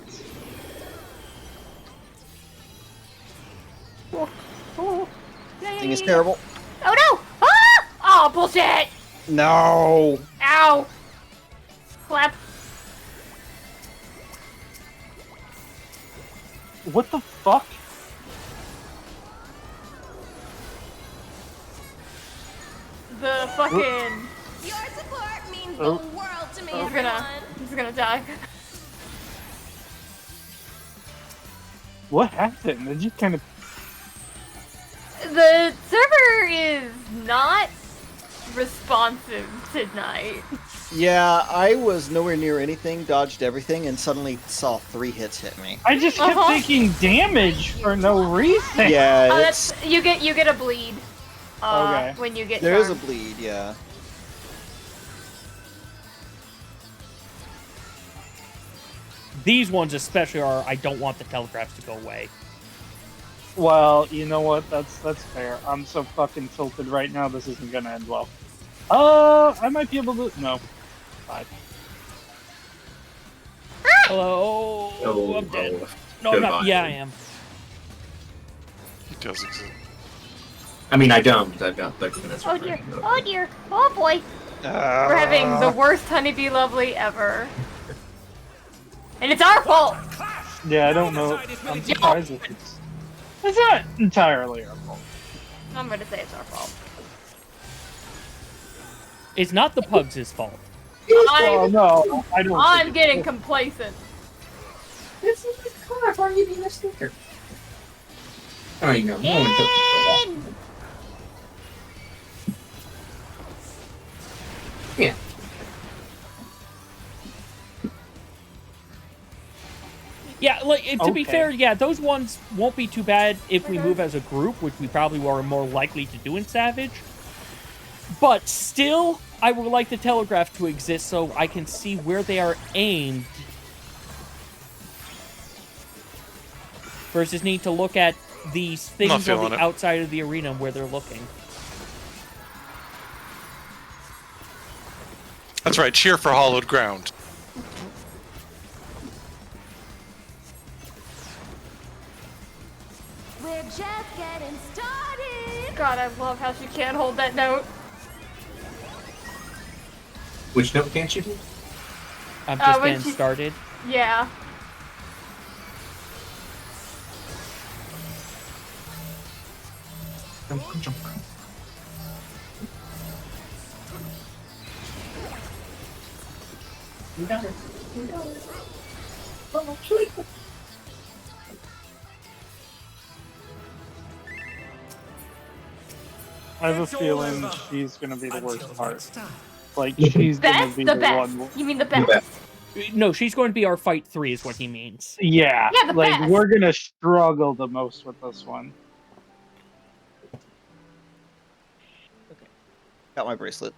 Thing is terrible. Oh no! Ah! Oh, bullshit! No. Ow! Slap. What the fuck? The fucking. Your support means Oh. the world to me, He's gonna die. What happened? Did you kind of? The server is not responsive tonight. Yeah, I was nowhere near anything, dodged everything, and suddenly saw 3 hits hit me. I just kept taking damage for no reason. Yeah, Oh, it's, that's you get a bleed. Okay. When you get there is a charmed. bleed, yeah. These ones especially are, I don't want the telegraphs to go away. Well, you know what? That's fair. I'm so fucking tilted right now. This isn't gonna end well. I might be able to. No. Bye. Hello. Oh, I'm dead. oh, No, I'm not. goodbye. Yeah, I am. It does exist. I mean, I don't. I've got 30 minutes. Oh dear! Oh dear! Oh boy! We're having the worst honeybee lovely ever, and it's our fault. Yeah, I don't know. I'm surprised if it's not entirely our fault. I'm gonna say it's our fault. It's not the pugs' fault. Oh no, I don't. I'm getting complacent. It's in the car. Why are you being a stinker? Oh, you know, no one took it. Yeah. Yeah, like to be Okay. fair, yeah, those ones won't be too bad if we move as a group, which we probably are more likely to do in Savage. But still, I would like the telegraph to exist so I can see where they are aimed. Versus need to look at these things on feeling the it. outside of the arena where they're looking. That's right. Cheer for hollowed ground. We're just getting started. God, I love how she can't hold that note. Which note can't you do? I'm just when getting she- started. Yeah. Jump. You got it. You got it. Oh, sweet. I have a feeling she's gonna be the worst part. Like she's gonna Best? be The the best. one. You mean the The best? No, she's going to be our fight 3 is what he means. Yeah, Yeah, the like best. we're gonna struggle the most with this one. Got my bracelet.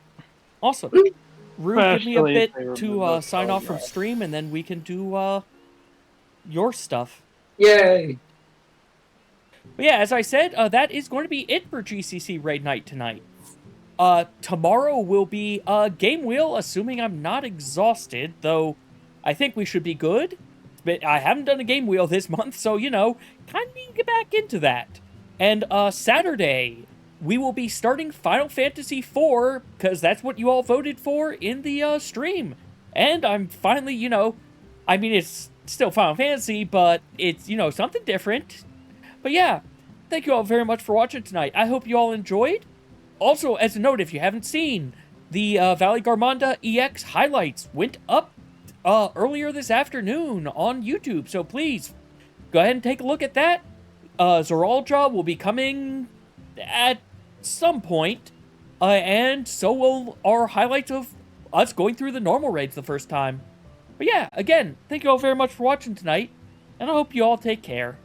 Awesome. Rue, give me a Especially if bit they to remove the sign off from telegraph. stream, and then we can do your stuff. Yay! But yeah, as I said, that is going to be it for GCC Raid Night tonight. Tomorrow will be Game Wheel, assuming I'm not exhausted, though I think we should be good. But I haven't done a Game Wheel this month, so, you know, kind of need to get back into that. And Saturday, we will be starting Final Fantasy IV, because that's what you all voted for in the stream. And I'm finally, you know, I mean, it's still Final Fantasy, but it's, you know, something different. But yeah, thank you all very much for watching tonight. I hope you all enjoyed. Also, as a note, if you haven't seen, the Valley Garmonda EX highlights went up earlier this afternoon on YouTube. So please, go ahead and take a look at that. Zoralja will be coming at some point, and so will our highlights of us going through the normal raids the first time. But yeah, again, thank you all very much for watching tonight, and I hope you all take care.